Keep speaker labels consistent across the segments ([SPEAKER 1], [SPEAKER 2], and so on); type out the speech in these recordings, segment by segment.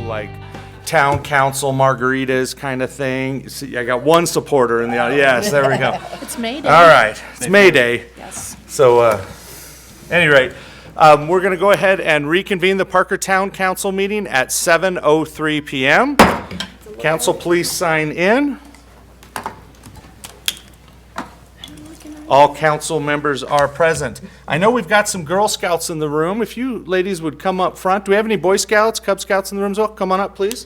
[SPEAKER 1] like town council margaritas kind of thing. See, I got one supporter in the audience. Yes, there we go.
[SPEAKER 2] It's May Day.
[SPEAKER 1] All right, it's May Day.
[SPEAKER 2] Yes.
[SPEAKER 1] So, any rate, we're going to go ahead and reconvene the Parker Town Council meeting at 7:03 p.m. Council, please sign in. All council members are present. I know we've got some Girl Scouts in the room. If you ladies would come up front. Do we have any Boy Scouts, Cub Scouts in the room as well? Come on up, please.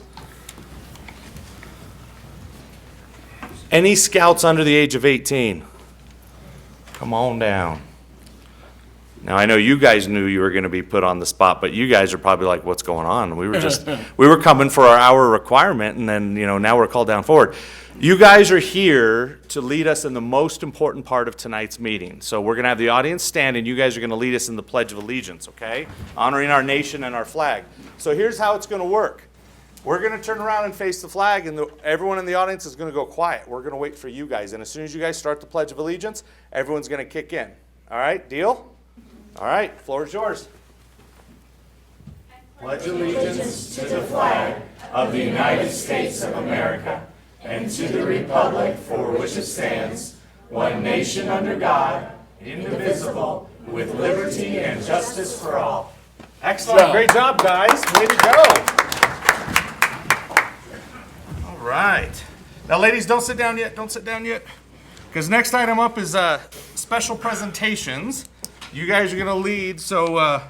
[SPEAKER 1] Any scouts under the age of 18? Come on down. Now, I know you guys knew you were going to be put on the spot, but you guys are probably like, what's going on? We were coming for our hour requirement, and then, now we're called down forward. You guys are here to lead us in the most important part of tonight's meeting. So we're going to have the audience stand, and you guys are going to lead us in the Pledge of Allegiance, okay? Honoring our nation and our flag. So here's how it's going to work. We're going to turn around and face the flag, and everyone in the audience is going to go quiet. We're going to wait for you guys, and as soon as you guys start the Pledge of Allegiance, everyone's going to kick in. All right, deal? All right, floor is yours. Pledge allegiance to the flag of the United States of America and to the republic for which it stands, one nation under God, indivisible, with liberty and justice for all. Excellent. Great job, guys. Way to go. All right. Now, ladies, don't sit down yet. Don't sit down yet. Because next item up is special presentations. You guys are going to lead, so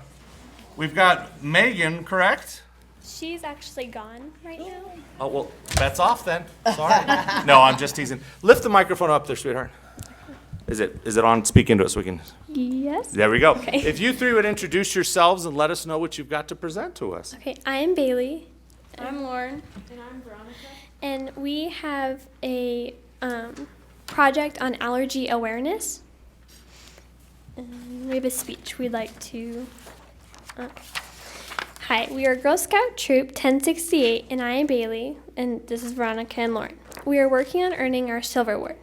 [SPEAKER 1] we've got Megan, correct?
[SPEAKER 3] She's actually gone right now.
[SPEAKER 1] Oh, well, that's off then. Sorry. No, I'm just teasing. Lift the microphone up there, sweetheart. Is it on? Speak into it so we can.
[SPEAKER 3] Yes.
[SPEAKER 1] There we go.
[SPEAKER 3] Okay.
[SPEAKER 1] If you three would introduce yourselves and let us know what you've got to present to us.
[SPEAKER 3] Okay, I am Bailey.
[SPEAKER 2] I'm Lauren.
[SPEAKER 4] And I'm Veronica.
[SPEAKER 3] And we have a project on allergy awareness. And we have a speech we'd like to. Hi, we are Girl Scout Troop 1068, and I am Bailey, and this is Veronica and Lauren. We are working on earning our Silver Award.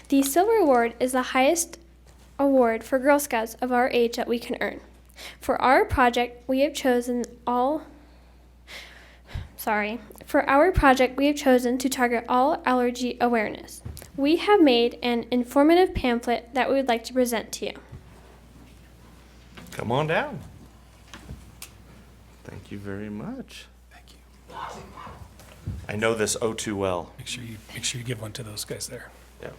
[SPEAKER 3] The Silver Award is the highest award for Girl Scouts of our age that we can earn. For our project, we have chosen to target all allergy awareness. We have made an informative pamphlet that we would like to present to you.
[SPEAKER 1] Come on down. Thank you very much.
[SPEAKER 5] Thank you.
[SPEAKER 1] I know this oh too well.
[SPEAKER 5] Make sure you give one to those guys there.
[SPEAKER 1] Yeah.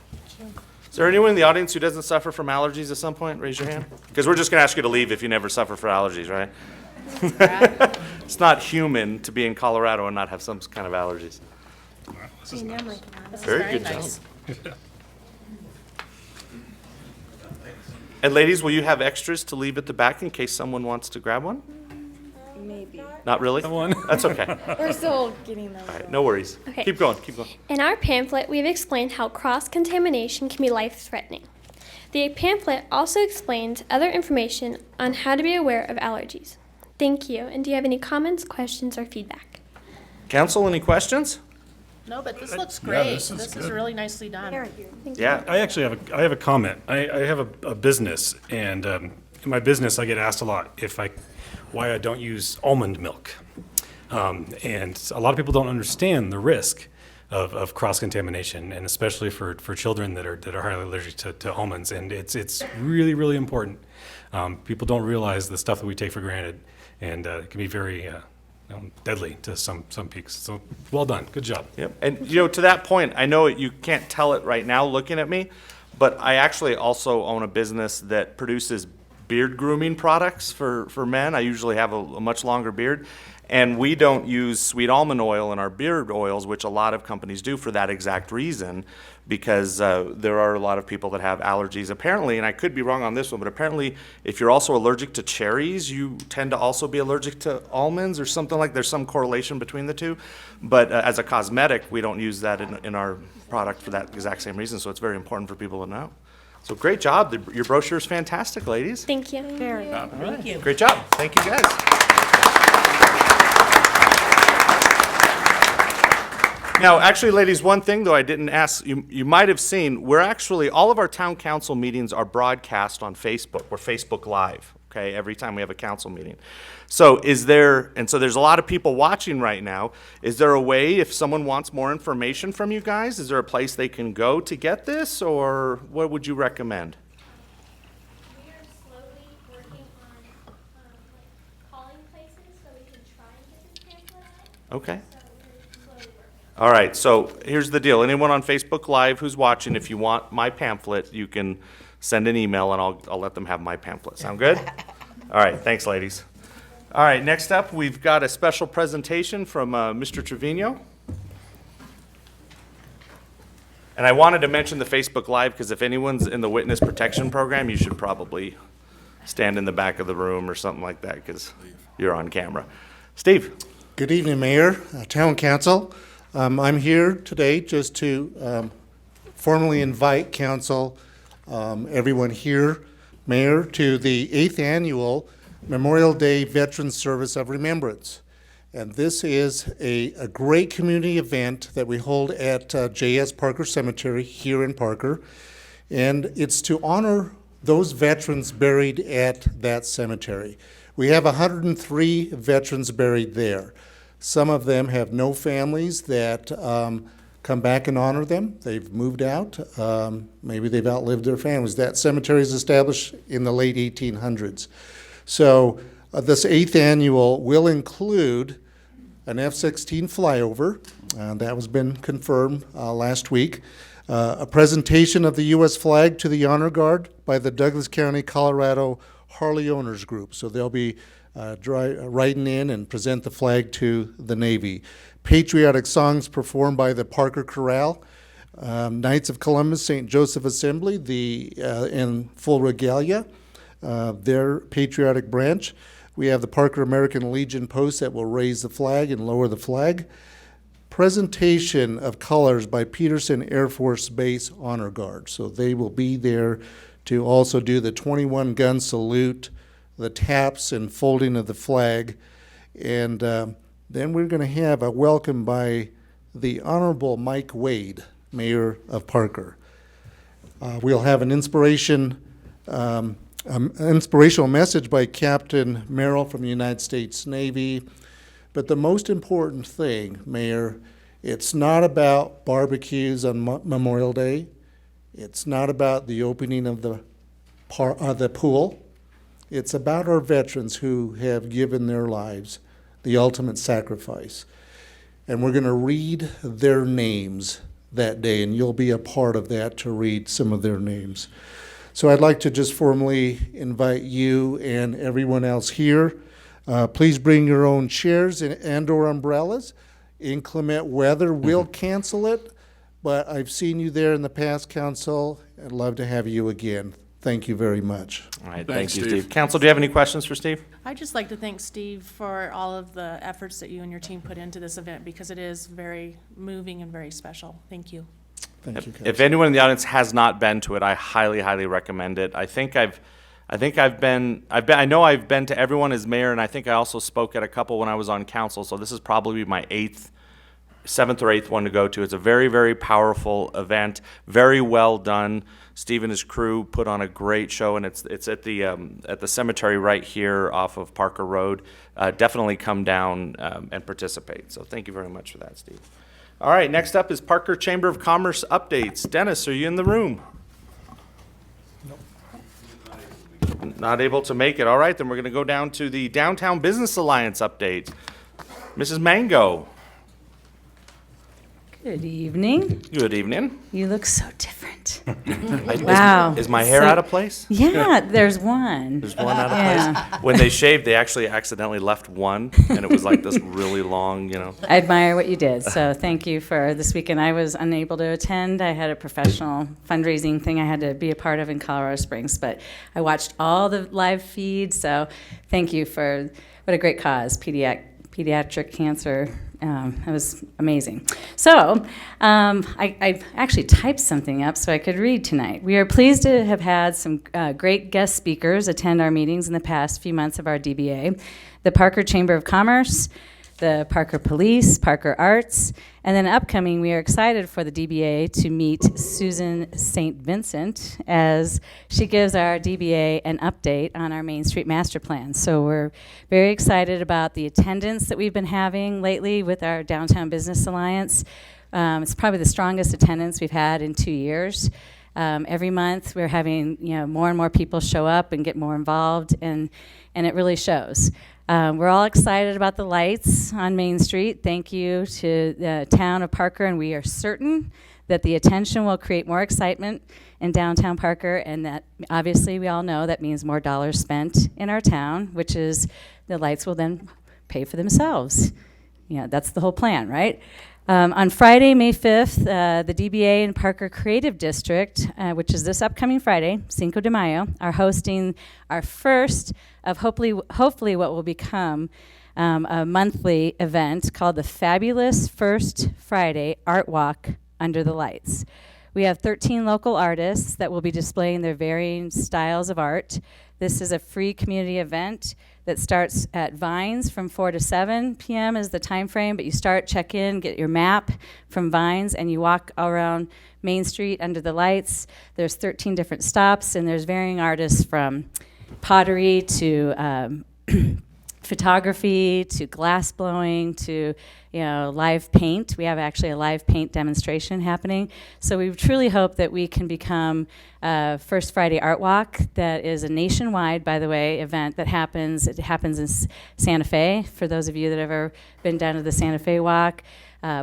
[SPEAKER 1] Is there anyone in the audience who doesn't suffer from allergies at some point? Raise your hand. Because we're just going to ask you to leave if you never suffer from allergies, right? It's not human to be in Colorado and not have some kind of allergies.
[SPEAKER 5] Wow, this is nice.
[SPEAKER 1] Very good
[SPEAKER 2] nice.
[SPEAKER 1] job. And ladies, will you have extras to leave at the back in case someone wants to grab one?
[SPEAKER 4] Maybe.
[SPEAKER 1] Not really?
[SPEAKER 5] One.
[SPEAKER 1] That's okay.
[SPEAKER 4] We're still getting those.
[SPEAKER 1] All right, no worries.
[SPEAKER 3] Okay.
[SPEAKER 1] Keep going, keep going.
[SPEAKER 3] In our pamphlet, we've explained how cross-contamination can be life-threatening. The pamphlet also explains other information on how to be aware of allergies. Thank you. And do you have any comments, questions, or feedback?
[SPEAKER 1] Council, any questions?
[SPEAKER 2] No, but this looks
[SPEAKER 5] Yeah,
[SPEAKER 2] great.
[SPEAKER 5] this is
[SPEAKER 2] This is
[SPEAKER 5] good.
[SPEAKER 2] really nicely done.
[SPEAKER 1] Yeah.
[SPEAKER 5] I actually have a comment. I have a business, and in my business, I get asked a lot why I don't use almond milk. And a lot of people don't understand the risk of cross-contamination, and especially for children that are highly allergic to almonds. And it's really, really important. People don't realize the stuff that we take for granted, and it can be very deadly to some peaks. So well done. Good job.
[SPEAKER 1] Yep. And to that point, I know you can't tell it right now looking at me, but I actually also own a business that produces beard grooming products for men. I usually have a much longer beard. And we don't use sweet almond oil in our beard oils, which a lot of companies do for that exact reason, because there are a lot of people that have allergies. Apparently, and I could be wrong on this one, but apparently if you're also allergic to cherries, you tend to also be allergic to almonds or something like. There's some correlation between the two. But as a cosmetic, we don't use that in our product for that exact same reason, so it's very important for people to know. So great job. Your brochure is fantastic, ladies.
[SPEAKER 3] Thank you.
[SPEAKER 4] Very.
[SPEAKER 2] Thank you.
[SPEAKER 1] Great job. Thank you, guys. Now, actually, ladies, one thing, though, I didn't ask, you might have seen, all of our town council meetings are broadcast on Facebook. We're Facebook Live, okay, every time we have a council meeting. So so there's a lot of people watching right now. Is there a way, if someone wants more information from you guys, is there a place they can go to get this, or what would you recommend?
[SPEAKER 3] We are slowly working on calling places so we can try and get this pamphlet out.
[SPEAKER 1] Okay.
[SPEAKER 3] So we're slowly working.
[SPEAKER 1] All right, so here's the deal. Anyone on Facebook Live who's watching, if you want my pamphlet, you can send an email and I'll let them have my pamphlet. Sound good? All right, thanks, ladies. All right, next up, we've got a special presentation from Mr. Trevino. And I wanted to mention the Facebook Live because if anyone's in the witness protection program, you should probably stand in the back of the room or something like that because you're on camera. Steve?
[SPEAKER 6] Good evening, Mayor, Town Council. I'm here today just to formally invite council, everyone here, Mayor, to the 8th Annual Memorial Day Veterans Service of Remembrance. And this is a great community event that we hold at J.S. Parker Cemetery here in Parker. And it's to honor those veterans buried at that cemetery. We have 103 veterans buried there. Some of them have no families that come back and honor them. They've moved out. Maybe they've outlived their families. That cemetery was established in the late 1800s. So this 8th annual will include an F-16 flyover. That was been confirmed last week. A presentation of the U.S. flag to the Honor Guard by the Douglas County, Colorado Harley Owners Group. So they'll be riding in and present the flag to the Navy. Patriotic songs performed by the Parker Chorale, Knights of Columbus, St. Joseph Assembly, in full regalia, their patriotic branch. We have the Parker American Legion Post that will raise the flag and lower the flag. Presentation of colors by Peterson Air Force Base Honor Guard. So they will be there to also do the 21-gun salute, the taps and folding of the flag. And then we're going to have a welcome by the Honorable Mike Wade, Mayor of Parker. We'll have an inspirational message by Captain Merrill from the United States Navy. But the most important thing, Mayor, it's not about barbecues on Memorial Day. It's not about the opening of the pool. It's about our veterans who have given their lives the ultimate sacrifice. And we're going to read their names that day, and you'll be a part of that to read some of their names. So I'd like to just formally invite you and everyone else here. Please bring your own chairs and/or umbrellas. Inclement weather will cancel it, but I've seen you there in the past, Council. I'd love to have you again. Thank you very much.
[SPEAKER 1] All right,
[SPEAKER 7] Thanks,
[SPEAKER 1] thank you,
[SPEAKER 7] Steve.
[SPEAKER 1] Steve. Council, do you have any questions for Steve?
[SPEAKER 2] I'd just like to thank Steve for all of the efforts that you and your team put into this event because it is very moving and very special. Thank you.
[SPEAKER 6] Thank you,
[SPEAKER 1] If
[SPEAKER 6] Council.
[SPEAKER 1] anyone in the audience has not been to it, I highly, highly recommend it. I know I've been to everyone as mayor, and I think I also spoke at a couple when I was on council, so this is probably my seventh or eighth one to go to. It's a very, very powerful event, very well done. Steve and his crew put on a great show, and it's at the cemetery right here off of Parker Road. Definitely come down and participate. So thank you very much for that, Steve. All right, next up is Parker Chamber of Commerce updates. Dennis, are you in the room? Not able to make it. All right, then we're going to go down to the Downtown Business Alliance update. Mrs. Mango.
[SPEAKER 8] Good evening.
[SPEAKER 1] Good evening.
[SPEAKER 8] You look so different.
[SPEAKER 1] Is-
[SPEAKER 8] Wow.
[SPEAKER 1] Is my hair
[SPEAKER 8] So-
[SPEAKER 1] out of place?
[SPEAKER 8] Yeah, there's one.
[SPEAKER 1] There's one out of
[SPEAKER 8] Yeah.
[SPEAKER 1] place. When they shaved, they actually accidentally left one, and it was like this really long,
[SPEAKER 8] I admire what you did, so thank you for this weekend. I was unable to attend. I had a professional fundraising thing I had to be a part of in Colorado Springs, but I watched all the live feeds, so thank you for what a great cause, pediatric cancer. It was amazing. So I actually typed something up so I could read tonight. We are pleased to have had some great guest speakers attend our meetings in the past few months of our DBA. The Parker Chamber of Commerce, the Parker Police, Parker Arts, and then upcoming, we are excited for the DBA to meet Susan St. Vincent as she gives our DBA an update on our Main Street Master Plan. So we're very excited about the attendance that we've been having lately with our Downtown Business Alliance. It's probably the strongest attendance we've had in 2 years. Every month, we're having more and more people show up and get more involved, and it really shows. We're all excited about the lights on Main Street. Thank you to the town of Parker, and we are certain that the attention will create more excitement in downtown Parker, and that obviously we all know that means more dollars spent in our town, which is the lights will then pay for themselves. That's the whole plan, right? On Friday, May 5th, the DBA and Parker Creative District, which is this upcoming Friday, Cinco de Mayo, are hosting our first of hopefully what will become a monthly event called the Fabulous First Friday Art Walk Under the Lights. We have 13 local artists that will be displaying their varying styles of art. This is a free community event that starts at Vines from 4 to 7 p.m. is the time frame, but you check in, get your map from Vines, and you walk around Main Street under the lights. There's 13 different stops, and there's varying artists from pottery to photography to glass blowing to live paint. We have actually a live paint demonstration happening. So we truly hope that we can become First Friday Art Walk. That is a nationwide, by the way, event that happens. It happens in Santa Fe. For those of you that have ever been down to the Santa Fe Walk,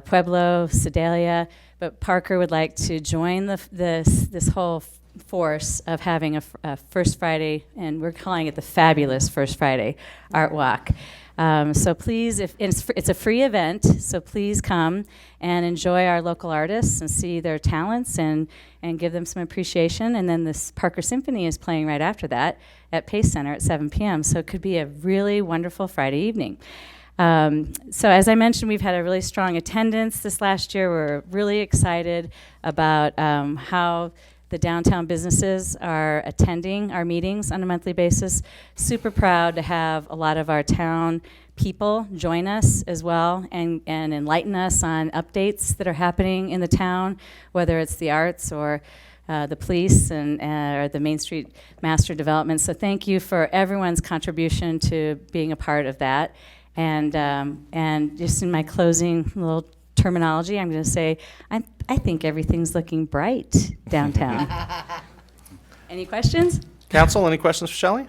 [SPEAKER 8] Pueblo, Sedalia. But Parker would like to join this whole force of having a First Friday, and we're calling it the Fabulous First Friday Art Walk. So please, it's a free event, so please come and enjoy our local artists and see their talents and give them some appreciation. And then this Parker Symphony is playing right after that at Pace Center at 7 p.m. So it could be a really wonderful Friday evening. So as I mentioned, we've had a really strong attendance this last year. We're really excited about how the downtown businesses are attending our meetings on a monthly basis. Super proud to have a lot of our town people join us as well and enlighten us on updates that are happening in the town, whether it's the arts or the police or the Main Street Master Development. So thank you for everyone's contribution to being a part of that. And just in my closing little terminology, I'm going to say I think everything's looking bright downtown. Any questions?
[SPEAKER 1] Council, any questions for Shelley?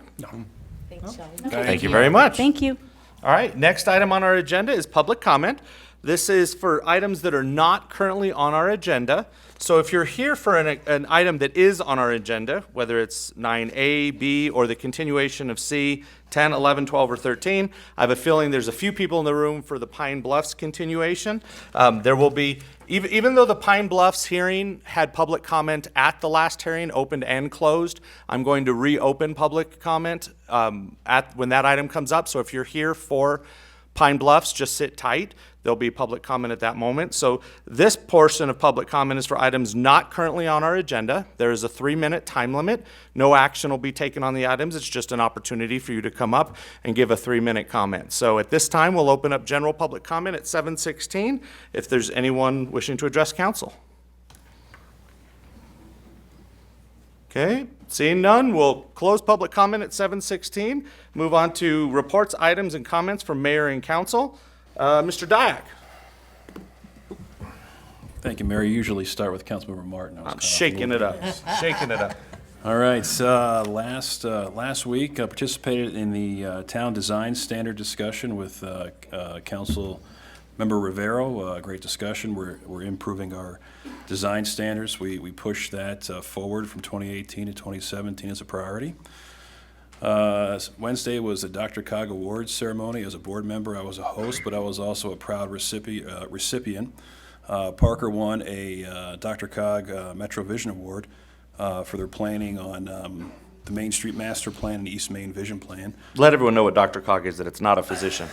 [SPEAKER 4] Thanks, Shelley.
[SPEAKER 1] Thank you very much.
[SPEAKER 8] Thank you.
[SPEAKER 1] All right, next item on our agenda is public comment. This is for items that are not currently on our agenda. So if you're here for an item that is on our agenda, whether it's 9A, B, or the continuation of C, 10, 11, 12, or 13, I have a feeling there's a few people in the room for the Pine Bluffs continuation. There will be, even though the Pine Bluffs hearing had public comment at the last hearing, opened and closed, I'm going to reopen public comment when that item comes up. So if you're here for Pine Bluffs, just sit tight. There'll be public comment at that moment. So this portion of public comment is for items not currently on our agenda. There is a 3-minute time limit. No action will be taken on the items. It's just an opportunity for you to come up and give a 3-minute comment. So at this time, we'll open up general public comment at 7:16 if there's anyone wishing to address council. Okay, seeing none, we'll close public comment at 7:16. Move on to reports, items, and comments from mayor and council. Mr. Dyak.
[SPEAKER 7] Thank you, Mayor. You usually start with Councilmember Martin. I was
[SPEAKER 1] I'm
[SPEAKER 7] cut off a
[SPEAKER 1] shaking
[SPEAKER 7] little
[SPEAKER 1] it
[SPEAKER 7] bit.
[SPEAKER 1] up, shaking it up.
[SPEAKER 7] All right, last week, I participated in the town design standard discussion with Council Member Rivero. Great discussion. We're improving our design standards. We pushed that forward from 2018 to 2017 as a priority. Wednesday was the Dr. Cog Awards ceremony. As a board member, I was a host, but I was also a proud recipient. Parker won a Dr. Cog Metro Vision Award for their planning on the Main Street Master Plan and East Main Vision Plan.
[SPEAKER 1] Let everyone know what Dr. Cog is, that it's not a physician.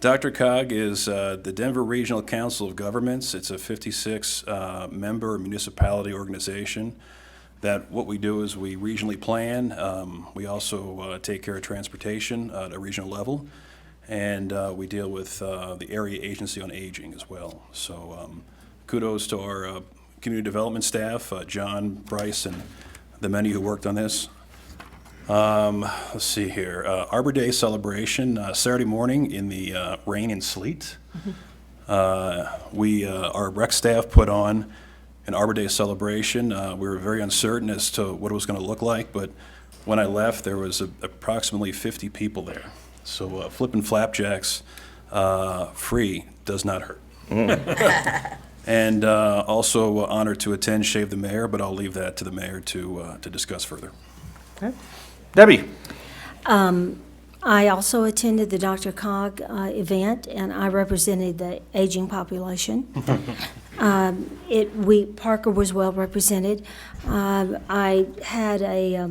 [SPEAKER 7] Dr. Cog is the Denver Regional Council of Governments. It's a 56-member municipality organization. That what we do is we regionally plan. We also take care of transportation at a regional level. and we deal with the Area Agency on Aging as well. So kudos to our community development staff, John, Bryce, and the many who worked on this. Let's see here. Arbor Day celebration, Saturday morning in the rain and sleet. Our rec staff put on an Arbor Day celebration. We were very uncertain as to what it was going to look like, but when I left, there was approximately 50 people there. So flipping flapjacks free does not hurt. And also honored to attend Shave the Mayor, but I'll leave that to the mayor to discuss further.
[SPEAKER 1] Debbie?
[SPEAKER 9] I also attended the DRCOG event, and I represented the aging population. Parker was well represented. I had a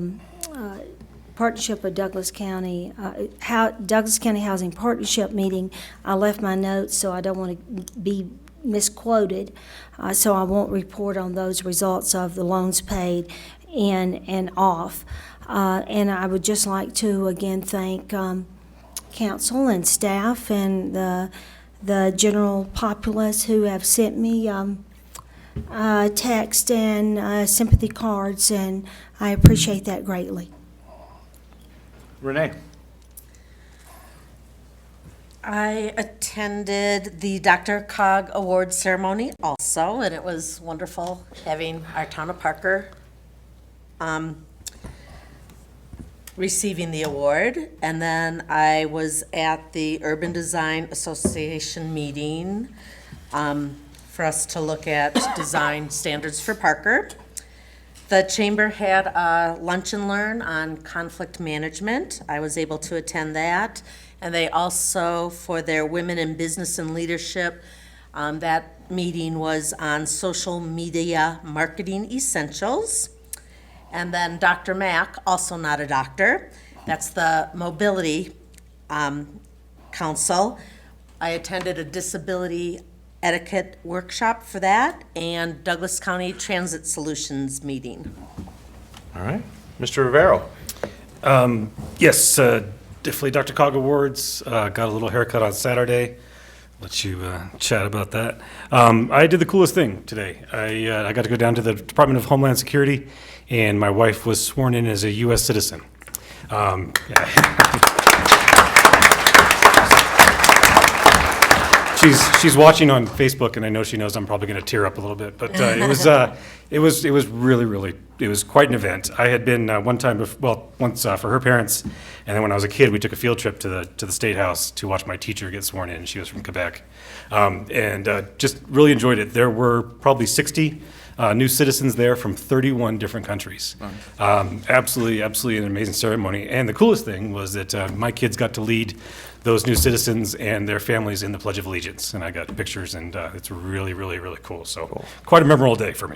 [SPEAKER 9] partnership with Douglas County Housing Partnership meeting. I left my notes, so I don't want to be misquoted, so I won't report on those results of the loans paid in and off. And I would just like to again thank council and staff and the general populace who have sent me text and sympathy cards, and I appreciate that greatly.
[SPEAKER 1] Renee?
[SPEAKER 10] I attended the DRCOG Award ceremony also, and it was wonderful having our town of Parker receiving the award. And then I was at the Urban Design Association meeting for us to look at design standards for Parker. The chamber had a lunch and learn on conflict management. I was able to attend that. And they also, for their Women in Business and Leadership, that meeting was on social media marketing essentials. And then Dr. Mack, also not a doctor, that's the Mobility Council. I attended a disability etiquette workshop for that, and Douglas County Transit Solutions meeting.
[SPEAKER 1] All right. Mr. Rivero?
[SPEAKER 5] Yes, definitely DRCOG Awards. Got a little haircut on Saturday. Let you chat about that. I did the coolest thing today. I got to go down to the Department of Homeland Security, and my wife was sworn in as a U.S. citizen. She's watching on Facebook, and I know she knows I'm probably going to tear up a little bit. But it was really it was quite an event. I had been once for her parents, and then when I was a kid, we took a field trip to the State House to watch my teacher get sworn in. She was from Quebec, and just really enjoyed it. There were probably 60 new citizens there from 31 different countries. Absolutely an amazing ceremony. And the coolest thing was that my kids got to lead those new citizens and their families in the Pledge of Allegiance. And I got pictures, and it's really cool. So quite a memorable day for me.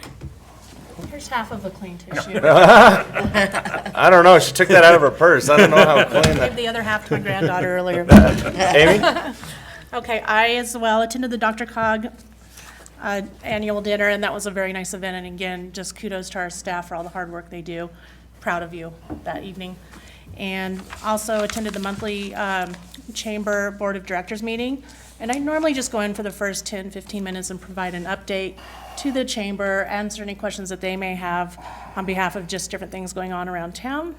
[SPEAKER 2] Here's half of a clean tissue.
[SPEAKER 1] I don't know. She took that out of her purse. I don't know how clean
[SPEAKER 2] Gave
[SPEAKER 1] that.
[SPEAKER 2] the other half to my granddaughter earlier.
[SPEAKER 1] Amy?
[SPEAKER 2] Okay, I as well attended the DRCOG annual dinner, and that was a very nice event. And again, just kudos to our staff for all the hard work they do. Proud of you that evening. And also attended the monthly Chamber Board of Directors meeting. And I normally just go in for the first 10, 15 minutes and provide an update to the chamber, answer any questions that they may have on behalf of just different things going on around town.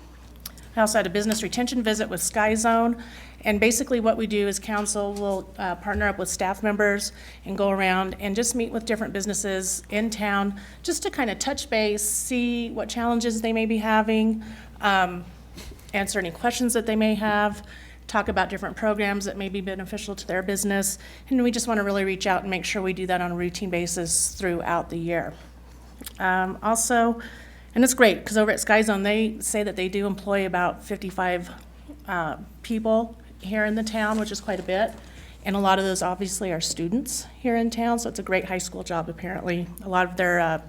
[SPEAKER 2] I also had a business retention visit with Sky Zone. And basically what we do is council will partner up with staff members and go around and just meet with different businesses in town just to kind of touch base, see what challenges they may be having, answer any questions that they may have, talk about different programs that may be beneficial to their business. And we just want to really reach out and make sure we do that on a routine basis throughout the year. Also, and it's great because over at Sky Zone, they say that they do employ about 55 people here in the town, which is quite a bit. And a lot of those obviously are students here in town, so it's a great high school job apparently. A lot of their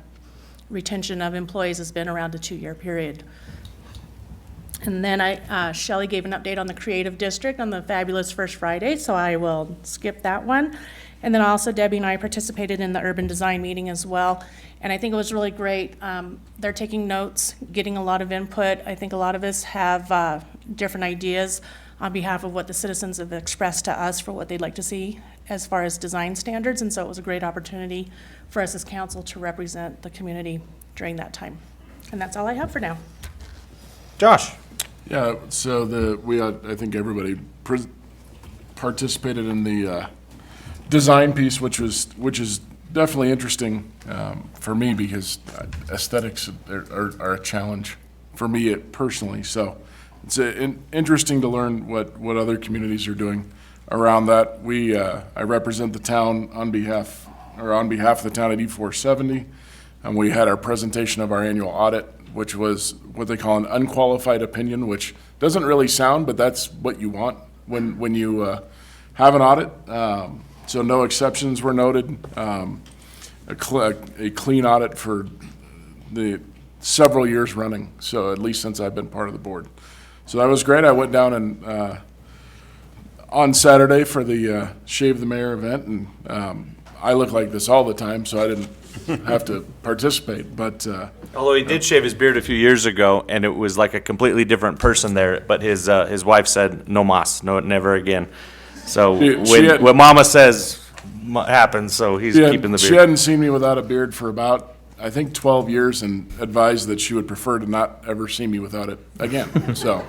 [SPEAKER 2] retention of employees has been around a 2-year period. And then Shelley gave an update on the Creative District on the fabulous First Friday, so I will skip that one. And then also Debbie and I participated in the urban design meeting as well. And I think it was really great. They're taking notes, getting a lot of input. I think a lot of us have different ideas on behalf of what the citizens have expressed to us for what they'd like to see as far as design standards. And so it was a great opportunity for us as council to represent the community during that time. And that's all I have for now.
[SPEAKER 1] Josh?
[SPEAKER 11] Yeah, so I think everybody participated in the design piece, which is definitely interesting for me because aesthetics are a challenge for me personally. So it's interesting to learn what other communities are doing around that. I represent the town on behalf of the town at E470, and we had our presentation of our annual audit, which was what they call an unqualified opinion, which doesn't really sound, but that's what you want when you have an audit. So no exceptions were noted. A clean audit for the several years running, so at least since I've been part of the board. So that was great. I went down and on Saturday for the Shave the Mayor event, and I look like this all the time, so I didn't have to participate, but
[SPEAKER 1] Although he did shave his beard a few years ago, and it was like a completely different person there, but his wife said, no mas, no, never again. So what mama says happens, so he's keeping the
[SPEAKER 11] she
[SPEAKER 1] beard.
[SPEAKER 11] hadn't seen me without a beard for about, I think, 12 years, and advised that she would prefer to not ever see me without it again, so.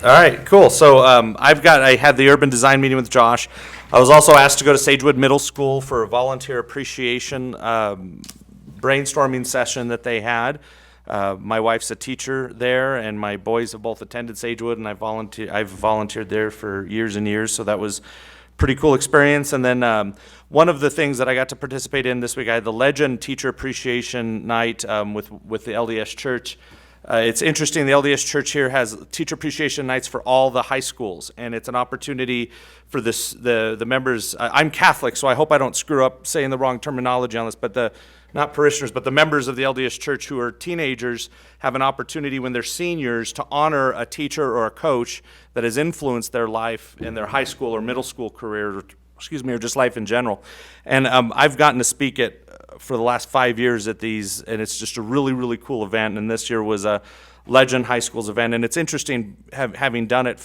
[SPEAKER 1] All right, cool. So I had the urban design meeting with Josh. I was also asked to go to Sagewood Middle School for a volunteer appreciation brainstorming session that they had. My wife's a teacher there, and my boys have both attended Sagewood, and I've volunteered there for years and years, so that was pretty cool experience. And then one of the things that I got to participate in this week, I had the Legend Teacher Appreciation Night with the LDS Church. It's interesting, the LDS Church here has teacher appreciation nights for all the high schools, and it's an opportunity for the members. I'm Catholic, so I hope I don't screw up saying the wrong terminology on this, but not parishioners, but the members of the LDS Church who are teenagers have an opportunity when they're seniors to honor a teacher or a coach that has influenced their life in their high school or middle school career, or just life in general. And I've gotten to speak for the last 5 years at these, and it's just a really, really cool event. And this year was a Legend High School's event. And it's interesting having done it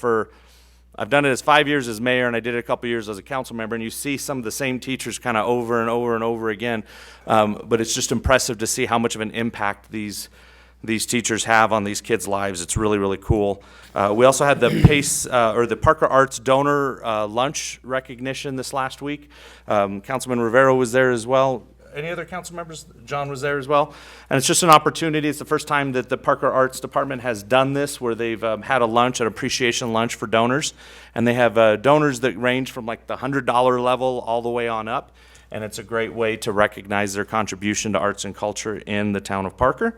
[SPEAKER 1] I've done it as 5 years as mayor, and I did it a couple years as a council member, and you see some of the same teachers kind of over and over and over again. But it's just impressive to see how much of an impact these teachers have on these kids' lives. It's really, really cool. We also had the the Parker Arts donor lunch recognition this last week. Councilman Rivera was there as well. Any other council members? John was there as well. And it's just an opportunity. It's the first time that the Parker Arts Department has done this, where they've had a lunch, an appreciation lunch for donors. And they have donors that range from like the $100 level all the way on up. And it's a great way to recognize their contribution to arts and culture in the town of Parker.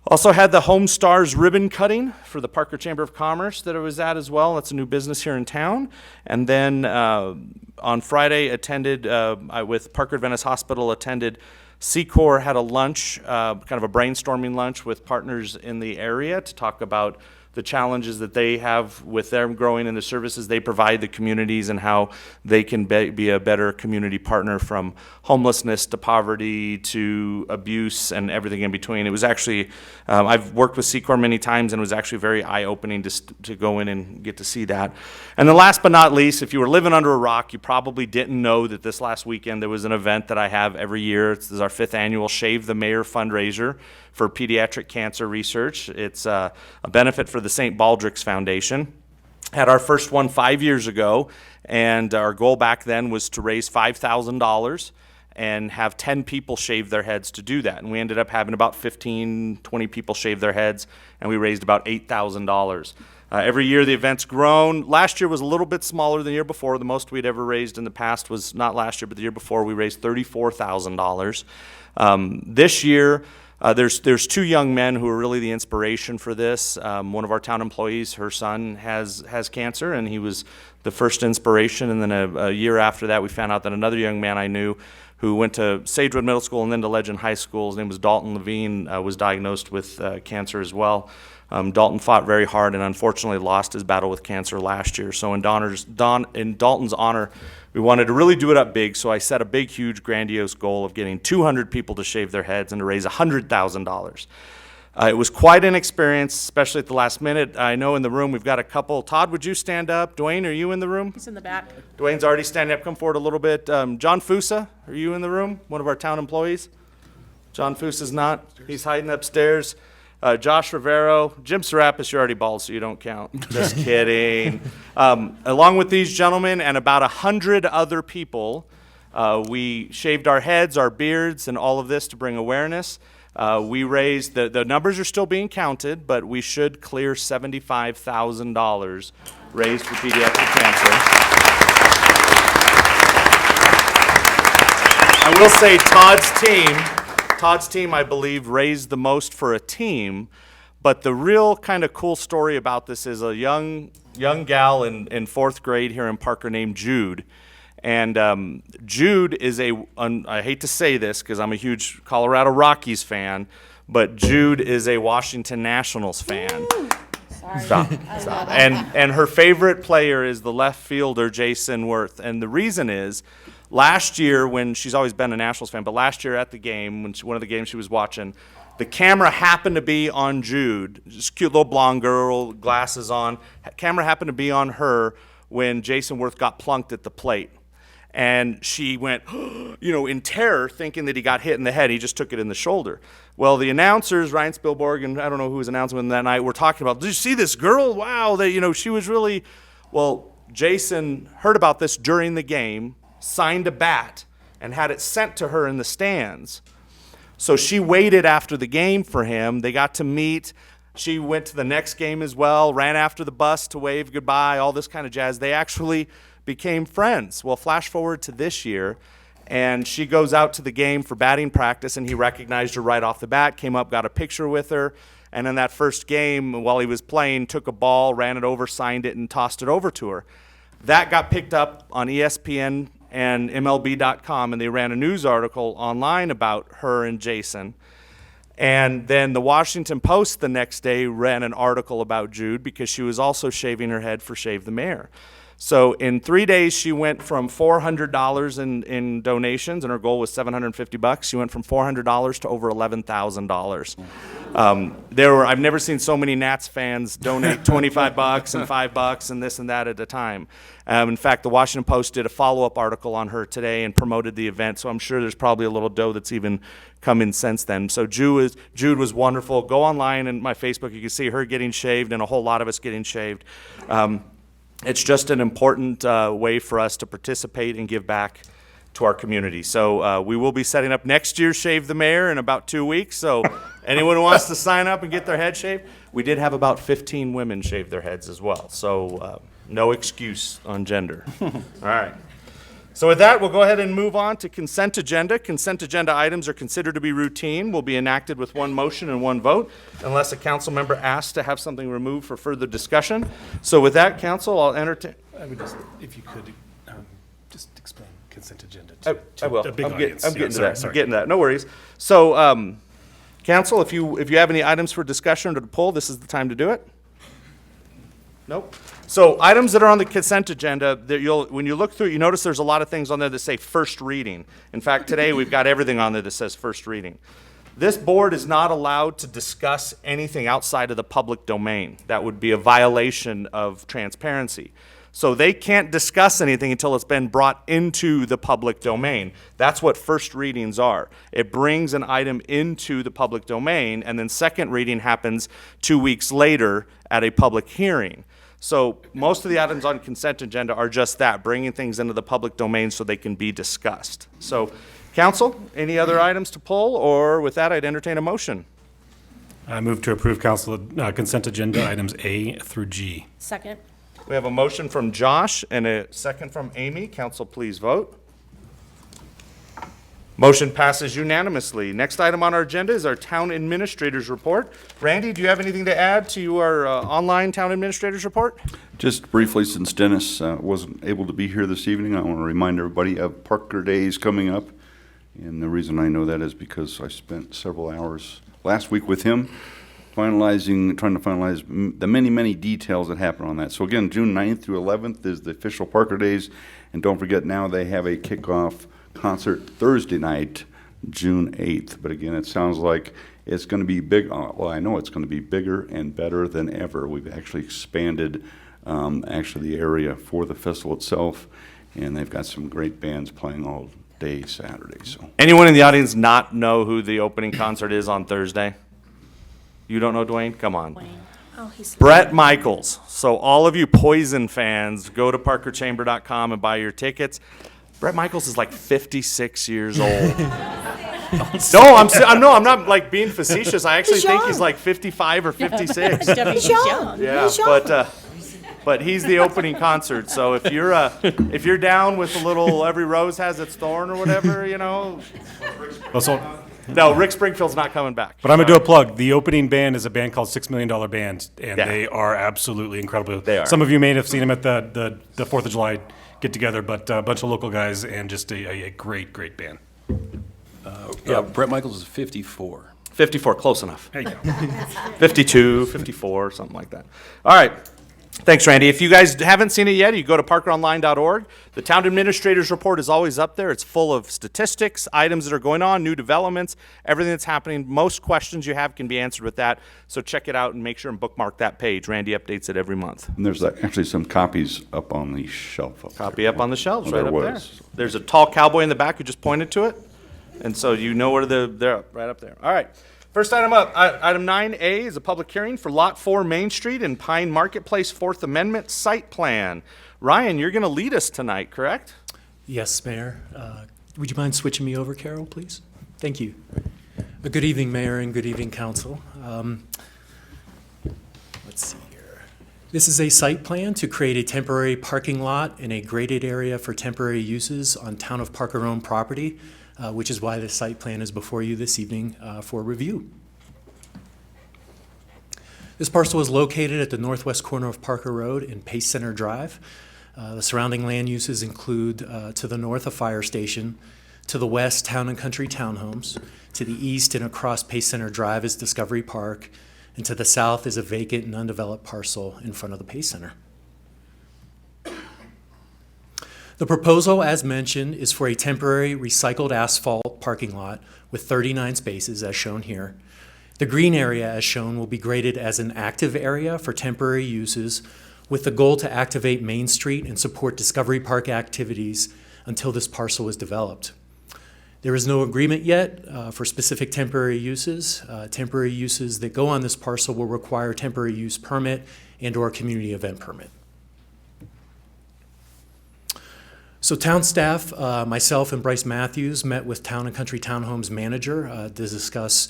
[SPEAKER 1] Also had the Home Stars ribbon cutting for the Parker Chamber of Commerce that I was at as well. That's a new business here in town. And then on Friday, with Parker Adventist Hospital, attended Secor, had a lunch, kind of a brainstorming lunch with partners in the area to talk about the challenges that they have with them growing in the services they provide the communities and how they can be a better community partner, from homelessness to poverty to abuse and everything in between. It was actually, I've worked with Secor many times, and it was actually very eye-opening to go in and get to see that. And then last but not least, if you were living under a rock, you probably didn't know that this last weekend there was an event that I have every year. This is our 5th annual Shave the Mayor fundraiser for pediatric cancer research. It's a benefit for the St. Baldrick's Foundation. Had our first one 5 years ago, and our goal back then was to raise $5,000 and have 10 people shave their heads to do that. And we ended up having about 15, 20 people shave their heads, and we raised about $8,000. Every year the event's grown. Last year was a little bit smaller than the year before. The most we'd ever raised in the past was not last year, but the year before we raised $34,000. This year, there's 2 young men who are really the inspiration for this. One of our town employees, her son has cancer, and he was the first inspiration. And then a year after that, we found out that another young man I knew who went to Sagewood Middle School and then to Legend High School, his name was Dalton Levine, was diagnosed with cancer as well. Dalton fought very hard and unfortunately lost his battle with cancer last year. So in Dalton's honor, we wanted to really do it up big, so I set a big, huge, grandiose goal of getting 200 people to shave their heads and to raise $100,000. It was quite an experience, especially at the last minute. I know in the room we've got a couple. Todd, would you stand up? Dwayne, are you in the room?
[SPEAKER 2] He's in the back.
[SPEAKER 1] Dwayne's already standing up. Come forward a little bit. John Fusa, are you in the room? One of our town employees? John Fusa's not. He's hiding upstairs. Josh Rivero. Jim Serapis, you're already bald, so you don't count. Just kidding. Along with these gentlemen and about 100 other people, we shaved our heads, our beards, and all of this to bring awareness. We raised, the numbers are still being counted, but we should clear $75,000 raised for pediatric cancer. I will say Todd's team, I believe, raised the most for a team, but the real kind of cool story about this is a young gal in fourth grade here in Parker named Jude. And Jude is I hate to say this because I'm a huge Colorado Rockies fan, but Jude is a Washington Nationals fan. Stop. And her favorite player is the left fielder, Jason Worth. And the reason is, last year when she's always been a Nationals fan, but last year at the game, one of the games she was watching, the camera happened to be on Jude, just cute little blonde girl, glasses on. Camera happened to be on her when Jason Worth got plunked at the plate. And she went, in terror, thinking that he got hit in the head. He just took it in the shoulder. Well, the announcers, Ryan Spielborg, and I don't know who was announcing them that night, were talking about, did you see this girl? Wow, she was really, well, Jason heard about this during the game, signed a bat, and had it sent to her in the stands. So she waited after the game for him. They got to meet. She went to the next game as well, ran after the bus to wave goodbye, all this kind of jazz. They actually became friends. Well, flash forward to this year, and she goes out to the game for batting practice, and he recognized her right off the bat, came up, got a picture with her, and in that first game, while he was playing, took a ball, ran it over, signed it, and tossed it over to her. That got picked up on ESPN and MLB.com, and they ran a news article online about her and Jason. And then the Washington Post the next day ran an article about Jude because she was also shaving her head for Shave the Mayor. So in 3 days, she went from $400 in donations, and her goal was $750. She went from $400 to over $11,000. I've never seen so many Nats fans donate $25 and $5 and this and that at a time. In fact, the Washington Post did a follow-up article on her today and promoted the event, so I'm sure there's probably a little dough that's even come in since then. So Jude was wonderful. Go online and my Facebook, you can see her getting shaved and a whole lot of us getting shaved. It's just an important way for us to participate and give back to our community. So we will be setting up next year's Shave the Mayor in about 2 weeks. So anyone who wants to sign up and get their head shaved, we did have about 15 women shave their heads as well. So no excuse on gender. All right. So with that, we'll go ahead and move on to consent agenda. Consent agenda items are considered to be routine, will be enacted with one motion and one vote, unless a council member asks to have something removed for further discussion. So with that, council, I'll entertain.
[SPEAKER 5] I would just, if you could, just explain consent agenda
[SPEAKER 1] I will.
[SPEAKER 5] a big
[SPEAKER 1] I'm
[SPEAKER 5] audience.
[SPEAKER 1] getting to that.
[SPEAKER 5] Sorry.
[SPEAKER 1] I'm getting to that. No worries. So, council, if you have any items for discussion or to pull, this is the time to do it. Nope. So items that are on the consent agenda, when you look through it, you notice there's a lot of things on there that say first reading. In fact, today we've got everything on there that says first reading. This board is not allowed to discuss anything outside of the public domain. That would be a violation of transparency. So they can't discuss anything until it's been brought into the public domain. That's what first readings are. It brings an item into the public domain, and then second reading happens 2 weeks later at a public hearing. So most of the items on consent agenda are just that, bringing things into the public domain so they can be discussed. So, council, any other items to pull, or with that, I'd entertain a motion.
[SPEAKER 5] I move to approve council consent agenda items A through G.
[SPEAKER 2] Second.
[SPEAKER 1] We have a motion from Josh and a second from Amy. Council, please vote. Motion passes unanimously. Next item on our agenda is our town administrator's report. Randy, do you have anything to add to our online town administrator's report?
[SPEAKER 12] Just briefly, since Dennis wasn't able to be here this evening, I want to remind everybody of Parker Days coming up. And the reason I know that is because I spent several hours last week with him trying to finalize the many, many details that happen on that. So again, June 9th through 11th is the official Parker Days. And don't forget, now they have a kickoff concert Thursday night June 8th. But again, it sounds like it's going to be big. Well, I know it's going to be bigger and better than ever. We've actually expanded the area for the festival itself, and they've got some great bands playing all day Saturday. So
[SPEAKER 1] Anyone in the audience not know who the opening concert is on Thursday? You don't know, Dwayne? Come on.
[SPEAKER 9] Oh, he's.
[SPEAKER 1] Brett Michaels. So all of you Poison fans, go to parkerchamber.com and buy your tickets. Brett Michaels is like 56 years old. I'm not like being facetious. I actually
[SPEAKER 9] He's
[SPEAKER 1] think
[SPEAKER 9] young.
[SPEAKER 1] he's like 55 or 56.
[SPEAKER 2] He's young.
[SPEAKER 1] Yeah,
[SPEAKER 9] He's young.
[SPEAKER 1] but he's the opening concert. So if you're down with a little Every Rose Has Its Thorn or whatever, you know. No, Rick Springfield's not coming back.
[SPEAKER 5] But I'm going to do a plug. The opening band is a band called $6 Million Band, and
[SPEAKER 1] Yeah.
[SPEAKER 5] they are absolutely incredible.
[SPEAKER 1] They are.
[SPEAKER 5] Some of you may have seen them at the 4th of July get-together, but a bunch of local guys and just a great, great band.
[SPEAKER 7] Brett Michaels is 54.
[SPEAKER 1] 54, close enough.
[SPEAKER 5] There you go.
[SPEAKER 1] 52, 54, something like that. All right. Thanks, Randy. If you guys haven't seen it yet, you go to parkeronline.org. The town administrator's report is always up there. It's full of statistics, items that are going on, new developments, everything that's happening. Most questions you have can be answered with that. So check it out and make sure and bookmark that page. Randy updates it every month.
[SPEAKER 12] and there's actually some copies up on the shelf.
[SPEAKER 1] Copy up on the shelves
[SPEAKER 12] Well,
[SPEAKER 1] right
[SPEAKER 12] there
[SPEAKER 1] up
[SPEAKER 12] was.
[SPEAKER 1] there. There's a tall cowboy in the back who just pointed to it. And so you know where they're up, right up there. All right. First item up, item 9A is a public hearing for Lot 4 Main Street and Pine Marketplace Fourth Amendment site plan. Ryan, you're going to lead us tonight, correct?
[SPEAKER 13] Yes, Mayor. Would you mind switching me over, Carol, please? Thank you. Good evening, Mayor, and good evening, Council. Let's see here. This is a site plan to create a temporary parking lot in a graded area for temporary uses on Town of Parker-owned property, which is why the site plan is before you this evening for review. This parcel is located at the northwest corner of Parker Road and Pace Center Drive. The surrounding land uses include to the north a fire station, to the west Town and Country Townhomes, to the east and across Pace Center Drive is Discovery Park, and to the south is a vacant and undeveloped parcel in front of the Pace Center. The proposal, as mentioned, is for a temporary recycled asphalt parking lot with 39 spaces, as shown here. The green area, as shown, will be graded as an active area for temporary uses with the goal to activate Main Street and support Discovery Park activities until this parcel is developed. There is no agreement yet for specific temporary uses. Temporary uses that go on this parcel will require temporary use permit and/or community event permit. So town staff, myself and Bryce Matthews met with Town and Country Townhomes manager to discuss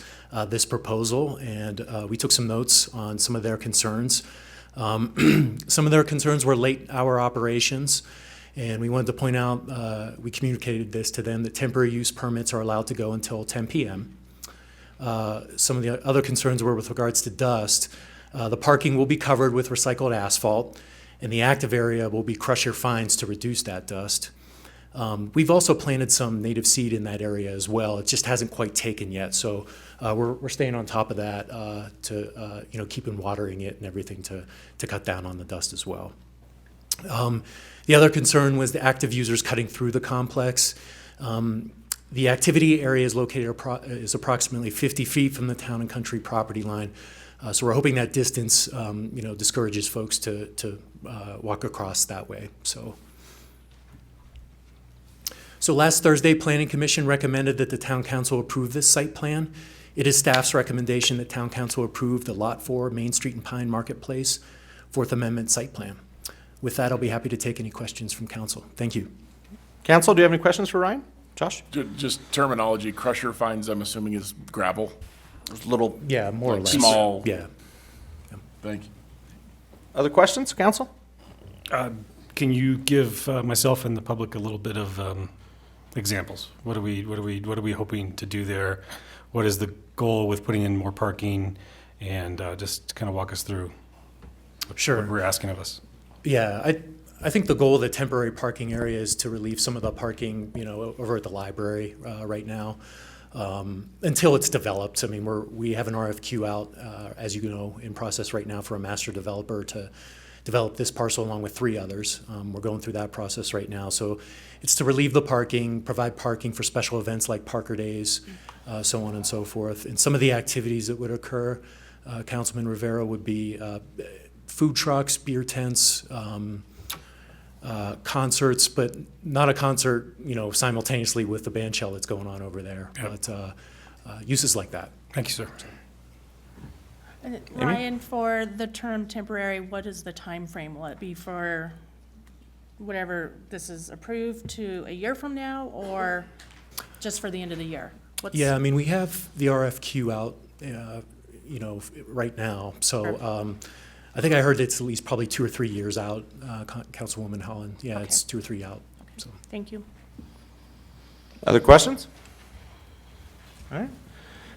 [SPEAKER 13] this proposal, and we took some notes on some of their concerns. Some of their concerns were late hour operations, and we wanted to point out, we communicated this to them, that temporary use permits are allowed to go until 10 p.m. Some of the other concerns were with regards to dust. The parking will be covered with recycled asphalt, and the active area will be crusher fines to reduce that dust. We've also planted some native seed in that area as well. It just hasn't quite taken yet, so we're staying on top of that to keeping watering it and everything to cut down on the dust as well. The other concern was the active users cutting through the complex. The activity area is located is approximately 50 feet from the Town and Country property line. So we're hoping that distance, discourages folks to walk across that way. So last Thursday, Planning Commission recommended that the Town Council approve this site plan. It is staff's recommendation that Town Council approve the Lot 4 Main Street and Pine Marketplace Fourth Amendment site plan. With that, I'll be happy to take any questions from council. Thank you.
[SPEAKER 1] Council, do you have any questions for Ryan? Josh?
[SPEAKER 11] Just terminology, crusher fines, I'm assuming is gravel,
[SPEAKER 1] Little
[SPEAKER 13] Yeah, more or
[SPEAKER 11] like
[SPEAKER 13] less.
[SPEAKER 11] small.
[SPEAKER 13] Yeah.
[SPEAKER 11] Thank you.
[SPEAKER 1] other questions, council?
[SPEAKER 5] Can you give myself and the public a little bit of examples? What are we hoping to do there? What is the goal with putting in more parking? And just kind of walk us through
[SPEAKER 13] Sure.
[SPEAKER 5] what we're asking of us.
[SPEAKER 13] Yeah, I think the goal of the temporary parking area is to relieve some of the parking, over at the library right now, until it's developed. I mean, we have an RFQ out, as you know, in process right now for a master developer to develop this parcel along with 3 others. We're going through that process right now. So it's to relieve the parking, provide parking for special events like Parker Days, so on and so forth. And some of the activities that would occur, Councilman Rivera, would be food trucks, beer tents, concerts, but not a concert, simultaneously with the band shell that's going on over there.
[SPEAKER 5] Yep.
[SPEAKER 13] But uses like that.
[SPEAKER 5] Thank you, sir.
[SPEAKER 2] Ryan, for the term temporary, what is the time frame? Will it be for whatever this is approved to a year from now, or just for the end of the year?
[SPEAKER 13] Yeah, I mean, we have the RFQ out, right now. So I think I heard it's at least probably 2 or 3 years out, Councilwoman Holland. Yeah,
[SPEAKER 2] Okay.
[SPEAKER 13] it's 2 or 3 out. So.
[SPEAKER 2] Thank you.
[SPEAKER 1] Other questions? All right.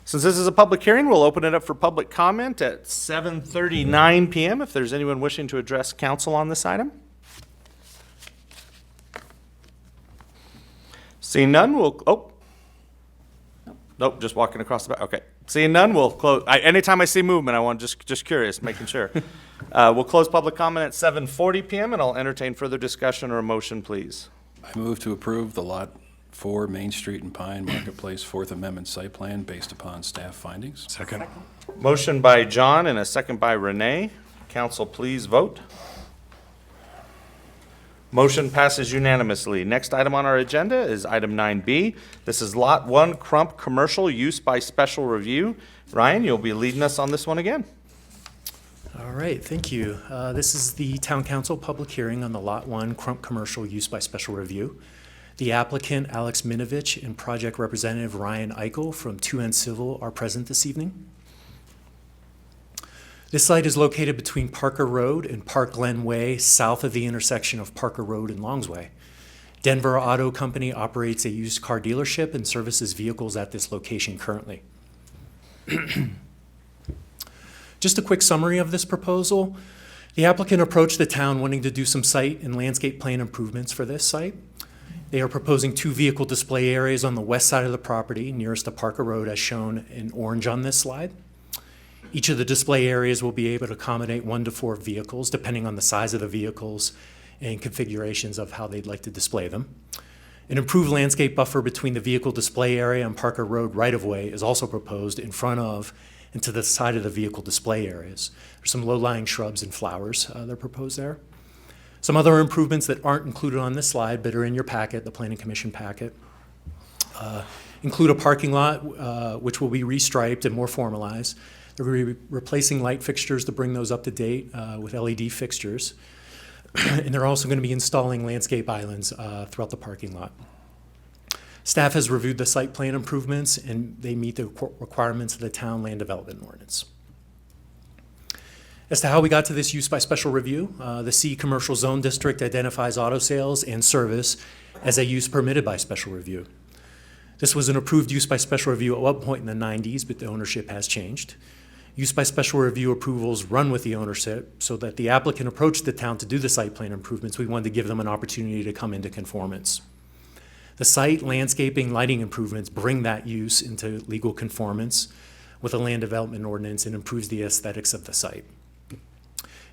[SPEAKER 1] Since this is a public hearing, we'll open it up for public comment at 7:39 PM. If there's anyone wishing to address council on this item. Seeing none, nope, just walking across the back. Okay. Seeing none, we'll close. Anytime I see movement, I want just curious, making sure. We'll close public comment at 7:40 PM, and I'll entertain further discussion or a motion, please.
[SPEAKER 7] I move to approve the Lot 4 Main Street and Pine Marketplace Fourth Amendment site plan based upon staff findings.
[SPEAKER 5] Second.
[SPEAKER 1] Motion by John and a second by Renee. Council, please vote. Motion passes unanimously. Next item on our agenda is item 9B. This is Lot 1 Crump Commercial Use by Special Review. Ryan, you'll be leading us on this one again.
[SPEAKER 13] All right, thank you. This is the Town Council public hearing on the Lot 1 Crump Commercial Use by Special Review. The applicant, Alex Minovich, and project representative Ryan Eichel from 2N Civil are present this evening. This site is located between Parker Road and Park Glen Way, south of the intersection of Parker Road and Longsway. Denver Auto Company operates a used car dealership and services vehicles at this location currently. Just a quick summary of this proposal. The applicant approached the town wanting to do some site and landscape plan improvements for this site. They are proposing 2 vehicle display areas on the west side of the property nearest to Parker Road as shown in orange on this slide. Each of the display areas will be able to accommodate 1 to 4 vehicles depending on the size of the vehicles and configurations of how they'd like to display them. An improved landscape buffer between the vehicle display area and Parker Road right-of-way is also proposed in front of and to the side of the vehicle display areas. There's some low-lying shrubs and flowers that are proposed there. Some other improvements that aren't included on this slide but are in your packet, the Planning Commission packet, include a parking lot which will be restriped and more formalized. They're going to be replacing light fixtures to bring those up to date with LED fixtures. And they're also going to be installing landscape islands throughout the parking lot. Staff has reviewed the site plan improvements and they meet the requirements of the town land development ordinance. As to how we got to this use by special review, the C Commercial Zone District identifies auto sales and service as a use permitted by special review. This was an approved use by special review at one point in the 90s, but the ownership has changed. Use by special review approvals run with the ownership so that the applicant approached the town to do the site plan improvements. We wanted to give them an opportunity to come into conformance. The site, landscaping, lighting improvements bring that use into legal conformance with the land development ordinance and improves the aesthetics of the site.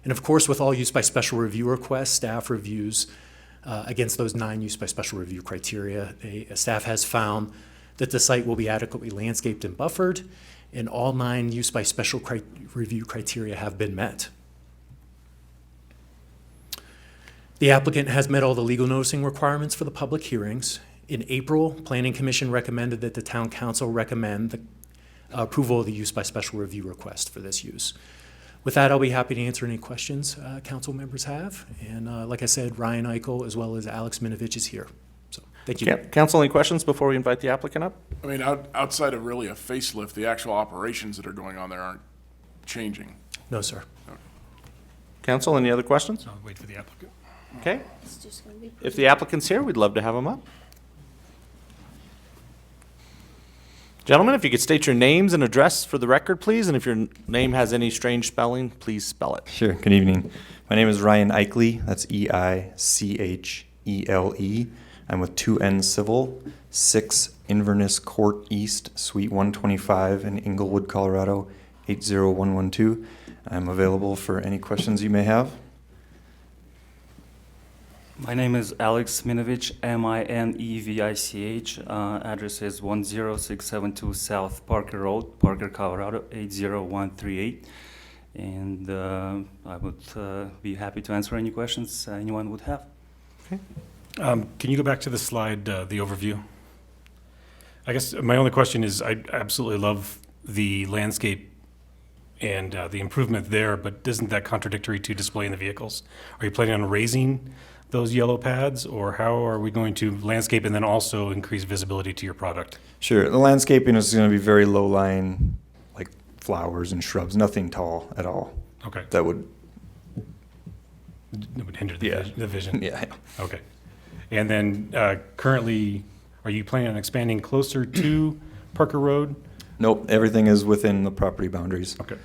[SPEAKER 13] And of course, with all use by special review requests, staff reviews against those 9 use by special review criteria. Staff has found that the site will be adequately landscaped and buffered, and all 9 use by special review criteria have been met. The applicant has met all the legal noticing requirements for the public hearings. In April, Planning Commission recommended that the Town Council recommend the approval of the use by special review request for this use. With that, I'll be happy to answer any questions council members have. And like I said, Ryan Eichel as well as Alex Minovich is here. So thank you.
[SPEAKER 1] Council, any questions before we invite the applicant up?
[SPEAKER 11] I mean, outside of really a facelift, the actual operations that are going on there aren't changing.
[SPEAKER 13] No, sir.
[SPEAKER 1] Council, any other questions?
[SPEAKER 5] I'll wait for the applicant.
[SPEAKER 1] Okay. If the applicant's here, we'd love to have him up. Gentlemen, if you could state your names and address for the record, please, and if your name has any strange spelling, please spell it.
[SPEAKER 14] Sure. Good evening. My name is Ryan Eichle. That's Eichele. I'm with 2N Civil, 6 Inverness Court East, Suite 125 in Inglewood, Colorado, 80112. I'm available for any questions you may have.
[SPEAKER 15] My name is Alex Minovich, Minevich. Address is 10672 South Parker Road, Parker, Colorado, 80138. And I would be happy to answer any questions anyone would have.
[SPEAKER 5] Can you go back to the slide, the overview? I guess my only question is, I absolutely love the landscape and the improvement there, but isn't that contradictory to displaying the vehicles? Are you planning on raising those yellow pads, or how are we going to landscape and then also increase visibility to your product?
[SPEAKER 14] Sure, the landscaping is going to be very low lying, like flowers and shrubs, nothing tall at all.
[SPEAKER 5] Okay.
[SPEAKER 14] That would,
[SPEAKER 5] It would hinder the,
[SPEAKER 14] Yeah.
[SPEAKER 5] the vision?
[SPEAKER 14] yeah.
[SPEAKER 5] Okay. And then currently, are you planning on expanding closer to Parker Road?
[SPEAKER 14] Nope, everything is within the property boundaries.
[SPEAKER 5] Okay.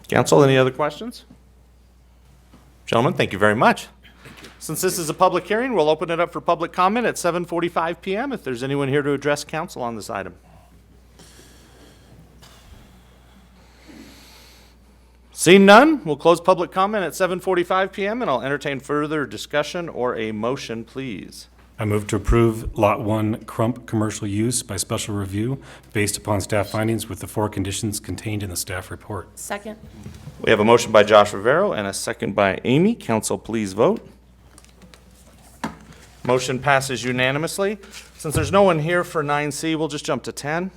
[SPEAKER 1] Council, any other questions? Gentlemen, thank you very much. Since this is a public hearing, we'll open it up for public comment at 7:45 PM if there's anyone here to address council on this item. Seeing none, we'll close public comment at 7:45 PM, and I'll entertain further discussion or a motion, please.
[SPEAKER 5] I move to approve Lot 1 Crump commercial use by special review based upon staff findings with the 4 conditions contained in the staff report.
[SPEAKER 2] Second.
[SPEAKER 1] We have a motion by Josh Rivero and a second by Amy. Council, please vote. Motion passes unanimously. Since there's no one here for 9C, we'll just jump to 10.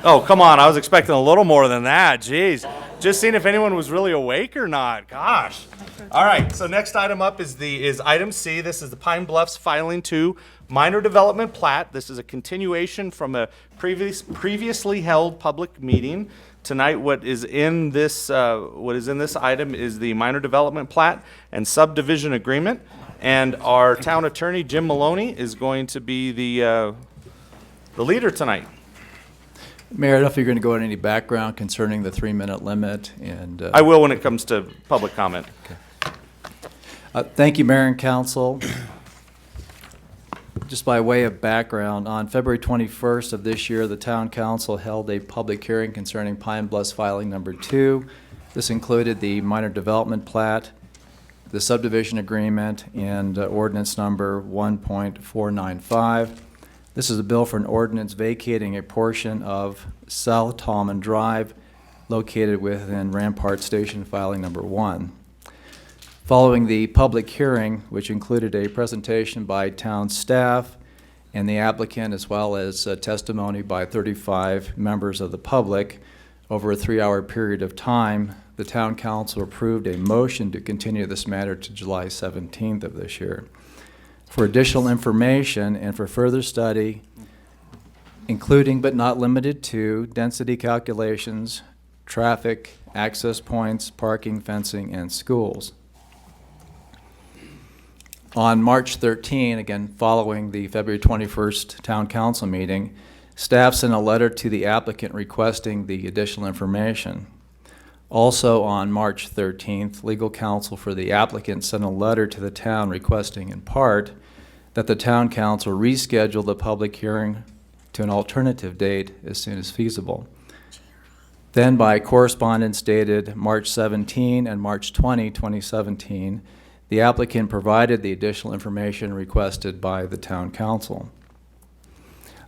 [SPEAKER 1] Oh, come on, I was expecting a little more than that, jeez. Just seeing if anyone was really awake or not, gosh. All right, so next item up is item C. This is the Pine Bluffs Filing 2 Minor Development Plat. This is a continuation from a previously held public meeting. Tonight, what is in this item is the minor development plat and subdivision agreement. And our town attorney, Jim Maloney, is going to be the leader tonight.
[SPEAKER 16] Mayor, I don't know if you're going to go into any background concerning the 3-minute limit and.
[SPEAKER 1] I will when it comes to public comment.
[SPEAKER 16] Thank you, Mayor and Council. Just by way of background, on February 21st of this year, the Town Council held a public hearing concerning Pine Bluffs Filing Number 2. This included the minor development plat, the subdivision agreement, and ordinance number 1.495. This is a bill for an ordinance vacating a portion of South Tallman Drive located within Rampart Station Filing Number 1. Following the public hearing, which included a presentation by town staff and the applicant, as well as testimony by 35 members of the public, over a 3-hour period of time, the town council approved a motion to continue this matter to July 17th of this year. For additional information and for further study, including but not limited to density calculations, traffic, access points, parking, fencing, and schools. On March 13, again following the February 21st Town Council meeting, staff sent a letter to the applicant requesting the additional information. Also on March 13th, legal counsel for the applicant sent a letter to the town requesting in part that the Town Council reschedule the public hearing to an alternative date as soon as feasible. Then by correspondence dated March 17 and March 20, 2017, the applicant provided the additional information requested by the Town Council.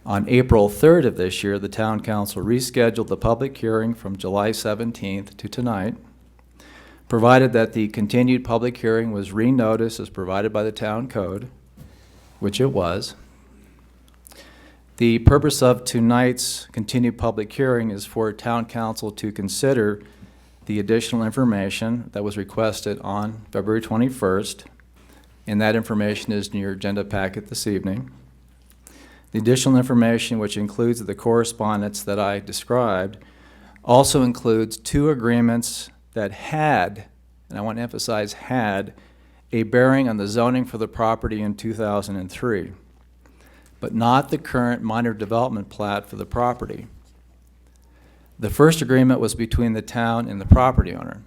[SPEAKER 16] On April 3rd of this year, the Town Council rescheduled the public hearing from July 17th to tonight, provided that the continued public hearing was re-noticed as provided by the Town Code, which it was. The purpose of tonight's continued public hearing is for Town Council to consider the additional information that was requested on February 21st, and that information is in your agenda packet this evening. The additional information, which includes the correspondence that I described, also includes 2 agreements that had, and I want to emphasize had, a bearing on the zoning for the property in 2003, but not the current minor development plat for the property. The first agreement was between the town and the property owner.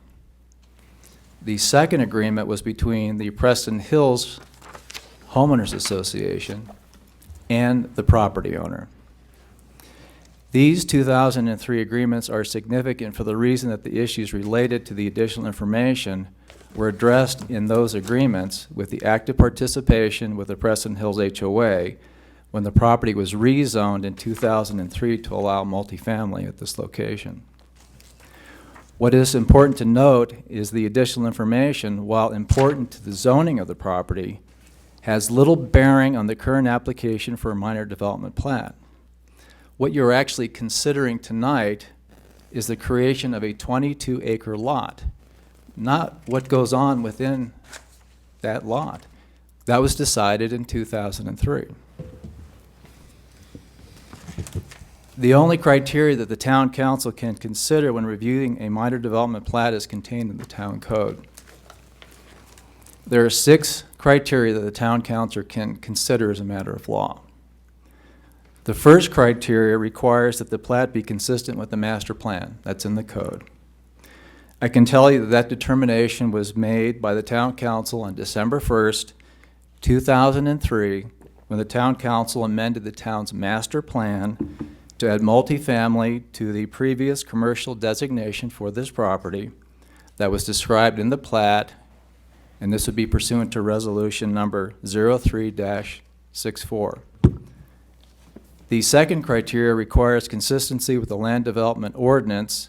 [SPEAKER 16] The second agreement was between the Preston Hills Homeowners Association and the property owner. These 2003 agreements are significant for the reason that the issues related to the additional information were addressed in those agreements with the active participation with the Preston Hills HOA when the property was rezoned in 2003 to allow multifamily at this location. What is important to note is the additional information, while important to the zoning of the property, has little bearing on the current application for a minor development plat. What you're actually considering tonight is the creation of a 22-acre lot, not what goes on within that lot. That was decided in 2003. The only criteria that the town council can consider when reviewing a minor development plat is contained in the town code. There are 6 criteria that the town council can consider as a matter of law. The first criteria requires that the plat be consistent with the master plan. That's in the code. I can tell you that that determination was made by the town council on December 1st, 2003, when the town council amended the town's master plan to add multifamily to the previous commercial designation for this property that was described in the plat, and this would be pursuant to resolution number 03-64. The second criteria requires consistency with the land development ordinance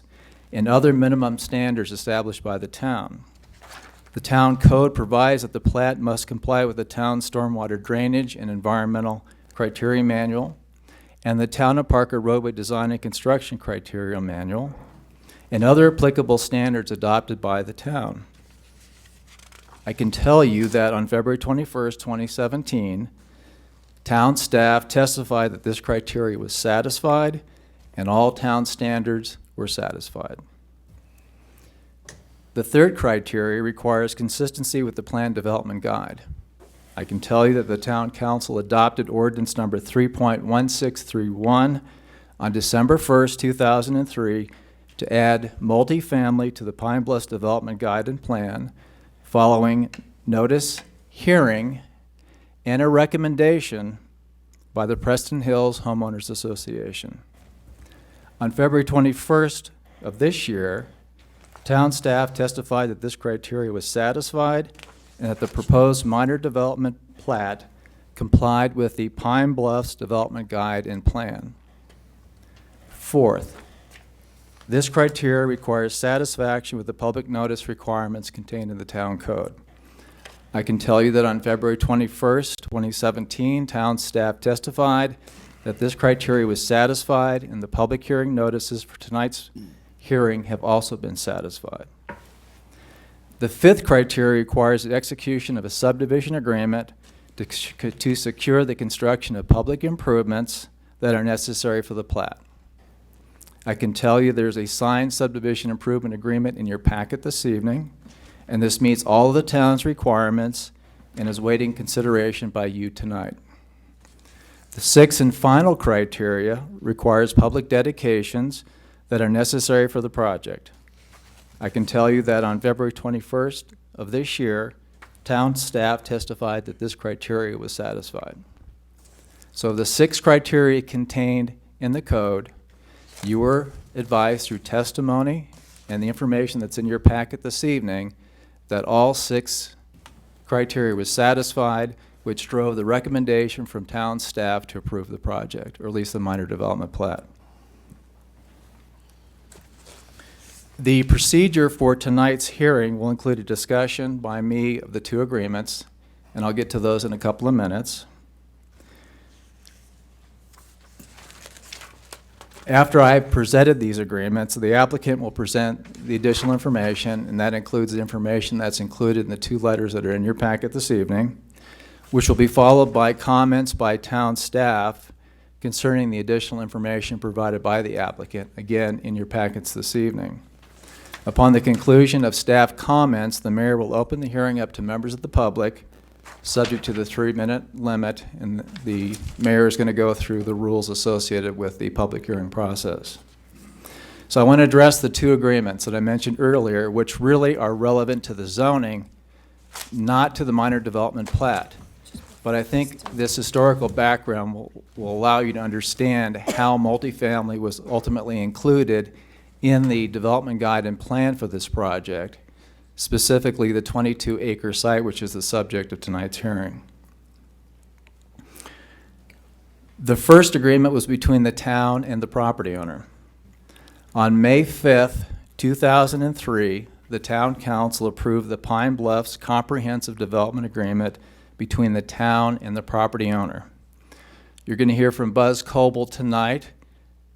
[SPEAKER 16] and other minimum standards established by the town. The town code provides that the plat must comply with the town's stormwater drainage and environmental criteria manual and the Town of Parker roadway design and construction criteria manual and other applicable standards adopted by the town. I can tell you that on February 21st, 2017, town staff testified that this criteria was satisfied and all town standards were satisfied. The third criteria requires consistency with the Plan Development Guide. I can tell you that the Town Council adopted ordinance number 3.1631 on December 1st, 2003 to add multifamily to the Pine Bluffs Development Guide and Plan following notice, hearing, and a recommendation by the Preston Hills Homeowners Association. On February 21st of this year, town staff testified that this criteria was satisfied and that the proposed minor development plat complied with the Pine Bluffs Development Guide and Plan. Fourth, this criteria requires satisfaction with the public notice requirements contained in the town code. I can tell you that on February 21st, 2017, town staff testified that this criteria was satisfied and the public hearing notices for tonight's hearing have also been satisfied. The fifth criteria requires the execution of a subdivision agreement to secure the construction of public improvements that are necessary for the plat. I can tell you there's a signed subdivision improvement agreement in your packet this evening, and this meets all of the town's requirements and is waiting consideration by you tonight. The sixth and final criteria requires public dedications that are necessary for the project. I can tell you that on February 21st of this year, town staff testified that this criteria was satisfied. So the 6 criteria contained in the code, you were advised through testimony and the information that's in your packet this evening that all 6 criteria was satisfied, which drove the recommendation from town staff to approve the project, or at least the minor development plat. The procedure for tonight's hearing will include a discussion by me of the 2 agreements, and I'll get to those in a couple of minutes. After I've presented these agreements, the applicant will present the additional information, and that includes the information that's included in the 2 letters that are in your packet this evening, which will be followed by comments by town staff concerning the additional information provided by the applicant, again, in your packets this evening. Upon the conclusion of staff comments, the mayor will open the hearing up to members of the public, subject to the 3-minute limit, and the mayor is going to go through the rules associated with the public hearing process. So I want to address the 2 agreements that I mentioned earlier, which really are relevant to the zoning, not to the minor development plat. but I think this historical background will allow you to understand how multifamily was ultimately included in the development guide and plan for this project, specifically the 22-acre site, which is the subject of tonight's hearing. The first agreement was between the town and the property owner. On May 5th, 2003, the town council approved the Pine Bluffs Comprehensive Development Agreement between the town and the property owner. You're going to hear from Buzz Coble tonight.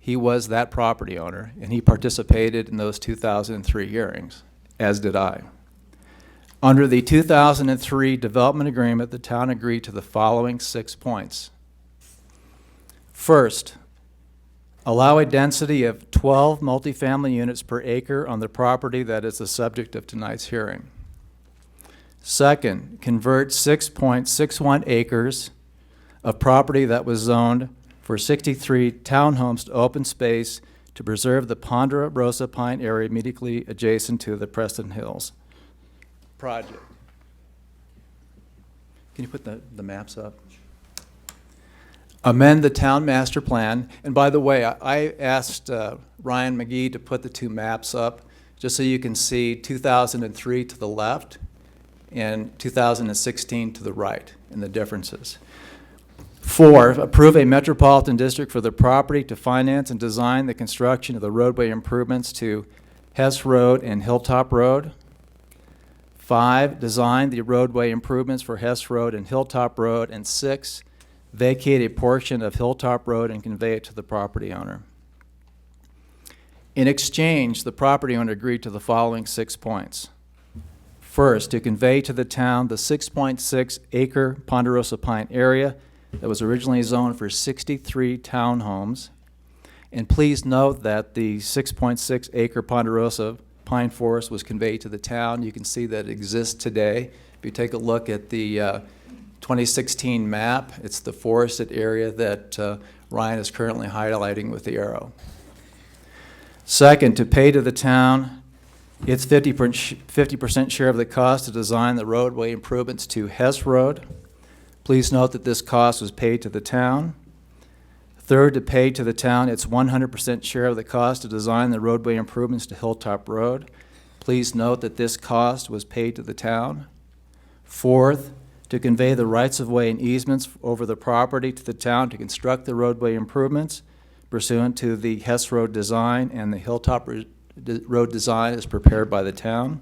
[SPEAKER 16] He was that property owner, and he participated in those 2003 hearings, as did I. Under the 2003 development agreement, the town agreed to the following 6 points. First, allow a density of 12 multifamily units per acre on the property that is the subject of tonight's hearing. Second, convert 6.61 acres of property that was zoned for 63 townhomes to open space to preserve the Ponderosa Pine area immediately adjacent to the Preston Hills project. Can you put the maps up? Amend the town master plan. And by the way, I asked Ryan McGee to put the 2 maps up just so you can see 2003 to the left and 2016 to the right and the differences. 4, approve a metropolitan district for the property to finance and design the construction of the roadway improvements to Hess Road and Hilltop Road. 5, design the roadway improvements for Hess Road and Hilltop Road. And 6, vacate a portion of Hilltop Road and convey it to the property owner. In exchange, the property owner agreed to the following 6 points. First, to convey to the town the 6.6 acre Ponderosa Pine area that was originally zoned for 63 townhomes. And please note that the 6.6 acre Ponderosa Pine Forest was conveyed to the town. You can see that it exists today. If you take a look at the 2016 map, it's the forested area that Ryan is currently highlighting with the arrow. Second, to pay to the town its 50% share of the cost to design the roadway improvements to Hess Road. Please note that this cost was paid to the town. Third, to pay to the town its 100% share of the cost to design the roadway improvements to Hilltop Road. Please note that this cost was paid to the town. Fourth, to convey the rights-of-way and easements over the property to the town to construct the roadway improvements pursuant to the Hess Road design and the Hilltop Road design is prepared by the town.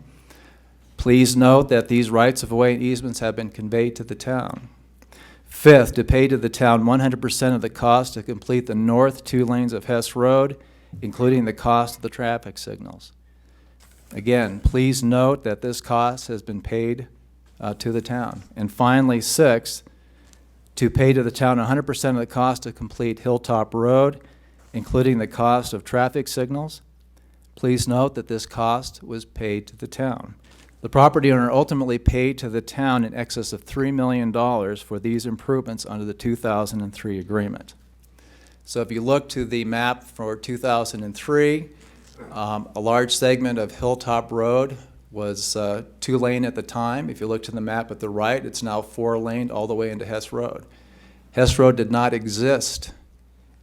[SPEAKER 16] Please note that these rights-of-way and easements have been conveyed to the town. Fifth, to pay to the town 100% of the cost to complete the north 2 lanes of Hess Road, including the cost of the traffic signals. Again, please note that this cost has been paid to the town. And finally, sixth, to pay to the town 100% of the cost to complete Hilltop Road, including the cost of traffic signals. Please note that this cost was paid to the town. The property owner ultimately paid to the town in excess of $3 million for these improvements under the 2003 agreement. So if you look to the map for 2003, a large segment of Hilltop Road was 2-lane at the time. If you look to the map at the right, it's now 4-lane all the way into Hess Road. Hess Road did not exist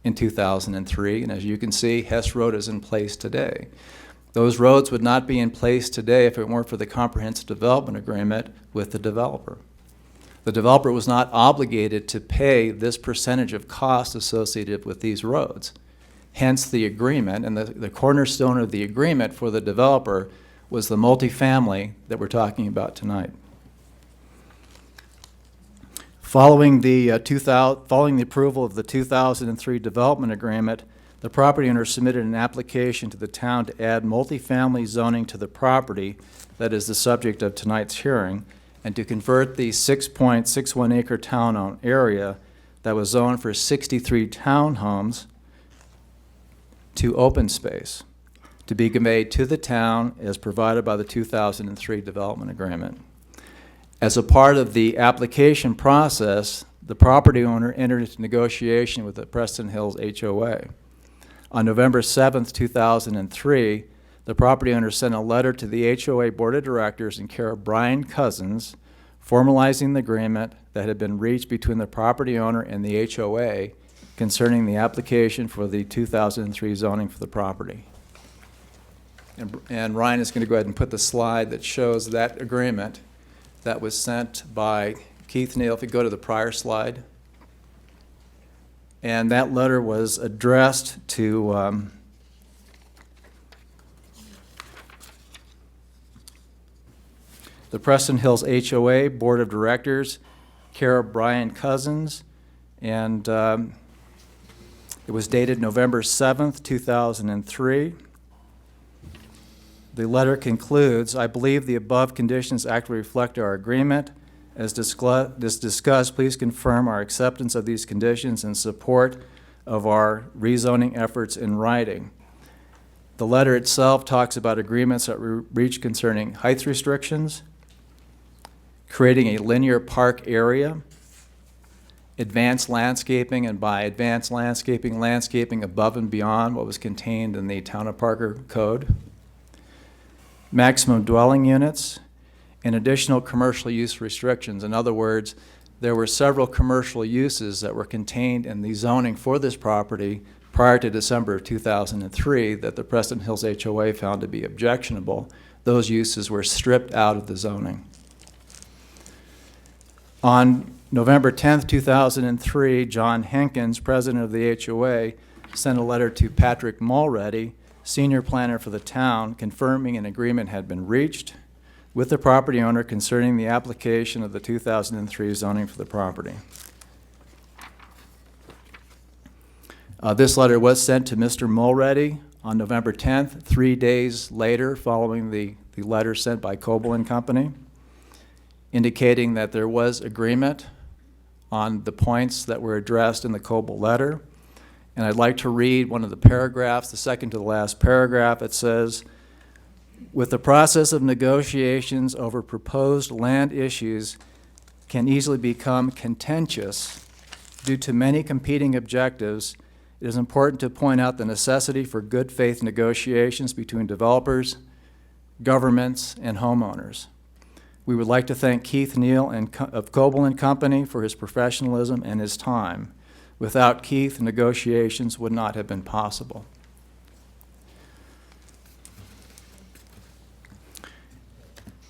[SPEAKER 16] in 2003, and as you can see, Hess Road is in place today. Those roads would not be in place today if it weren't for the comprehensive development agreement with the developer. The developer was not obligated to pay this percentage of cost associated with these roads. Hence the agreement, and the cornerstone of the agreement for the developer was the multifamily that we're talking about tonight. Following the approval of the 2003 development agreement, the property owner submitted an application to the town to add multifamily zoning to the property that is the subject of tonight's hearing, and to convert the 6.61 acre town-owned area that was zoned for 63 townhomes to open space, to be conveyed to the town as provided by the 2003 development agreement. As a part of the application process, the property owner entered into negotiation with the Preston Hills HOA. On November 7th, 2003, the property owner sent a letter to the HOA Board of Directors in care of Brian Cousins formalizing the agreement that had been reached between the property owner and the HOA concerning the application for the 2003 zoning for the property. And Ryan is going to go ahead and put the slide that shows that agreement that was sent by Keith Neal. If you go to the prior slide. And that letter was addressed to the Preston Hills HOA Board of Directors, Kara Brian Cousins, and it was dated November 7th, 2003. The letter concludes, I believe the above conditions accurately reflect our agreement. As discussed, please confirm our acceptance of these conditions and support of our rezoning efforts in writing. The letter itself talks about agreements that were reached concerning height restrictions, creating a linear park area, advanced landscaping, and by advanced landscaping, landscaping above and beyond what was contained in the Town of Parker Code, maximum dwelling units, and additional commercial use restrictions. In other words, there were several commercial uses that were contained in the zoning for this property prior to December of 2003 that the Preston Hills HOA found to be objectionable. Those uses were stripped out of the zoning. On November 10th, 2003, John Henkins, president of the HOA, sent a letter to Patrick Mulready, senior planner for the town, confirming an agreement had been reached with the property owner concerning the application of the 2003 zoning for the property. This letter was sent to Mr. Mulready on November 10th, 3 days later following the letter sent by Coble and Company, indicating that there was agreement on the points that were addressed in the Coble letter. And I'd like to read one of the paragraphs, the second to the last paragraph. It says, with the process of negotiations over proposed land issues can easily become contentious due to many competing objectives, it is important to point out the necessity for good faith negotiations between developers, governments, and homeowners. We would like to thank Keith Neal of Coble and Company for his professionalism and his time. Without Keith, negotiations would not have been possible.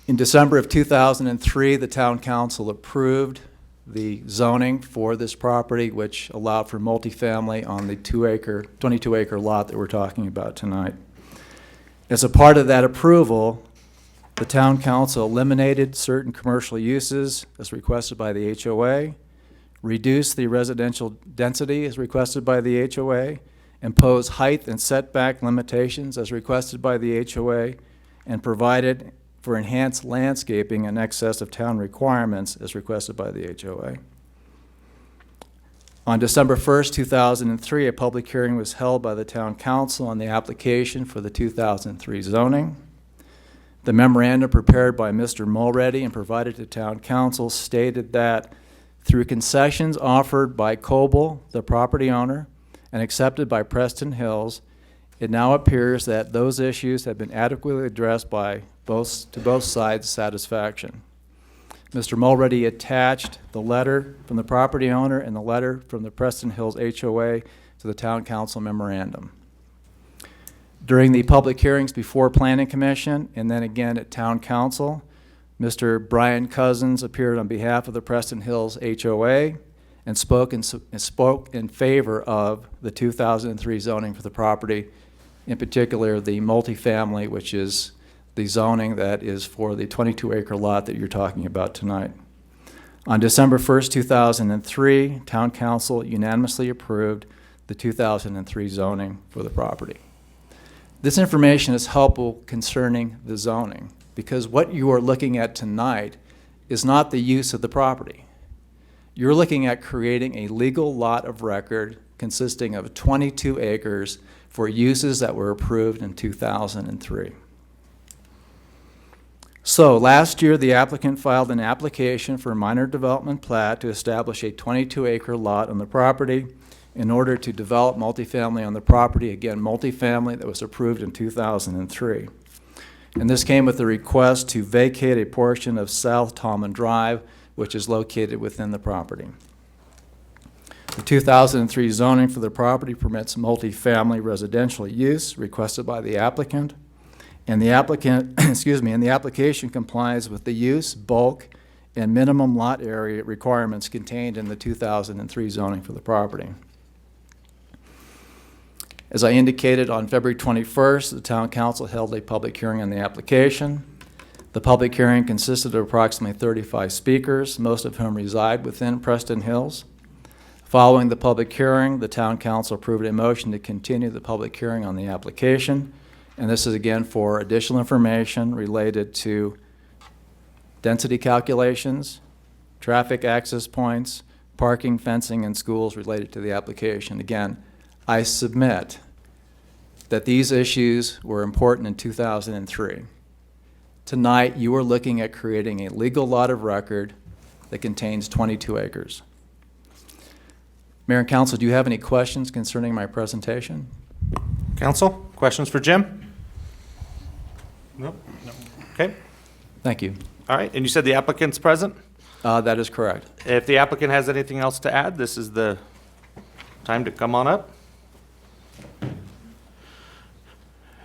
[SPEAKER 16] In December of 2003, the Town Council approved the zoning for this property, which allowed for multifamily on the 22-acre lot that we're talking about tonight. As a part of that approval, the Town Council eliminated certain commercial uses as requested by the HOA, reduced the residential density as requested by the HOA, imposed height and setback limitations as requested by the HOA, and provided for enhanced landscaping in excess of town requirements as requested by the HOA. On December 1st, 2003, a public hearing was held by the Town Council on the application for the 2003 zoning. The memorandum prepared by Mr. Mulready and provided to Town Council stated that through concessions offered by Coble, the property owner, and accepted by Preston Hills, it now appears that those issues have been adequately addressed to both sides' satisfaction. Mr. Mulready attached the letter from the property owner and the letter from the Preston Hills HOA to the Town Council memorandum. During the public hearings before Planning Commission and then again at Town Council, Mr. Brian Cousins appeared on behalf of the Preston Hills HOA and spoke in favor of the 2003 zoning for the property, in particular the multifamily, which is the zoning that is for the 22-acre lot that you're talking about tonight. On December 1st, 2003, Town Council unanimously approved the 2003 zoning for the property. This information is helpful concerning the zoning because what you are looking at tonight is not the use of the property. You're looking at creating a legal lot of record consisting of 22 acres for uses that were approved in 2003. So last year, the applicant filed an application for a minor development plat to establish a 22-acre lot on the property in order to develop multifamily on the property. Again, multifamily that was approved in 2003. And this came with the request to vacate a portion of South Tallman Drive, which is located within the property. The 2003 zoning for the property permits multifamily residential use requested by the applicant. And the applicant, and the application complies with the use, bulk, and minimum lot area requirements contained in the 2003 zoning for the property. As I indicated, on February 21st, the Town Council held a public hearing on the application. The public hearing consisted of approximately 35 speakers, most of whom reside within Preston Hills. Following the public hearing, the Town Council approved a motion to continue the public hearing on the application. And this is again for additional information related to density calculations, traffic access points, parking, fencing, and schools related to the application. Again, I submit that these issues were important in 2003. Tonight, you are looking at creating a legal lot of record that contains 22 acres. Mayor and Council, do you have any questions concerning my presentation?
[SPEAKER 1] Council, questions for Jim? Nope. Okay,
[SPEAKER 16] Thank you.
[SPEAKER 1] all right, and you said the applicant's present?
[SPEAKER 16] That is correct.
[SPEAKER 1] If the applicant has anything else to add, this is the time to come on up.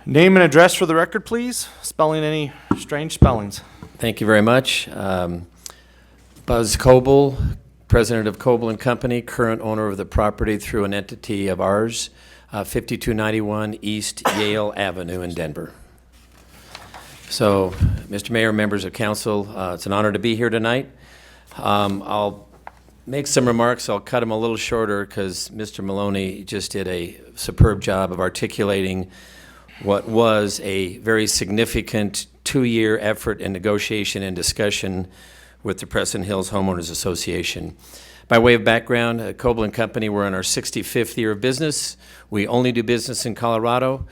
[SPEAKER 1] Name and address for the record, please. Spelling any strange spellings.
[SPEAKER 17] Thank you very much. Buzz Coble, president of Coble and Company, current owner of the property through an entity of ours, 5291 East Yale Avenue in Denver. So, Mr. Mayor, members of council, it's an honor to be here tonight. I'll make some remarks. I'll cut them a little shorter because Mr. Maloney just did a superb job of articulating what was a very significant 2-year effort and negotiation and discussion with the Preston Hills Homeowners Association. By way of background, Coble and Company, we're in our 65th year of business. We only do business in Colorado.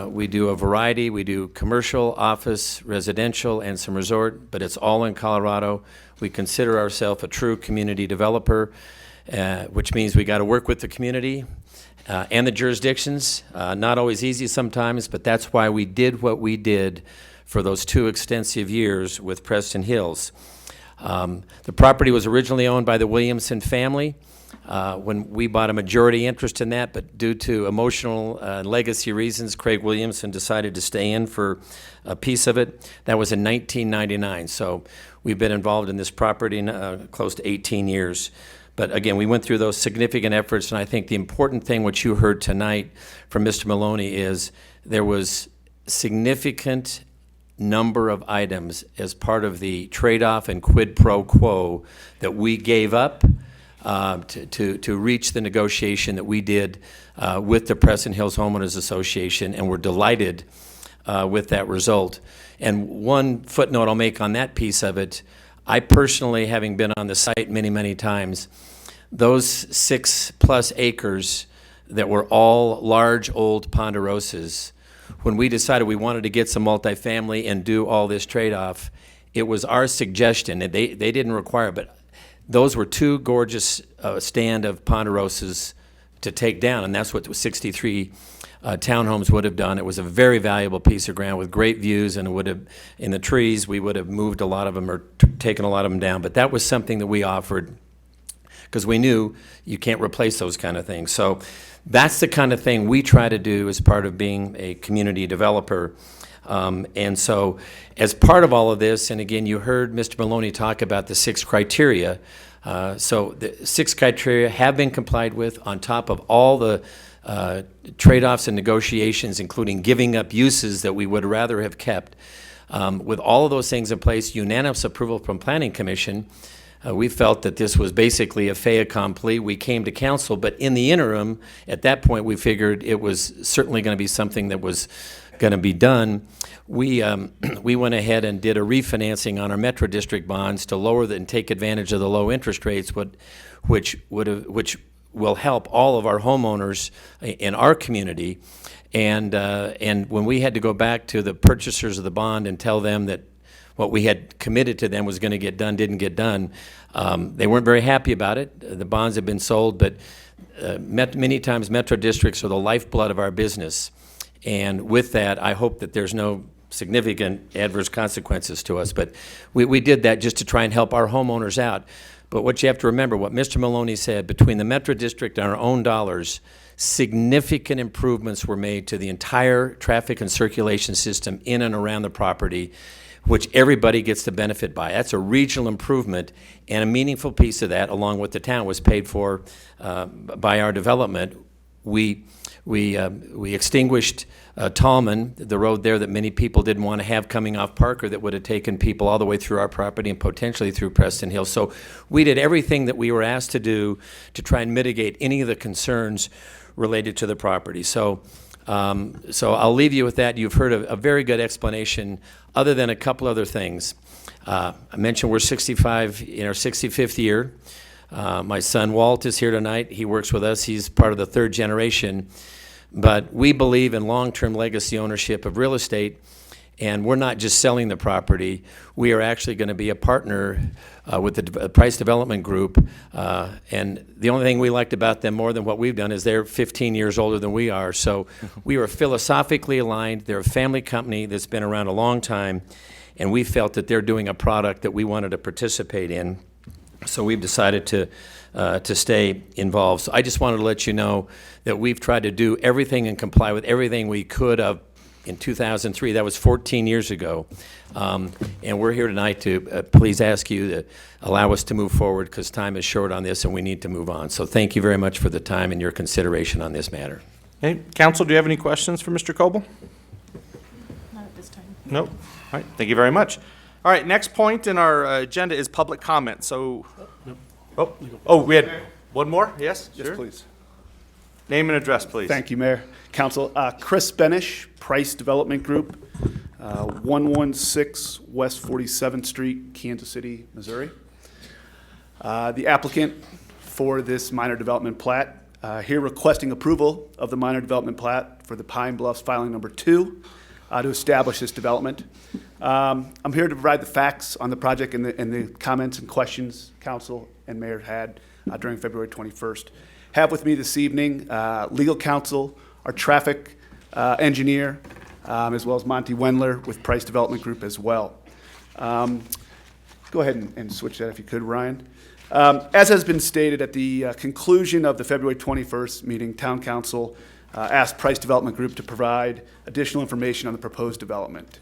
[SPEAKER 17] We do a variety. We do commercial, office, residential, and some resort, but it's all in Colorado. We consider ourselves a true community developer, which means we got to work with the community and the jurisdictions. Not always easy sometimes, but that's why we did what we did for those 2 extensive years with Preston Hills. The property was originally owned by the Williamson family when we bought a majority interest in that, but due to emotional legacy reasons, Craig Williamson decided to stay in for a piece of it. That was in 1999, so we've been involved in this property close to 18 years. But again, we went through those significant efforts, and I think the important thing which you heard tonight from Mr. Maloney is there was significant number of items as part of the trade-off and quid pro quo that we gave up to reach the negotiation that we did with the Preston Hills Homeowners Association, and we're delighted with that result. And one footnote I'll make on that piece of it, I personally, having been on the site many, many times, those 6+ acres that were all large old ponderosas, when we decided we wanted to get some multifamily and do all this trade-off, it was our suggestion, and they didn't require it, but those were 2 gorgeous stand of ponderosas to take down, and that's what the 63 townhomes would have done. It was a very valuable piece of ground with great views, and it would have, in the trees, we would have moved a lot of them or taken a lot of them down. But that was something that we offered because we knew you can't replace those kind of things. So that's the kind of thing we try to do as part of being a community developer. And so as part of all of this, and again, you heard Mr. Maloney talk about the 6 criteria. So the 6 criteria have been complied with on top of all the trade-offs and negotiations, including giving up uses that we would rather have kept. With all of those things in place, unanimous approval from Planning Commission, we felt that this was basically a fait accompli. We came to council, but in the interim, at that point, we figured it was certainly going to be something that was going to be done. We went ahead and did a refinancing on our Metro District bonds to lower and take advantage of the low interest rates, which will help all of our homeowners in our community. And when we had to go back to the purchasers of the bond and tell them that what we had committed to them was going to get done didn't get done, they weren't very happy about it. The bonds have been sold, but many times Metro Districts are the lifeblood of our business. And with that, I hope that there's no significant adverse consequences to us. But we did that just to try and help our homeowners out. But what you have to remember, what Mr. Maloney said, between the Metro District and our own dollars, significant improvements were made to the entire traffic and circulation system in and around the property, which everybody gets the benefit by. That's a regional improvement, and a meaningful piece of that, along with the town, was paid for by our development. We extinguished Tallman, the road there that many people didn't want to have coming off Parker, that would have taken people all the way through our property and potentially through Preston Hill. So we did everything that we were asked to do to try and mitigate any of the concerns related to the property. So I'll leave you with that. You've heard a very good explanation, other than a couple other things. I mentioned we're 65 in our 65th year. My son Walt is here tonight. He works with us. He's part of the third generation. But we believe in long-term legacy ownership of real estate, and we're not just selling the property. We are actually going to be a partner with the Price Development Group. And the only thing we liked about them more than what we've done is they're 15 years older than we are. So we are philosophically aligned. They're a family company that's been around a long time, and we felt that they're doing a product that we wanted to participate in. So we've decided to stay involved. So I just wanted to let you know that we've tried to do everything and comply with everything we could have in 2003. That was 14 years ago. And we're here tonight to please ask you to allow us to move forward, because time is short on this and we need to move on. So thank you very much for the time and your consideration on this matter.
[SPEAKER 1] Hey, council, do you have any questions for Mr. Coble?
[SPEAKER 2] Not at this time.
[SPEAKER 1] Nope. All right, thank you very much. All right, next point in our agenda is public comment. So, we had one more? Yes?
[SPEAKER 18] Yes,
[SPEAKER 1] Sure.
[SPEAKER 18] please.
[SPEAKER 1] Name and address, please.
[SPEAKER 18] Thank you, Mayor. Council, Chris Benish, Price Development Group, 116 West 47th Street, Kansas City, Missouri. The applicant for this minor development plat, here requesting approval of the minor development plat for the Pine Bluffs filing number 2 to establish this development. I'm here to provide the facts on the project and the comments and questions council and mayor had during February 21st. Have with me this evening legal counsel, our traffic engineer, as well as Monty Wendler with Price Development Group as well. Go ahead and switch that if you could, Ryan. As has been stated at the conclusion of the February 21st meeting, Town Council asked Price Development Group to provide additional information on the proposed development.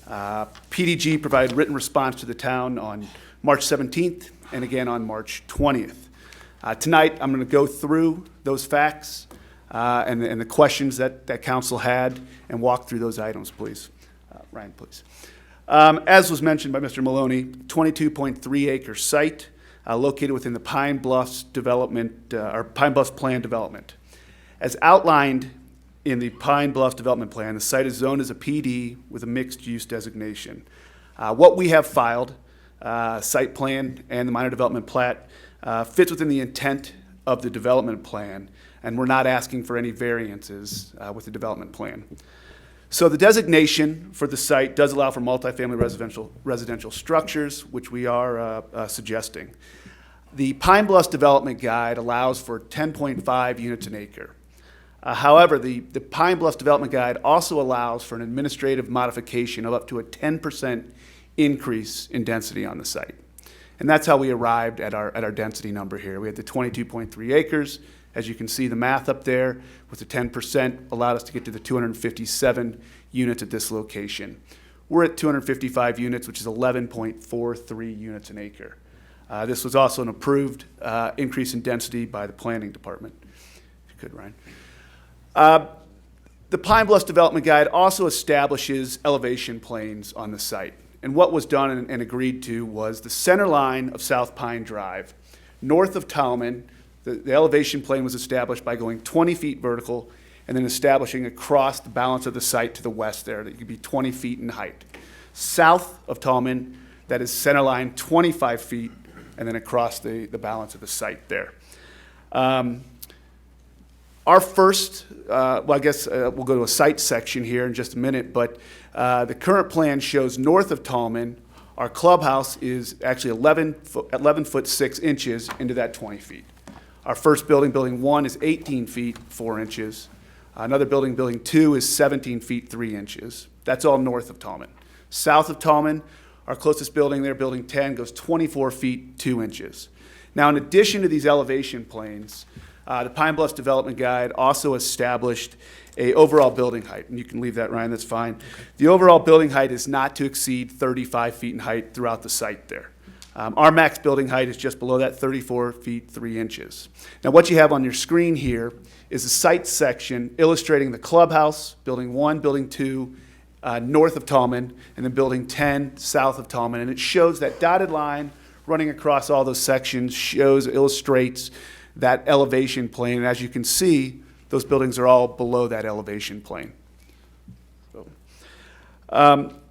[SPEAKER 18] PDG provided written response to the town on March 17th and again on March 20th. Tonight, I'm going to go through those facts and the questions that council had and walk through those items, please. Ryan, please. As was mentioned by Mr. Maloney, 22.3 acre site located within the Pine Bluffs development, or Pine Bluffs plan development. As outlined in the Pine Bluffs development plan, the site is zoned as a PD with a mixed use designation. What we have filed, site plan and the minor development plat, fits within the intent of the development plan, and we're not asking for any variances with the development plan. So the designation for the site does allow for multifamily residential structures, which we are suggesting. The Pine Bluffs Development Guide allows for 10.5 units an acre. However, the Pine Bluffs Development Guide also allows for an administrative modification of up to a 10% increase in density on the site. And that's how we arrived at our density number here. We had the 22.3 acres. As you can see, the math up there with the 10% allowed us to get to the 257 units at this location. We're at 255 units, which is 11.43 units an acre. This was also an approved increase in density by the planning department. If you could, Ryan. The Pine Bluffs Development Guide also establishes elevation planes on the site. And what was done and agreed to was the center line of South Pine Drive. North of Tallman, the elevation plane was established by going 20 feet vertical and then establishing across the balance of the site to the west there that could be 20 feet in height. South of Tallman, that is center line 25 feet and then across the balance of the site there. Our first, well, I guess we'll go to a site section here in just a minute, but the current plan shows north of Tallman, our clubhouse is actually 11 foot 6 inches into that 20 feet. Our first building, building 1, is 18 feet 4 inches. Another building, building 2, is 17 feet 3 inches. That's all north of Tallman. South of Tallman, our closest building there, Building 10, goes 24 feet 2 inches. Now, in addition to these elevation planes, the Pine Bluffs Development Guide also established a overall building height, and you can leave that, Ryan, that's fine. The overall building height is not to exceed 35 feet in height throughout the site there. Our max building height is just below that, 34 feet 3 inches. Now, what you have on your screen here is a site section illustrating the clubhouse, Building 1, Building 2, north of Tallman, and then Building 10 south of Tallman. And it shows that dotted line running across all those sections, illustrates that elevation plane. And as you can see, those buildings are all below that elevation plane. So,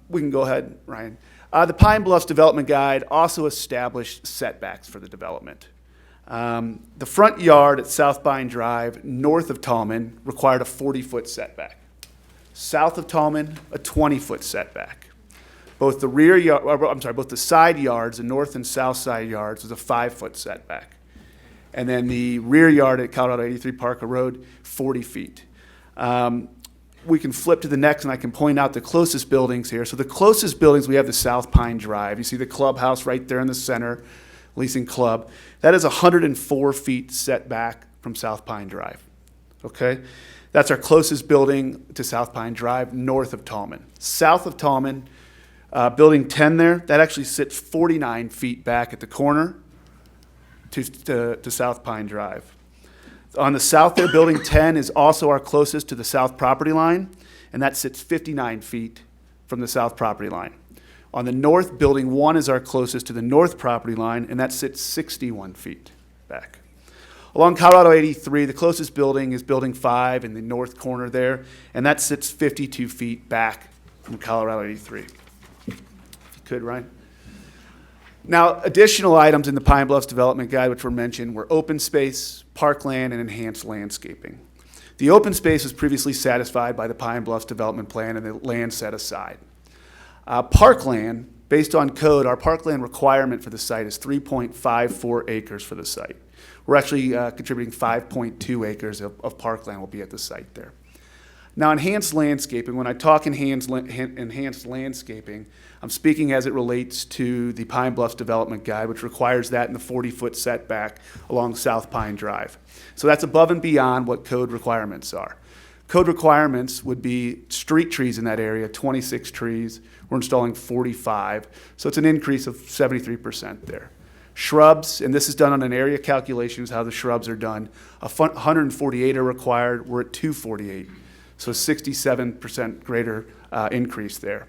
[SPEAKER 18] we can go ahead, Ryan. The Pine Bluffs Development Guide also established setbacks for the development. The front yard at South Pine Drive, north of Tallman, required a 40-foot setback. South of Tallman, a 20-foot setback. Both the side yards, the north and south side yards, was a 5-foot setback. And then the rear yard at Colorado 83 Parker Road, 40 feet. We can flip to the next, and I can point out the closest buildings here. So the closest buildings, we have the South Pine Drive. You see the clubhouse right there in the center, leasing club. That is 104 feet setback from South Pine Drive, okay? That's our closest building to South Pine Drive, north of Tallman. South of Tallman, Building 10 there, that actually sits 49 feet back at the corner to South Pine Drive. On the south there, Building 10 is also our closest to the south property line, and that sits 59 feet from the south property line. On the north, Building 1 is our closest to the north property line, and that sits 61 feet back. Along Colorado 83, the closest building is Building 5 in the north corner there, and that sits 52 feet back from Colorado 83. If you could, Ryan. Now, additional items in the Pine Bluffs Development Guide which were mentioned were open space, parkland, and enhanced landscaping. The open space was previously satisfied by the Pine Bluffs Development Plan and the land set aside. Parkland, based on code, our parkland requirement for the site is 3.54 acres for the site. We're actually contributing 5.2 acres of parkland will be at the site there. Now, enhanced landscaping, when I talk enhanced landscaping, I'm speaking as it relates to the Pine Bluffs Development Guide, which requires that in the 40-foot setback along South Pine Drive. So that's above and beyond what code requirements are. Code requirements would be street trees in that area, 26 trees. We're installing 45, so it's an increase of 73% there. Shrubs, and this is done on an area calculation, is how the shrubs are done. 148 are required, we're at 248. So 67% greater increase there.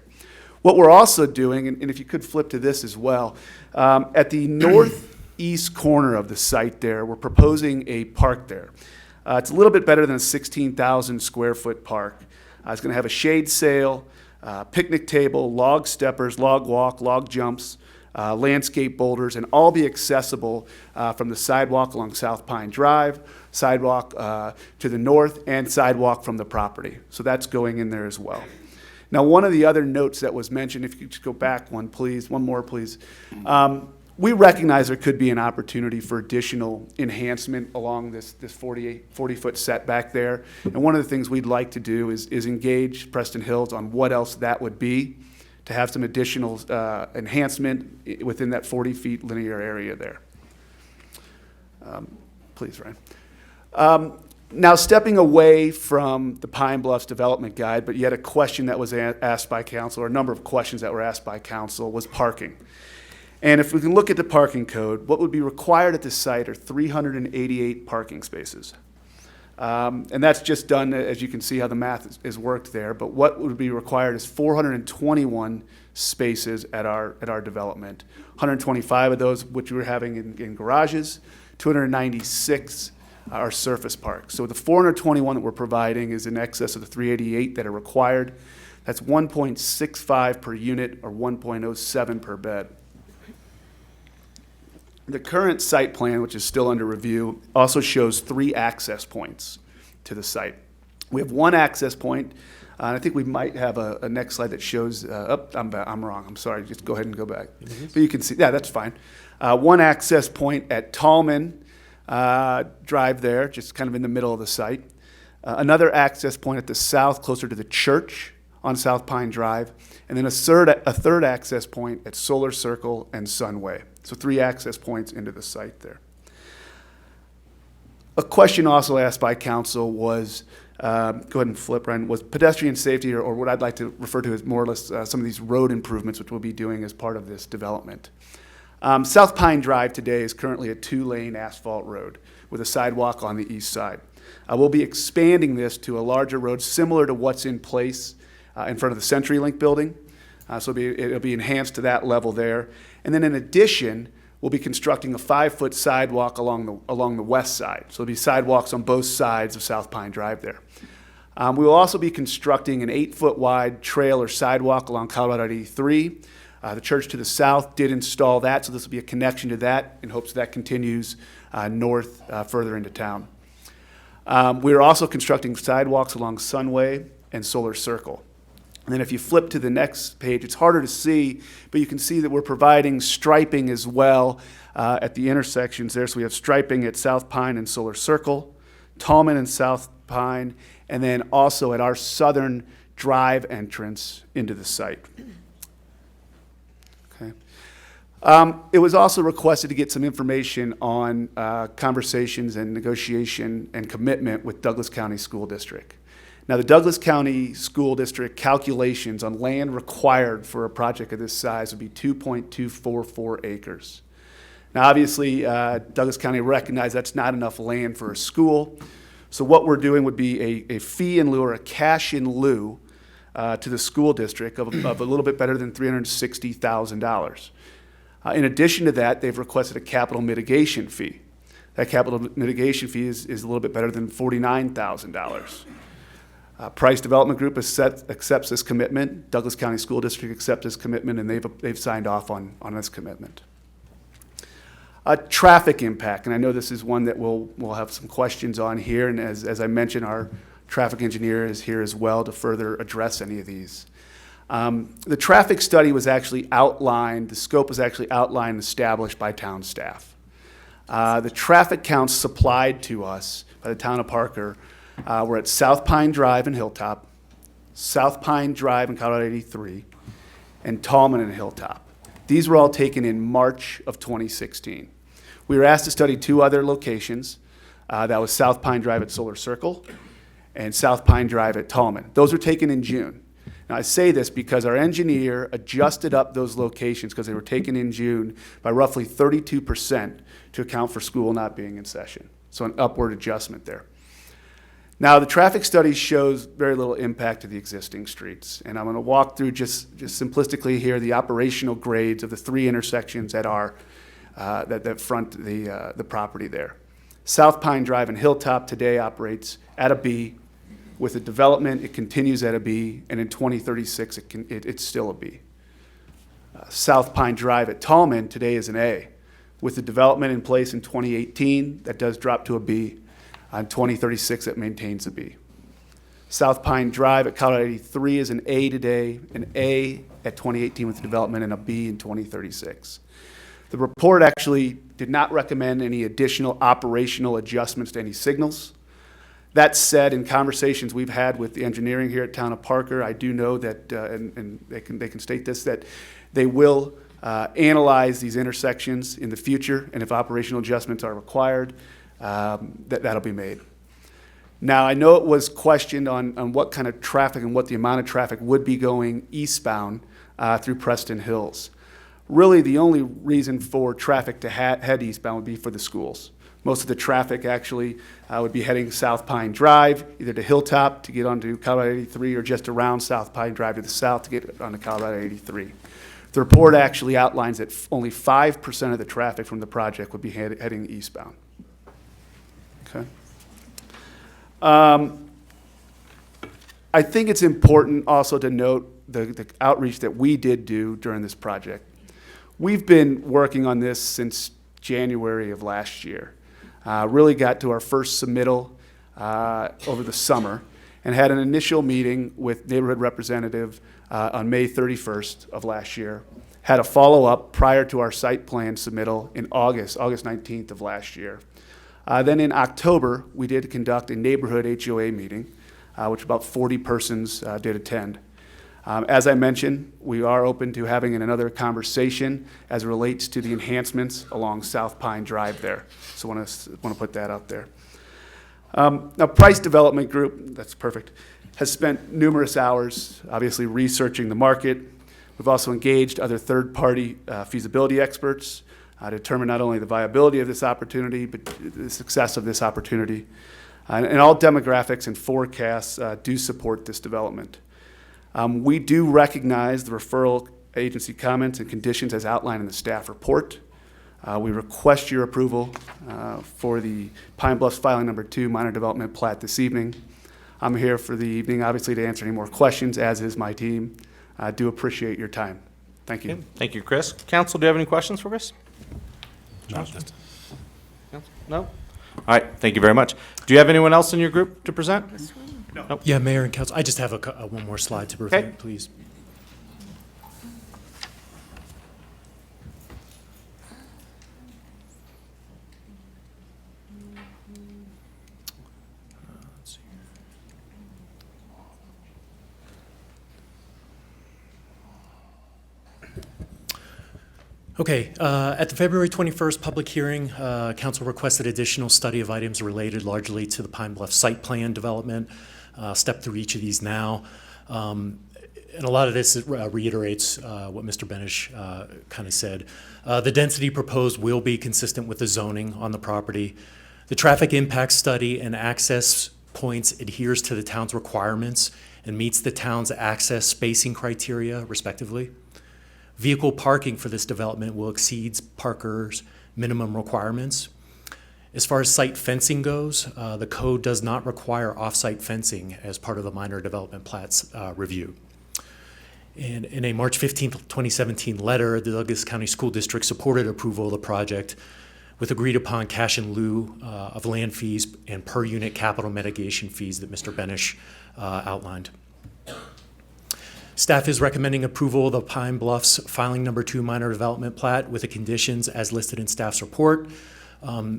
[SPEAKER 18] What we're also doing, and if you could flip to this as well, at the northeast corner of the site there, we're proposing a park there. It's a little bit better than a 16,000 square foot park. It's going to have a shade sail, picnic table, log steppers, log walk, log jumps, landscape boulders, and all be accessible from the sidewalk along South Pine Drive, sidewalk to the north, and sidewalk from the property. So that's going in there as well. Now, one of the other notes that was mentioned, if you could just go back one, please, one more, please. We recognize there could be an opportunity for additional enhancement along this 40-foot setback there. And one of the things we'd like to do is engage Preston Hills on what else that would be, to have some additional enhancement within that 40 feet linear area there. Please, Ryan. Now, stepping away from the Pine Bluffs Development Guide, but yet a question that was asked by council, or a number of questions that were asked by council, was parking. And if we can look at the parking code, what would be required at this site are 388 parking spaces. And that's just done, as you can see how the math is worked there, but what would be required is 421 spaces at our development. 125 of those which we're having in garages, 296 are surface parks. So the 421 that we're providing is in excess of the 388 that are required. That's 1.65 per unit, or 1.07 per bed. The current site plan, which is still under review, also shows 3 access points to the site. We have 1 access point, and I think we might have a next slide that shows, I'm wrong, I'm sorry, just go ahead and go back. But you can see, yeah, that's fine. 1 access point at Tallman Drive there, just kind of in the middle of the site. Another access point at the south, closer to the church on South Pine Drive, and then a third access point at Solar Circle and Sunway. So 3 access points into the site there. A question also asked by council was, go ahead and flip, Ryan, was pedestrian safety, or what I'd like to refer to as more or less some of these road improvements which we'll be doing as part of this development. South Pine Drive today is currently a 2-lane asphalt road with a sidewalk on the east side. We'll be expanding this to a larger road similar to what's in place in front of the CenturyLink building. So it'll be enhanced to that level there. And then in addition, we'll be constructing a 5-foot sidewalk along the west side. So there'll be sidewalks on both sides of South Pine Drive there. We will also be constructing an 8-foot wide trail or sidewalk along Colorado 83. The church to the south did install that, so this will be a connection to that in hopes that continues north further into town. We are also constructing sidewalks along Sunway and Solar Circle. And then if you flip to the next page, it's harder to see, but you can see that we're providing striping as well at the intersections there. So we have striping at South Pine and Solar Circle, Tallman and South Pine, and then also at our southern drive entrance into the site. Okay. It was also requested to get some information on conversations and negotiation and commitment with Douglas County School District. Now, the Douglas County School District calculations on land required for a project of this size would be 2.244 acres. Now, obviously, Douglas County recognized that's not enough land for a school. So what we're doing would be a fee in lieu or a cash in lieu to the school district of a little bit better than $360,000. In addition to that, they've requested a capital mitigation fee. That capital mitigation fee is a little bit better than $49,000. Price Development Group accepts this commitment. Douglas County School District accepts this commitment, and they've signed off on this commitment. Traffic impact, and I know this is one that we'll have some questions on here, and as I mentioned, our traffic engineer is here as well to further address any of these. The traffic study was actually outlined, the scope was actually outlined and established by town staff. The traffic counts supplied to us by the town of Parker were at South Pine Drive and Hilltop, South Pine Drive and Colorado 83, and Tallman and Hilltop. These were all taken in March of 2016. We were asked to study 2 other locations. That was South Pine Drive at Solar Circle and South Pine Drive at Tallman. Those were taken in June. Now, I say this because our engineer adjusted up those locations because they were taken in June by roughly 32% to account for school not being in session. So an upward adjustment there. Now, the traffic study shows very little impact to the existing streets, and I'm going to walk through just simplistically here the operational grades of the 3 intersections that are that front the property there. South Pine Drive and Hilltop today operates at a B. With the development, it continues at a B, and in 2036, it's still a B. South Pine Drive at Tallman today is an A. With the development in place in 2018, that does drop to a B. On 2036, it maintains a B. South Pine Drive at Colorado 83 is an A today, an A at 2018 with the development, and a B in 2036. The report actually did not recommend any additional operational adjustments to any signals. That said, in conversations we've had with the engineering here at Town of Parker, I do know that, and they can state this, that they will analyze these intersections in the future, and if operational adjustments are required, that'll be made. Now, I know it was questioned on what kind of traffic and what the amount of traffic would be going eastbound through Preston Hills. Really, the only reason for traffic to head eastbound would be for the schools. Most of the traffic actually would be heading South Pine Drive, either to Hilltop to get onto Colorado 83 or just around South Pine Drive to the south to get onto Colorado 83. The report actually outlines that only 5% of the traffic from the project would be heading eastbound. Okay. I think it's important also to note the outreach that we did do during this project. We've been working on this since January of last year. Really got to our first submittal over the summer and had an initial meeting with neighborhood representative on May 31st of last year. Had a follow-up prior to our site plan submittal in August 19th of last year. Then in October, we did conduct a neighborhood HOA meeting, which about 40 persons did attend. As I mentioned, we are open to having another conversation as it relates to the enhancements along South Pine Drive there. So want to put that out there. Now, Price Development Group, that's perfect, has spent numerous hours, obviously, researching the market. We've also engaged other third-party feasibility experts to determine not only the viability of this opportunity, but the success of this opportunity. And all demographics and forecasts do support this development. We do recognize the referral agency comments and conditions as outlined in the staff report. We request your approval for the Pine Bluffs filing number 2 minor development plat this evening. I'm here for the evening, obviously, to answer any more questions, as is my team. I do appreciate your time. Thank you.
[SPEAKER 1] Okay, thank you, Chris. Council, do you have any questions for Chris? No? All right, thank you very much. Do you have anyone else in your group to present? No.
[SPEAKER 13] Yeah, Mayor and Council, I just have one more slide to present,
[SPEAKER 1] Okay.
[SPEAKER 13] please. Okay, at the February 21st public hearing, council requested additional study of items related largely to the Pine Bluff site plan development. Step through each of these now. And a lot of this reiterates what Mr. Benish kind of said. The density proposed will be consistent with the zoning on the property. The traffic impact study and access points adheres to the town's requirements and meets the town's access spacing criteria, respectively. Vehicle parking for this development will exceed Parker's minimum requirements. As far as site fencing goes, the code does not require off-site fencing as part of the minor development plats review. And in a March 15, 2017 letter, the Douglas County School District supported approval of the project with agreed upon cash in lieu of land fees and per unit capital mitigation fees that Mr. Benish outlined. Staff is recommending approval of the Pine Bluffs filing number 2 minor development plat with the conditions as listed in staff's report.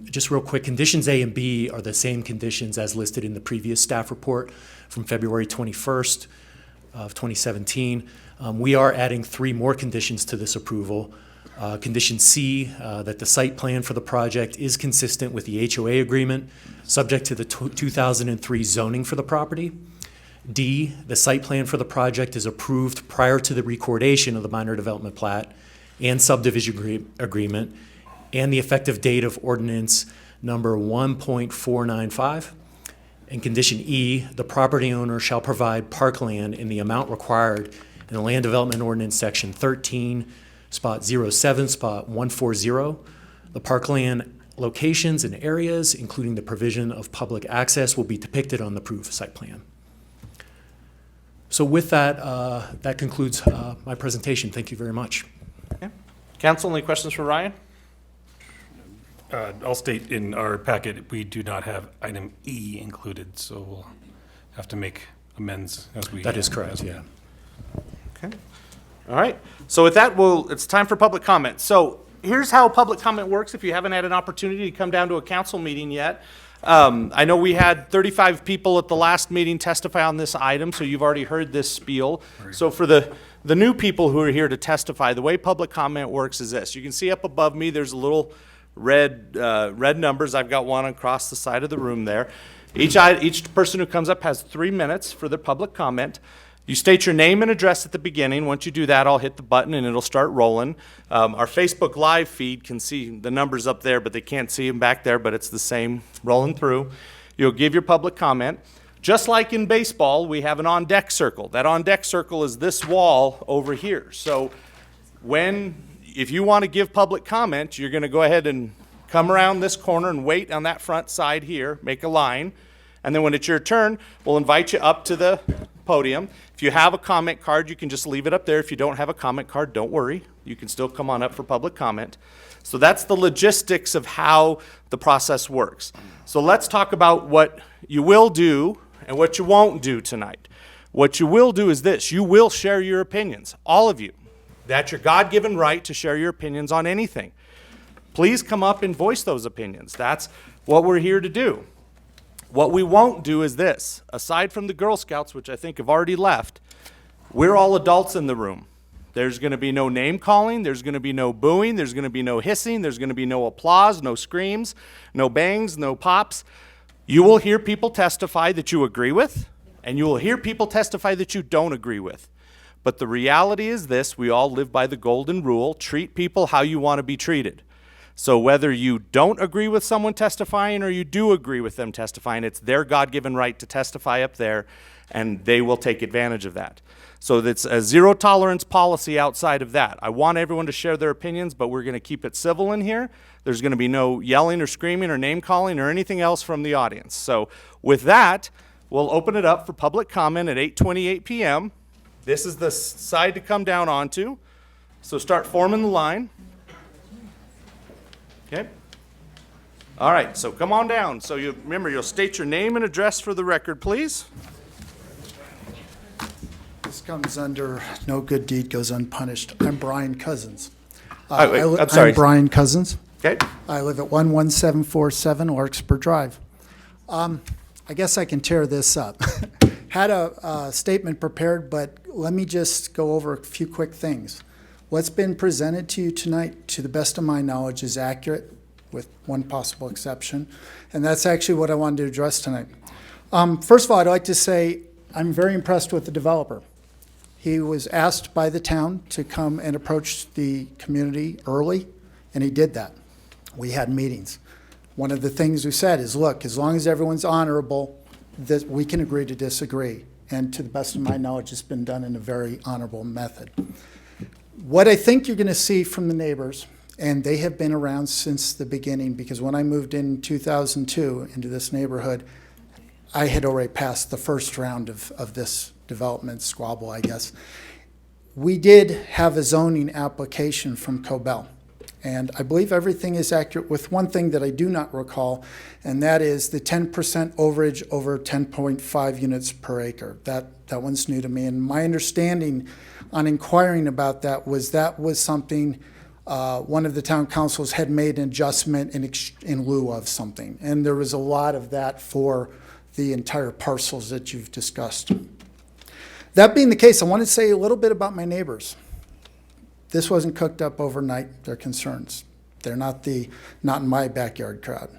[SPEAKER 13] Just real quick, conditions A and B are the same conditions as listed in the previous staff report from February 21st of 2017. We are adding 3 more conditions to this approval. Condition C, that the site plan for the project is consistent with the HOA agreement, subject to the 2003 zoning for the property. D, the site plan for the project is approved prior to the recordation of the minor development plat and subdivision agreement and the effective date of ordinance number 1.495. And condition E, the property owner shall provide parkland in the amount required in the Land Development Ordinance Section 13, Spot 07, Spot 140. The parkland locations and areas, including the provision of public access, will be depicted on the approved site plan. So with that, that concludes my presentation. Thank you very much.
[SPEAKER 1] Okay. Council, any questions for Ryan?
[SPEAKER 5] I'll state in our packet, we do not have item E included, so we'll have to make amends as we.
[SPEAKER 13] That is correct, yeah.
[SPEAKER 1] Okay. All right. So with that, it's time for public comment. So here's how public comment works if you haven't had an opportunity to come down to a council meeting yet. I know we had 35 people at the last meeting testify on this item, so you've already heard this spiel. So for the new people who are here to testify, the way public comment works is this. You can see up above me, there's a little red numbers. I've got one across the side of the room there. Each person who comes up has 3 minutes for their public comment. You state your name and address at the beginning. Once you do that, I'll hit the button and it'll start rolling. Our Facebook Live feed can see the numbers up there, but they can't see them back there, but it's the same rolling through. You'll give your public comment. Just like in baseball, we have an on-deck circle. That on-deck circle is this wall over here. So if you want to give public comment, you're going to go ahead and come around this corner and wait on that front side here, make a line. And then when it's your turn, we'll invite you up to the podium. If you have a comment card, you can just leave it up there. If you don't have a comment card, don't worry. You can still come on up for public comment. So that's the logistics of how the process works. So let's talk about what you will do and what you won't do tonight. What you will do is this. You will share your opinions, all of you. That's your God-given right to share your opinions on anything. Please come up and voice those opinions. That's what we're here to do. What we won't do is this. Aside from the Girl Scouts, which I think have already left, We're all adults in the room. There's going to be no name calling, there's going to be no booing, there's going to be no hissing, there's going to be no applause, no screams, no bangs, no pops. You will hear people testify that you agree with, and you will hear people testify that you don't agree with. But the reality is this: we all live by the golden rule: treat people how you want to be treated. So whether you don't agree with someone testifying or you do agree with them testifying, it's their God-given right to testify up there, and they will take advantage of that. So it's a zero tolerance policy outside of that. I want everyone to share their opinions, but we're going to keep it civil in here. There's going to be no yelling or screaming or name calling or anything else from the audience. So with that, we'll open it up for public comment at 8:28 p.m. This is the side to come down onto. So start forming the line. Okay. All right, so come on down. So you remember, you'll state your name and address for the record, please.
[SPEAKER 19] This comes under no good deed goes unpunished. I'm Brian Cousins.
[SPEAKER 1] I'm sorry.
[SPEAKER 19] I'm Brian Cousins.
[SPEAKER 1] Okay.
[SPEAKER 19] I live at 11747 Larkspur Drive. I guess I can tear this up. Had a statement prepared, but let me just go over a few quick things. What's been presented to you tonight, to the best of my knowledge, is accurate, with one possible exception, and that's actually what I wanted to address tonight. First of all, I'd like to say I'm very impressed with the developer. He was asked by the town to come and approach the community early, and he did that. We had meetings. One of the things we said is, look, as long as everyone's honorable, that we can agree to disagree. And to the best of my knowledge, it's been done in a very honorable method. What I think you're going to see from the neighbors, and they have been around since the beginning, because when I moved in 2002 into this neighborhood, I had already passed the first round of this development squabble, I guess. We did have a zoning application from Cobell, and I believe everything is accurate, with one thing that I do not recall, and that is the 10% overage over 10.5 units per acre. That one's new to me, and my understanding on inquiring about that was something one of the town councils had made an adjustment in lieu of something, and there was a lot of that for the entire parcels that you've discussed. That being the case, I want to say a little bit about my neighbors. This wasn't cooked up overnight, their concerns. They're not in my backyard crowd.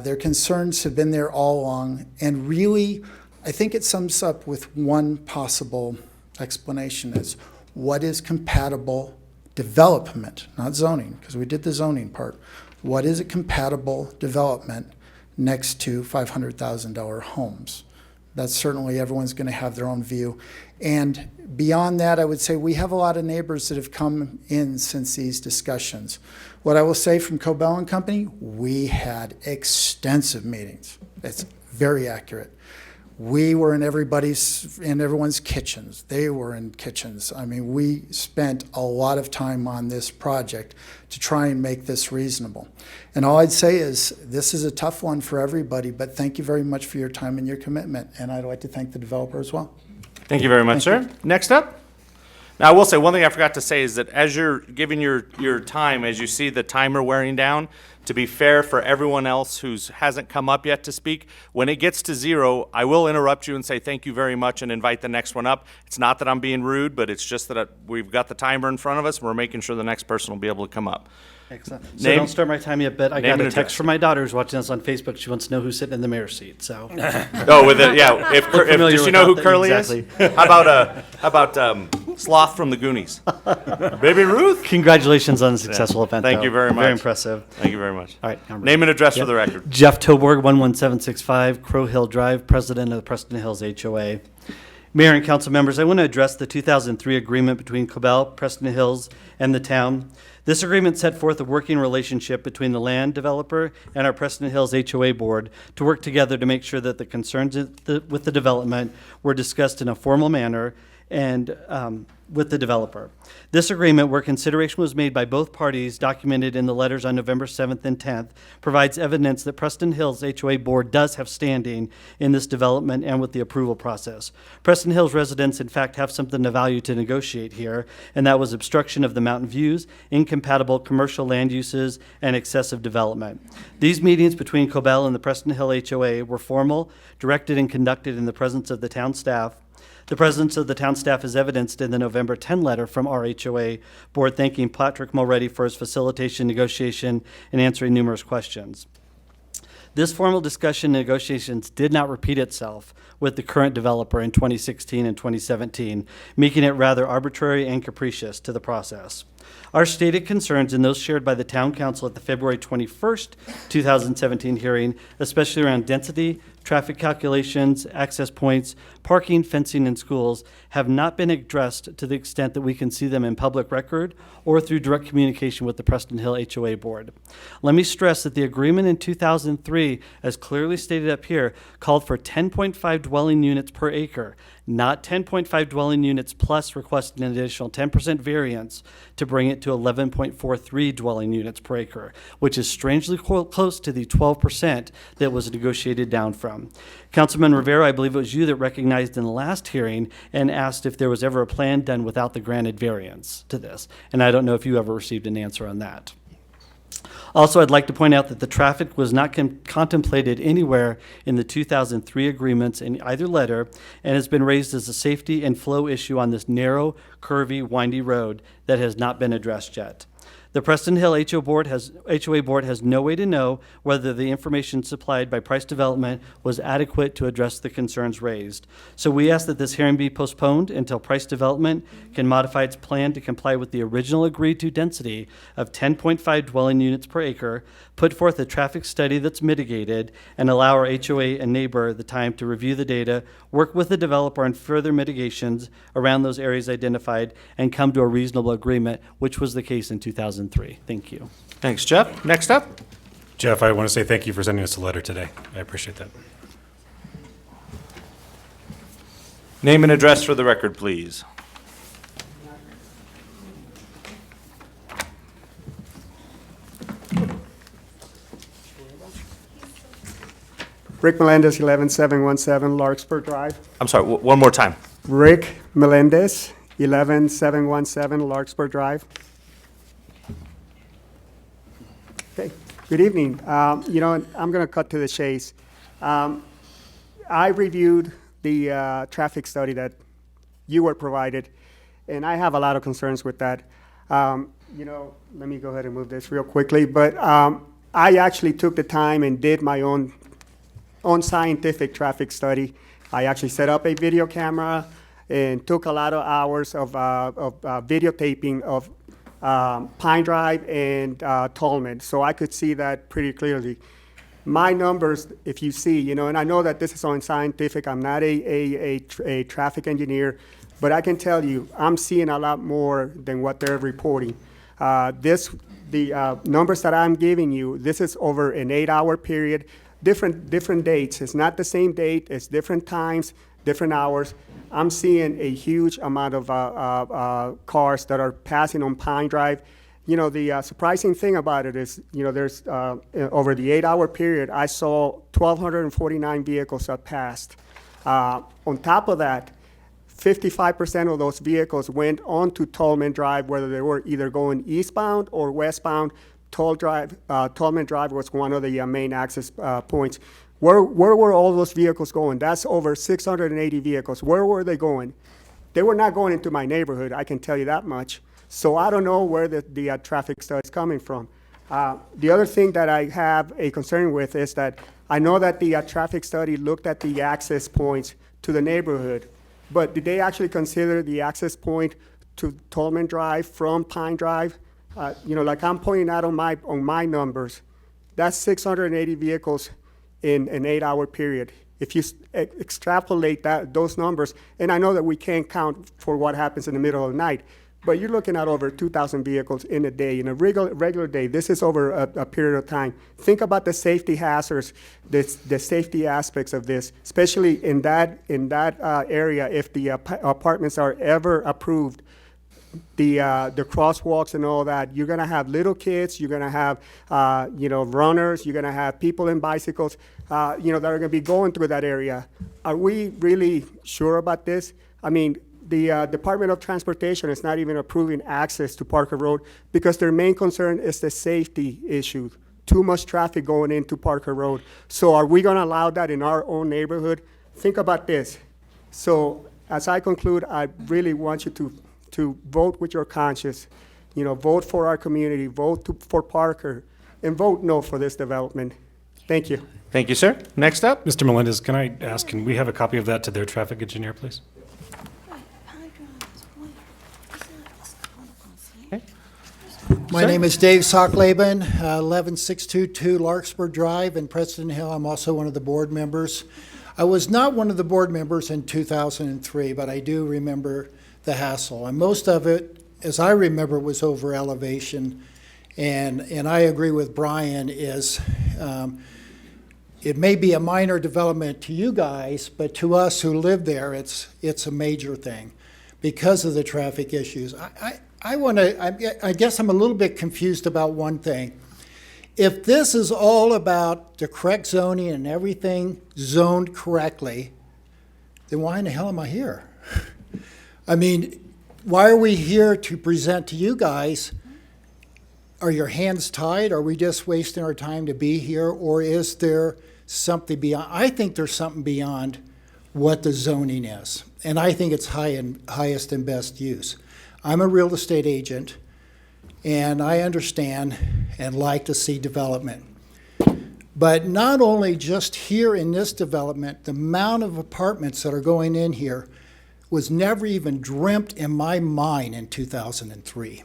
[SPEAKER 19] Their concerns have been there all along, and really, I think it sums up with one possible explanation: is what is compatible development, not zoning, because we did the zoning part. What is a compatible development next to $500,000 homes? That's certainly, everyone's going to have their own view. And beyond that, I would say we have a lot of neighbors that have come in since these discussions. What I will say from Cobell and Company, we had extensive meetings. It's very accurate. We were in everyone's kitchens. They were in kitchens. I mean, we spent a lot of time on this project to try and make this reasonable. And all I'd say is, this is a tough one for everybody, but thank you very much for your time and your commitment. And I'd like to thank the developer as well.
[SPEAKER 1] Thank you very much, sir. Next up. Now, I will say, one thing I forgot to say is that as you're giving your time, as you see the timer wearing down, to be fair for everyone else who hasn't come up yet to speak, when it gets to 0, I will interrupt you and say thank you very much and invite the next one up. It's not that I'm being rude, but it's just that we've got the timer in front of us, and we're making sure the next person will be able to come up.
[SPEAKER 20] Excellent. So don't start my time yet, but I got a text from my daughter who's watching us on Facebook. She wants to know who's sitting in the mayor's seat, so.
[SPEAKER 1] Oh, with it, yeah. Does she know who Curly is? How about Sloth from the Goonies? Baby Ruth?
[SPEAKER 20] Congratulations on a successful event,
[SPEAKER 1] Thank
[SPEAKER 20] though.
[SPEAKER 1] you very much.
[SPEAKER 20] Very impressive.
[SPEAKER 1] Thank you very much.
[SPEAKER 20] All right.
[SPEAKER 1] Name and address for the record.
[SPEAKER 20] Jeff Toborg, 11765 Crow Hill Drive, president of the Preston Hills HOA. Mayor and council members, I want to address the 2003 agreement between Cobell, Preston Hills, and the town. This agreement set forth a working relationship between the land developer and our Preston Hills HOA board to work together to make sure that the concerns with the development were discussed in a formal manner and with the developer. This agreement, where consideration was made by both parties, documented in the letters on November 7th and 10th, provides evidence that Preston Hills HOA Board does have standing in this development and with the approval process. Preston Hills residents, in fact, have something of value to negotiate here, and that was obstruction of the mountain views, incompatible commercial land uses and excessive development. These meetings between Cobell and the Preston Hill HOA were formal, directed, and conducted in the presence of the town staff. The presence of the town staff is evidenced in the November 10 letter from our HOA board thanking Patrick Mulready for his facilitation, negotiation, and answering numerous questions. This formal discussion and negotiations did not repeat itself with the current developer in 2016 and 2017, making it rather arbitrary and capricious to the process. Our stated concerns and those shared by the town council at the February 21st, 2017 hearing, especially around density, traffic calculations, access points, parking, fencing, and schools, have not been addressed to the extent that we can see them in public record or through direct communication with the Preston Hill HOA board. Let me stress that the agreement in 2003, as clearly stated up here, called for 10.5 dwelling units per acre, not 10.5 dwelling units plus requesting an additional 10% variance to bring it to 11.43 dwelling units per acre, which is strangely close to the 12% that was negotiated down from. Councilman Rivera, I believe it was you that recognized in the last hearing and asked if there was ever a plan done without the granted variance to this. And I don't know if you ever received an answer on that. Also, I'd like to point out that the traffic was not contemplated anywhere in the 2003 agreements in either letter and has been raised as a safety and flow issue on this narrow, curvy, windy road that has not been addressed yet. The Preston Hill HOA board has no way to know whether the information supplied by Price Development was adequate to address the concerns raised. So we ask that this hearing be postponed until Price Development can modify its plan to comply with the original agreed to density of 10.5 dwelling units per acre, put forth a traffic study that's mitigated, and allow our HOA and neighbor the time to review the data, work with the developer on further mitigations around those areas identified, and come to a reasonable agreement, which was the case in 2003. Thank you.
[SPEAKER 1] Thanks, Jeff. Next up.
[SPEAKER 5] Jeff, I want to say thank you for sending us a letter today. I appreciate that.
[SPEAKER 1] Name and address for the record, please.
[SPEAKER 21] Rick Melendez, 11717 Larkspur Drive.
[SPEAKER 1] I'm sorry, one more time.
[SPEAKER 21] Rick Melendez, 11717 Larkspur Drive. Okay, good evening. I'm going to cut to the chase. I reviewed the traffic study that you were provided, and I have a lot of concerns with that. Let me go ahead and move this real quickly, but I actually took the time and did my own scientific traffic study. I actually set up a video camera and took a lot of hours of videotaping of Pine Drive and Tolman, so I could see that pretty clearly. My numbers, if you see, and I know that this is on scientific, I'm not a traffic engineer, but I can tell you, I'm seeing a lot more than what they're reporting. The numbers that I'm giving you, this is over an 8-hour period, different dates. It's not the same date, it's different times, different hours. I'm seeing a huge amount of cars that are passing on Pine Drive. The surprising thing about it is, there's over the 8-hour period, I saw 1,249 vehicles that passed. On top of that, 55% of those vehicles went onto Tolman Drive, whether they were either going eastbound or westbound. Tolman Drive was one of the main access points. Where were all those vehicles going? That's over 680 vehicles. Where were they going? They were not going into my neighborhood, I can tell you that much. So I don't know where the traffic study is coming from. The other thing that I have a concern with is that I know that the traffic study looked at the access points to the neighborhood, but did they actually consider the access point to Tolman Drive from Pine Drive? Like I'm pointing out on my numbers, that's 680 vehicles in an 8-hour period. If you extrapolate those numbers, and I know that we can't count for what happens in the middle of the night, but you're looking at over 2,000 vehicles in a day. In a regular day, this is over a period of time. Think about the safety hazards, the safety aspects of this, especially in that area. If the apartments are ever approved, the crosswalks and all that, you're gonna have little kids, you're gonna have runners, you're gonna have people in bicycles, that are gonna be going through that area. Are we really sure about this? I mean, the Department of Transportation is not even approving access to Parker Road because their main concern is the safety issue. Too much traffic going into Parker Road. So are we gonna allow that in our own neighborhood? Think about this. So as I conclude, I really want you to vote with your conscience. You know, vote for our community, for Parker, and vote no for this development. Thank you.
[SPEAKER 1] Thank you, sir. Next up?
[SPEAKER 5] Mr. Melendez, can I ask, can we have a copy of that to their traffic engineer, please?
[SPEAKER 19] My name is Dave Socklaben, 11622 Larkspur Drive in Preston Hill. I'm also one of the board members. I was not one of the board members in 2003, but I do remember the hassle. And most of it, as I remember, was over elevation. And I agree with Brian, is it may be a minor development to you guys, but to us who live there, it's a major thing because of the traffic issues. I guess I'm a little bit confused about one thing. If this is all about the correct zoning and everything zoned correctly, then why in the hell am I here? I mean, why are we here to present to you guys? Are your hands tied? Are we just wasting our time to be here? Or is there something beyond? I think there's something beyond what the zoning is. And I think it's highest and best use. I'm a real estate agent, and I understand and like to see development. But not only just here in this development, the amount of apartments that are going in here was never even dreamt in my mind in 2003.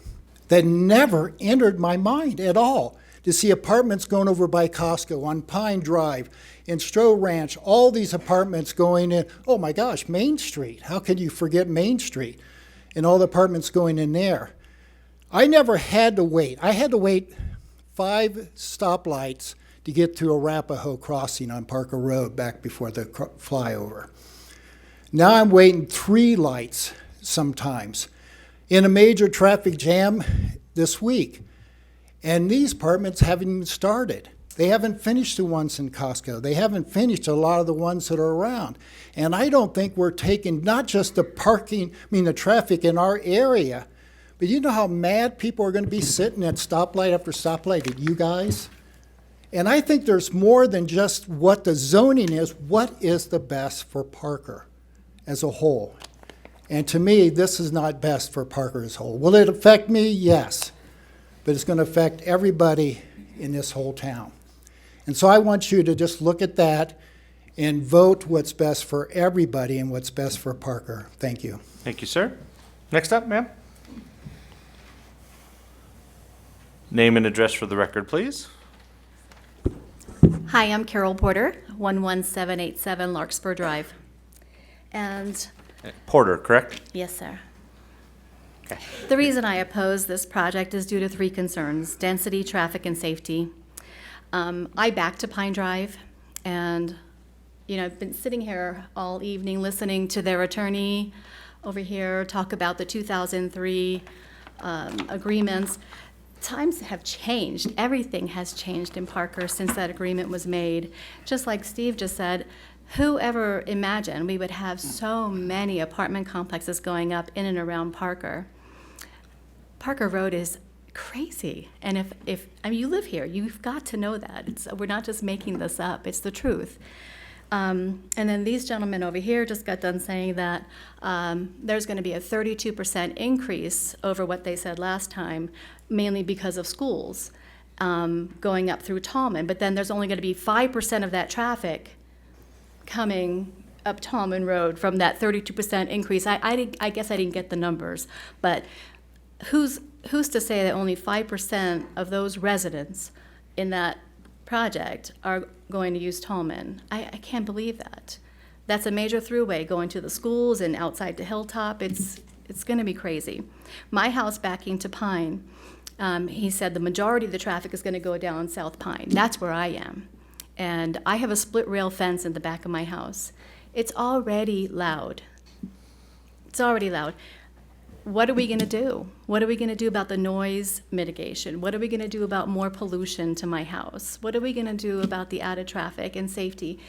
[SPEAKER 19] That never entered my mind at all. To see apartments going over by Costco, on Pine Drive, in Stroh Ranch, all these apartments going in. Oh my gosh, Main Street. How could you forget Main Street? And all the apartments going in there. I never had to wait. I had to wait 5 stoplights to get to Arapahoe Crossing on Parker Road back before the flyover. Now I'm waiting 3 lights sometimes in a major traffic jam this week. And these apartments haven't even started. They haven't finished the ones in Costco. They haven't finished a lot of the ones that are around. And I don't think we're taking not just the the traffic in our area, but you know how mad people are going to be sitting at stoplight after stoplight at you guys? And I think there's more than just what the zoning is. What is the best for Parker as a whole? And to me, this is not best for Parker as a whole. Will it affect me? Yes. But it's going to affect everybody in this whole town. And so I want you to just look at that and vote what's best for everybody and what's best for Parker. Thank you.
[SPEAKER 1] Thank you, sir. Next up, ma'am. Name and address for the record, please.
[SPEAKER 3] Hi, I'm Carol Porter, 11787 Larkspur Drive. And
[SPEAKER 1] Porter, correct?
[SPEAKER 3] yes, sir.
[SPEAKER 1] Okay.
[SPEAKER 3] The reason I oppose this project is due to 3 concerns: density, traffic, and safety. I back to Pine Drive, and I've been sitting here all evening listening to their attorney over here talk about the 2003 agreements. Times have changed. Everything has changed in Parker since that agreement was made. Just like Steve just said, who ever imagined we would have so many apartment complexes going up in and around Parker? Parker Road is crazy. And if you live here, you've got to know that. We're not just making this up. It's the truth. And then these gentlemen over here just got done saying that there's going to be a 32% increase over what they said last time, mainly because of schools going up through Tallman. But then there's only going to be 5% of that traffic coming up Tallman Road from that 32% increase. I guess I didn't get the numbers, but who's to say that only 5% of those residents in that project are going to use Tallman? I can't believe that. That's a major throughway going to the schools and outside to Hilltop. It's going to be crazy. My house backing to Pine, he said the majority of the traffic is going to go down South Pine. That's where I am. And I have a split rail fence in the back of my house. It's already loud. It's already loud. What are we going to do? What are we going to do about the noise mitigation? What are we going to do about more pollution to my house? What are we going to do about the added traffic and safety?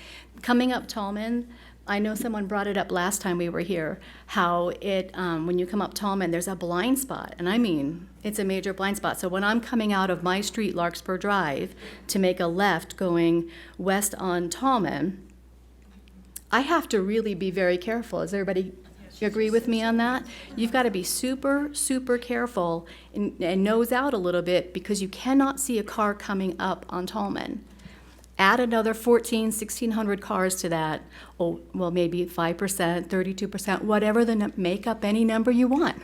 [SPEAKER 3] Coming up Tallman, I know someone brought it up last time we were here, how it, when you come up Tallman, there's a blind spot, and I mean, it's a major blind spot. So when I'm coming out of my street, Larkspur Drive, to make a left going west on Tallman, I have to really be very careful. Does everybody agree with me on that? You've got to be super, super careful and nose out a little bit because you cannot see a car coming up on Tallman. Add another 1,600 cars to that, oh, well, maybe 5%, 32%, whatever make up any number you want.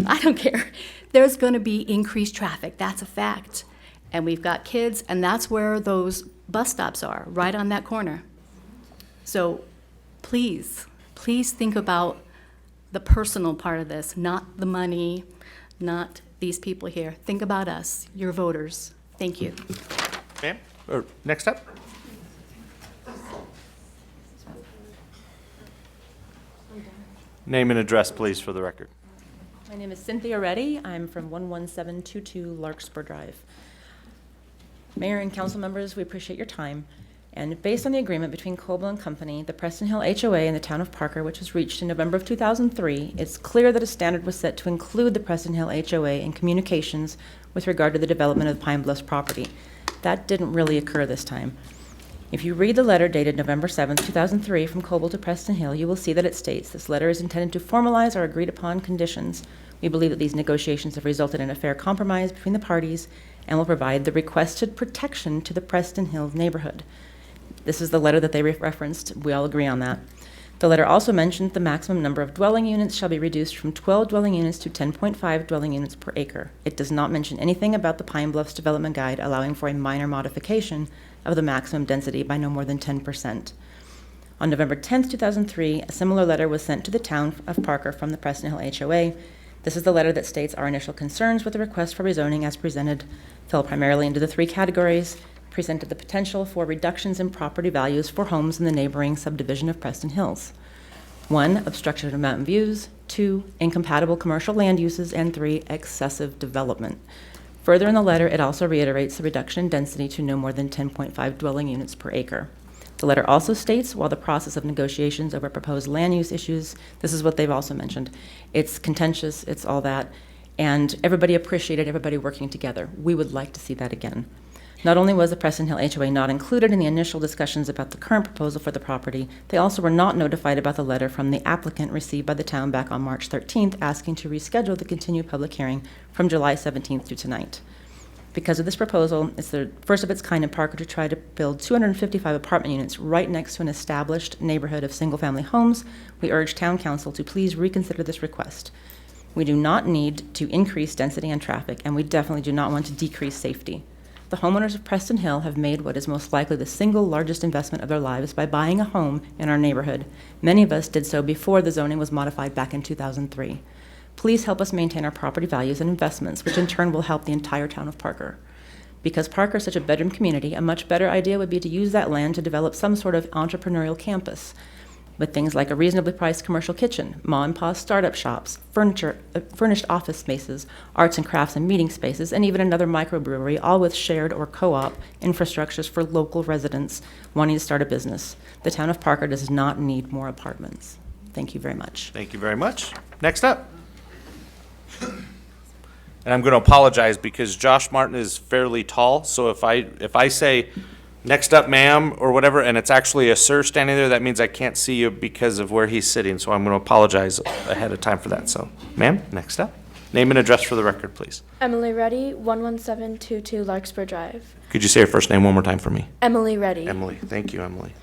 [SPEAKER 3] I don't care. There's going to be increased traffic. That's a fact. And we've got kids, and that's where those bus stops are, right on that corner. So please, please think about the personal part of this, not the money, not these people here. Think about us, your voters. Thank you.
[SPEAKER 1] Ma'am, or next up? Name and address, please, for the record.
[SPEAKER 6] My name is Cynthia Reddy. I'm from 11722 Larkspur Drive. Mayor and council members, we appreciate your time. And based on the agreement between Coble and Company, the Preston Hill HOA, and the town of Parker, which was reached in November of 2003, it's clear that a standard was set to include the Preston Hill HOA in communications with regard to the development of the Pine Bluffs property. That didn't really occur this time. If you read the letter dated November 7th, 2003 from Coble to Preston Hill, you will see that it states, this letter is intended to formalize our agreed upon conditions. We believe that these negotiations have resulted in a fair compromise between the parties and will provide the requested protection to the Preston Hill neighborhood. This is the letter that they referenced. We all agree on that. The letter also mentioned the maximum number of dwelling units shall be reduced from 12 dwelling units to 10.5 dwelling units per acre. It does not mention anything about the Pine Bluffs Development Guide allowing for a minor modification of the maximum density by no more than 10%. On November 10th, 2003, a similar letter was sent to the town of Parker from the Preston Hill HOA. This is the letter that states our initial concerns with the request for rezoning as presented fell primarily into the three categories, presented the potential for reductions in property values for homes in the neighboring subdivision of Preston Hills. 1, obstruction of mountain views. 2, incompatible commercial land uses. And 3, excessive development. Further in the letter, it also reiterates the reduction in density to no more than 10.5 dwelling units per acre. The letter also states, while the process of negotiations over proposed land use issues, this is what they've also mentioned, it's contentious, it's all that, and everybody appreciated everybody working together. We would like to see that again. Not only was the Preston Hill HOA not included in the initial discussions about the current proposal for the property, they also were not notified about the letter from the applicant received by the town back on March 13th asking to reschedule the continued public hearing from July 17th to tonight. Because of this proposal, it's the first of its kind in Parker to try to build 255 apartment units right next to an established neighborhood of single-family homes. We urge town council to please reconsider this request. We do not need to increase density and traffic, and we definitely do not want to decrease safety. The homeowners of Preston Hill have made what is most likely the single largest investment of their lives by buying a home in our neighborhood. Many of us did so before the zoning was modified back in 2003. Please help us maintain our property values and investments, which in turn will help the entire town of Parker. Because Parker is such a bedroom community, a much better idea would be to use that land to develop some sort of entrepreneurial campus with things like a reasonably priced commercial kitchen, ma-and-pa startup shops, furnished office spaces, arts and crafts and meeting spaces, and even another microbrewery, all with shared or co-op infrastructures for local residents wanting to start a business. The town of Parker does not need more apartments. Thank you very much.
[SPEAKER 1] Thank you very much. Next up. And I'm going to apologize because Josh Martin is fairly tall, so if I say, next up, ma'am, or whatever, and it's actually a sir standing there, that means I can't see you because of where he's sitting, so I'm going to apologize ahead of time for that. So, ma'am, next up. Name and address for the record, please.
[SPEAKER 4] Emily Reddy, 11722 Larkspur Drive.
[SPEAKER 1] Could you say your first name one more time for me?
[SPEAKER 4] Emily Reddy.
[SPEAKER 1] Emily. Thank you, Emily.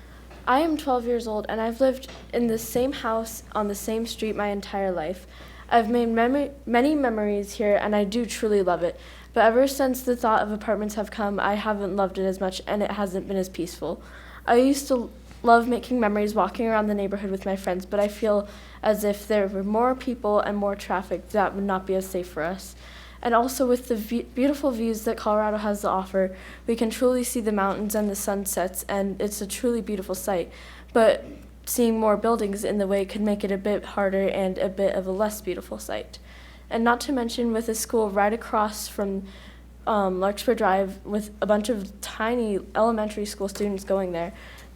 [SPEAKER 4] I am 12 years old, and I've lived in the same house on the same street my entire life. I've made many memories here, and I do truly love it. But ever since the thought of apartments have come, I haven't loved it as much, and it hasn't been as peaceful. I used to love making memories walking around the neighborhood with my friends, but I feel as if there were more people and more traffic, that would not be as safe for us. And also with the beautiful views that Colorado has to offer, we can truly see the mountains and the sunsets, and it's a truly beautiful sight. But seeing more buildings in the way could make it a bit harder and a bit of a less beautiful sight. And not to mention with a school right across from Larkspur Drive with a bunch of tiny elementary school students going there,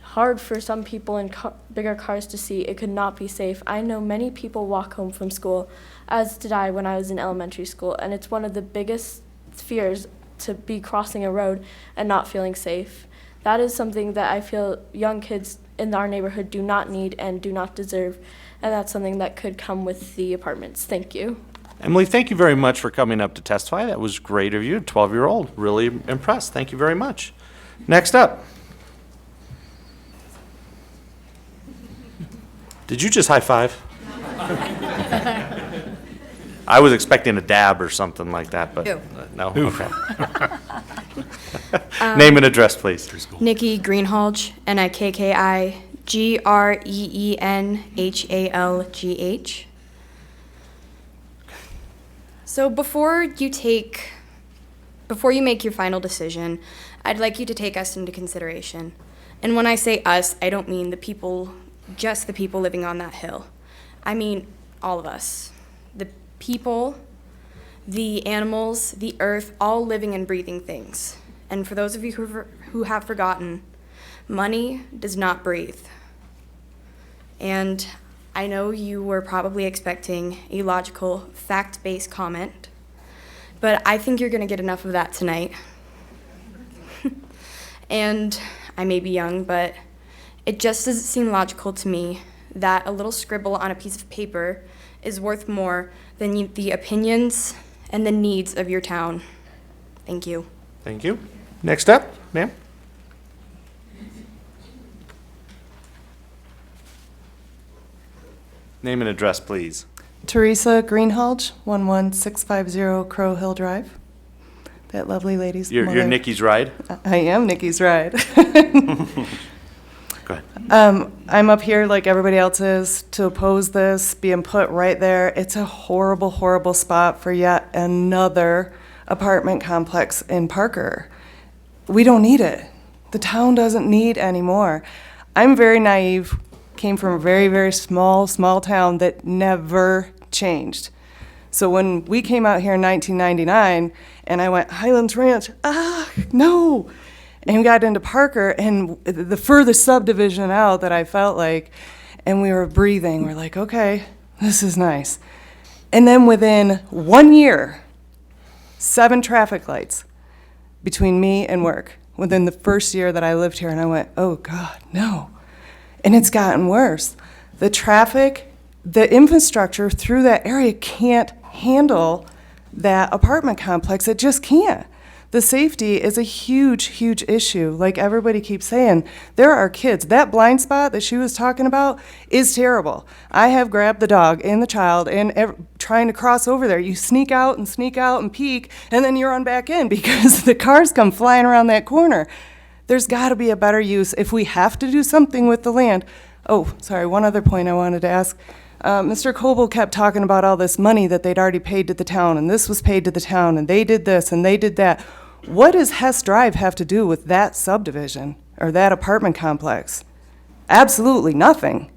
[SPEAKER 4] hard for some people in bigger cars to see. It could not be safe. I know many people walk home from school, as did I when I was in elementary school, and it's one of the biggest fears to be crossing a road and not feeling safe. That is something that I feel young kids in our neighborhood do not need and do not deserve, and that's something that could come with the apartments. Thank you.
[SPEAKER 1] Emily, thank you very much for coming up to testify. That was great of you, 12-year-old. Really impressed. Thank you very much. Next up. Did you just high five? I was expecting a dab or something like that, but no. Okay. Name and address, please.
[SPEAKER 8] Nikki Greenhalgh, NIKKI-GREENHALGH. So before you make your final decision, I'd like you to take us into consideration. And when I say us, I don't mean the people, just the people living on that hill. I mean all of us. The people, the animals, the earth, all living and breathing things. And for those of you who have forgotten, money does not breathe. And I know you were probably expecting a logical, fact-based comment, but I think you're going to get enough of that tonight. And I may be young, but it just doesn't seem logical to me that a little scribble on a piece of paper is worth more than the opinions and the needs of your town. Thank you.
[SPEAKER 1] Thank you. Next up, ma'am. Name and address, please.
[SPEAKER 22] Teresa Greenhalgh, 11650 Crow Hill Drive. That lovely lady's
[SPEAKER 1] You're
[SPEAKER 22] mother.
[SPEAKER 1] Nikki's ride?
[SPEAKER 22] I am Nikki's ride.
[SPEAKER 1] Go ahead.
[SPEAKER 22] I'm up here like everybody else is to oppose this being put right there. It's a horrible, horrible spot for yet another apartment complex in Parker. We don't need it. The town doesn't need any more. I'm very naive, came from a very, very small town that never changed. So when we came out here in 1999 and I went, Highlands Ranch, no. And we got into Parker, and the furthest subdivision out that I felt like, and we were breathing, we're like, okay, this is nice. And then within 1 year, 7 traffic lights between me and work within the first year that I lived here, and I went, oh God, no. And it's gotten worse. The traffic, the infrastructure through that area can't handle that apartment complex. It just can't. The safety is a huge, huge issue. Like everybody keeps saying, there are kids. That blind spot that she was talking about is terrible. I have grabbed the dog and the child and trying to cross over there. You sneak out and peek, and then you run back in because the cars come flying around that corner. There's got to be a better use if we have to do something with the land. Oh, sorry, one other point I wanted to ask. Mr. Coble kept talking about all this money that they'd already paid to the town, and this was paid to the town, and they did this, and they did that. What does Hess Drive have to do with that subdivision or that apartment complex? Absolutely nothing.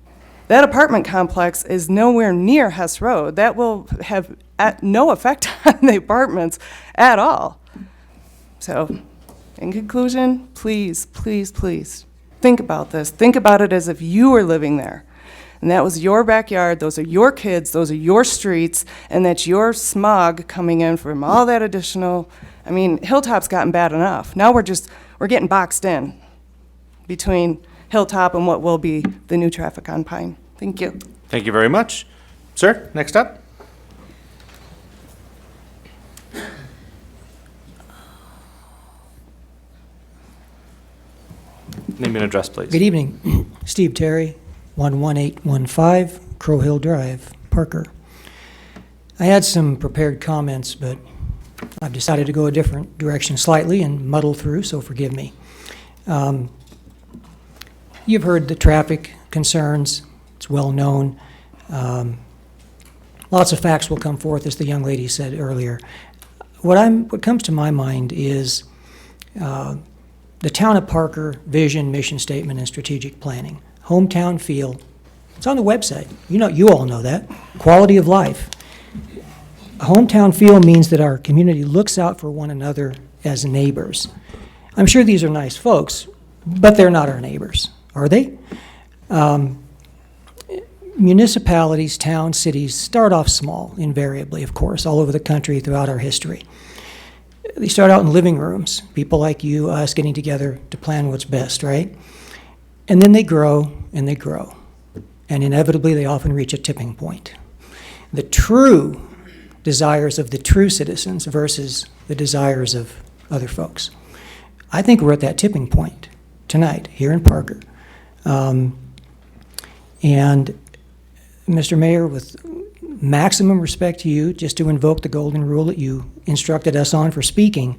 [SPEAKER 22] That apartment complex is nowhere near Hess Road. That will have no effect on the apartments at all. So, in conclusion, please, please, please, think about this. Think about it as if you were living there. And that was your backyard, those are your kids, those are your streets, and that's your smog coming in from all that additional. I mean, Hilltop's gotten bad enough. Now we're getting boxed in between Hilltop and what will be the new traffic on Pine. Thank you.
[SPEAKER 1] Thank you very much. Sir, next up. Name and address, please.
[SPEAKER 23] Good evening. Steve Terry, 11815 Crow Hill Drive, Parker. I had some prepared comments, but I've decided to go a different direction slightly and muddle through, so forgive me. You've heard the traffic concerns. It's well known. Lots of facts will come forth, as the young lady said earlier. What comes to my mind is the Town of Parker vision, mission statement, and strategic planning. Hometown feel. It's on the website. You all know that. Quality of life. A hometown feel means that our community looks out for one another as neighbors. I'm sure these are nice folks, but they're not our neighbors. Are they? Municipalities, towns, cities start off small, invariably, of course, all over the country throughout our history. They start out in living rooms, people like you, us, getting together to plan what's best, right? And then they grow and they grow. And inevitably, they often reach a tipping point. The true desires of the true citizens versus the desires of other folks. I think we're at that tipping point tonight here in Parker. And Mr. Mayor, with maximum respect to you, just to invoke the golden rule that you instructed us on for speaking,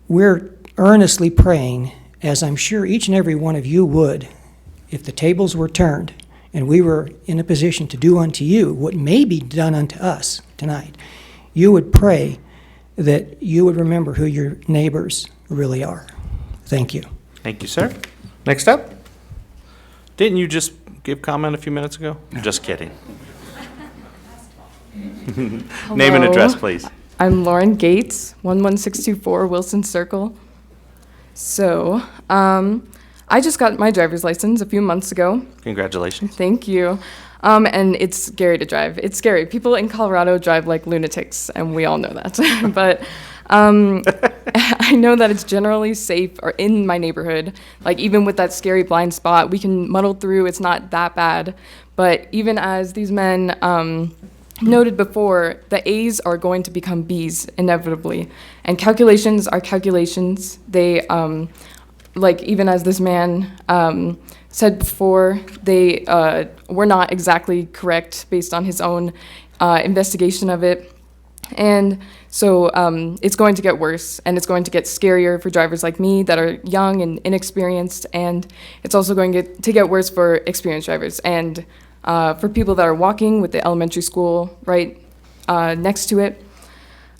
[SPEAKER 23] we're earnestly praying, as I'm sure each and every one of you would, if the tables were turned and we were in a position to do unto you what may be done unto us tonight, you would pray that you would remember who your neighbors really are. Thank you.
[SPEAKER 1] Thank you, sir. Next up. Didn't you just give comment a few minutes ago? Just kidding. Name and address, please.
[SPEAKER 9] I'm Lauren Gates, 11624 Wilson Circle. So, I just got my driver's license a few months ago.
[SPEAKER 1] Congratulations.
[SPEAKER 9] Thank you. And it's scary to drive. It's scary. People in Colorado drive like lunatics, and we all know that. But I know that it's generally safe or in my neighborhood. Like even with that scary blind spot, we can muddle through. It's not that bad. But even as these men noted before, the A's are going to become B's inevitably. And calculations are calculations. They, like even as this man said before, they were not exactly correct based on his own investigation of it. And so it's going to get worse, and it's going to get scarier for drivers like me that are young and inexperienced, and it's also going to get worse for experienced drivers. And for people that are walking with the elementary school right next to it,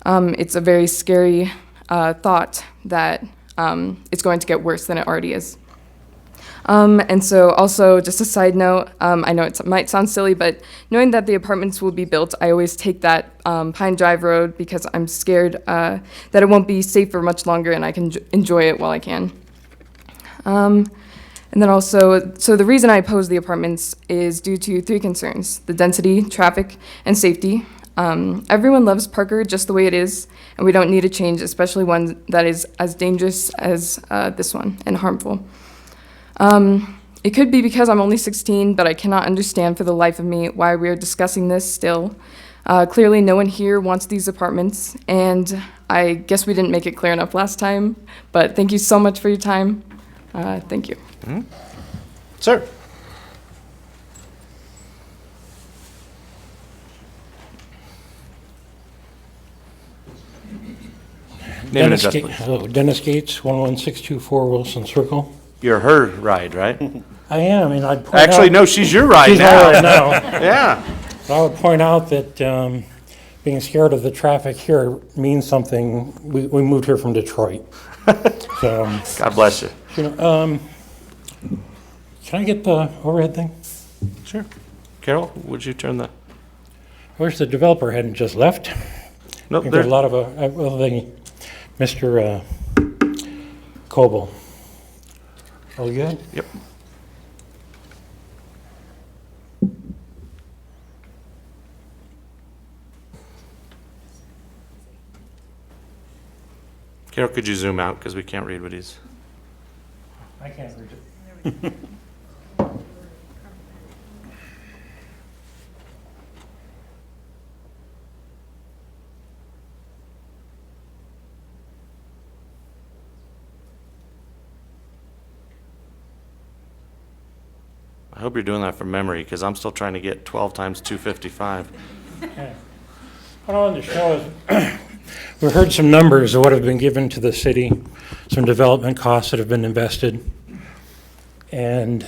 [SPEAKER 9] it's a very scary thought that it's going to get worse than it already is. And so also, just a side note, I know it might sound silly, but knowing that the apartments will be built, I always take that Pine Drive Road because I'm scared that it won't be safe for much longer and I can enjoy it while I can. And then also, so the reason I oppose the apartments is due to three concerns: the density, traffic, and safety. Everyone loves Parker just the way it is, and we don't need a change, especially one that is as dangerous as this one and harmful. It could be because I'm only 16, but I cannot understand for the life of me why we are discussing this still. Clearly, no one here wants these apartments, and I guess we didn't make it clear enough last time, but thank you so much for your time. Thank you.
[SPEAKER 1] Mm-hmm. Sir. Name and address, please.
[SPEAKER 10] Hello, Dennis Gates, 11624 Wilson Circle.
[SPEAKER 1] You're her ride, right?
[SPEAKER 10] I am, and I'd point
[SPEAKER 1] Actually,
[SPEAKER 10] out,
[SPEAKER 1] no, she's your ride
[SPEAKER 10] she's
[SPEAKER 1] now.
[SPEAKER 10] my ride now.
[SPEAKER 1] Yeah.
[SPEAKER 10] But I would point out that being scared of the traffic here means something. We moved here from Detroit. So,
[SPEAKER 1] God bless you.
[SPEAKER 10] You know, can I get the overhead thing?
[SPEAKER 1] Sure. Carol, would you turn the...
[SPEAKER 10] I wish the developer hadn't just left.
[SPEAKER 1] Nope,
[SPEAKER 10] There's a lot of, Mr. Coble. All good?
[SPEAKER 1] Yep. Carol, could you zoom out because we can't read what he's...
[SPEAKER 10] I can't read it.
[SPEAKER 1] I hope you're doing that from memory because I'm still trying to get 12 times 255.
[SPEAKER 10] Yeah. What I wanted to show is we heard some numbers of what have been given to the city, some development costs that have been invested. And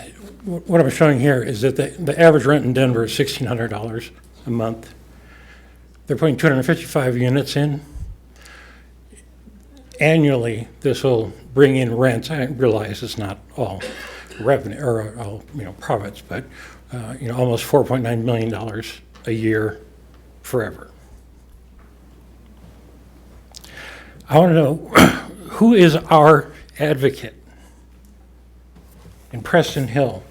[SPEAKER 10] what I'm showing here is that the average rent in Denver is $1,600 a month. They're putting 255 units in. Annually, this will bring in rents. I realize it's not all revenue or all profits, but almost $4.9 million a year forever. I want to know who is our advocate? in Preston Hill.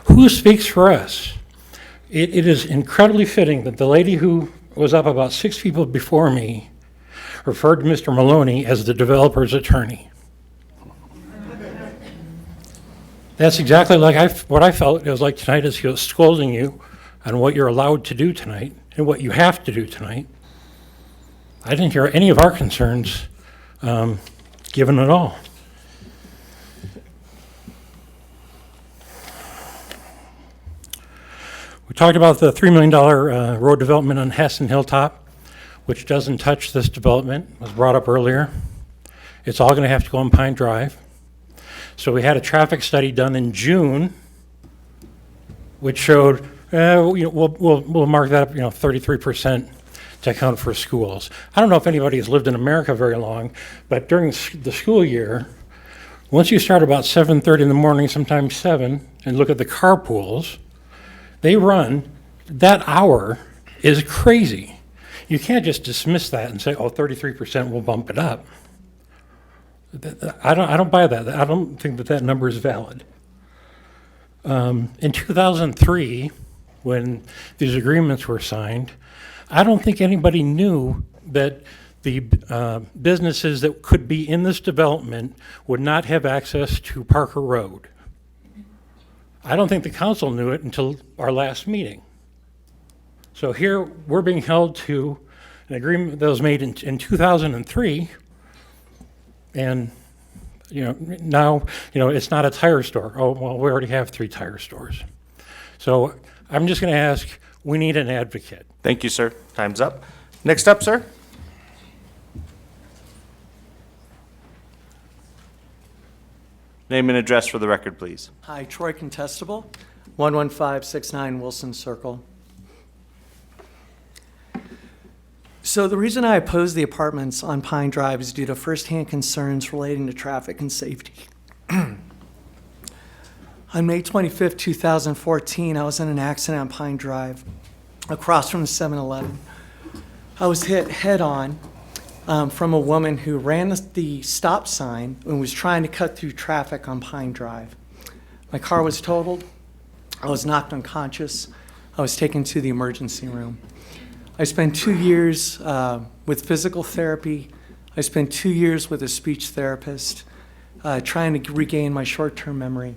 [SPEAKER 10] Who speaks for us? It is incredibly fitting that the lady who was up about 6 people before me referred to Mr. Maloney as the developer's attorney. That's exactly like what I felt it was like tonight, as he was scolding you on what you're allowed to do tonight and what you have to do tonight. I didn't hear any of our concerns given at all. We talked about the $3 million road development on Heston Hilltop, which doesn't touch this development. It was brought up earlier. It's all going to have to go on Pine Drive. So we had a traffic study done in June, which showed we'll mark that up 33% to account for schools. I don't know if anybody has lived in America very long, but during the school year, once you start about 7:30 in the morning, sometimes 7, and look at the carpools, they run, that hour is crazy. You can't just dismiss that and say, oh, 33% will bump it up. I don't buy that. I don't think that number is valid. In 2003, when these agreements were signed, I don't think anybody knew that the businesses that could be in this development would not have access to Parker Road. I don't think the council knew it until our last meeting. So here, we're being held to an agreement that was made in 2003, and now it's not a tire store. Oh, well, we already have 3 tire stores. So I'm just going to ask, we need an advocate.
[SPEAKER 1] Thank you, sir. Time's up. Next up, sir. Name and address for the record, please.
[SPEAKER 7] Hi, Troy Contestable, 11569 Wilson Circle. So the reason I oppose the apartments on Pine Drive is due to firsthand concerns relating to traffic and safety. On May 25th, 2014, I was in an accident on Pine Drive across from the 7-Eleven. I was hit head-on from a woman who ran the stop sign and was trying to cut through traffic on Pine Drive. My car was totaled. I was knocked unconscious. I was taken to the emergency room. I spent 2 years with physical therapy. I spent 2 years with a speech therapist trying to regain my short-term memory.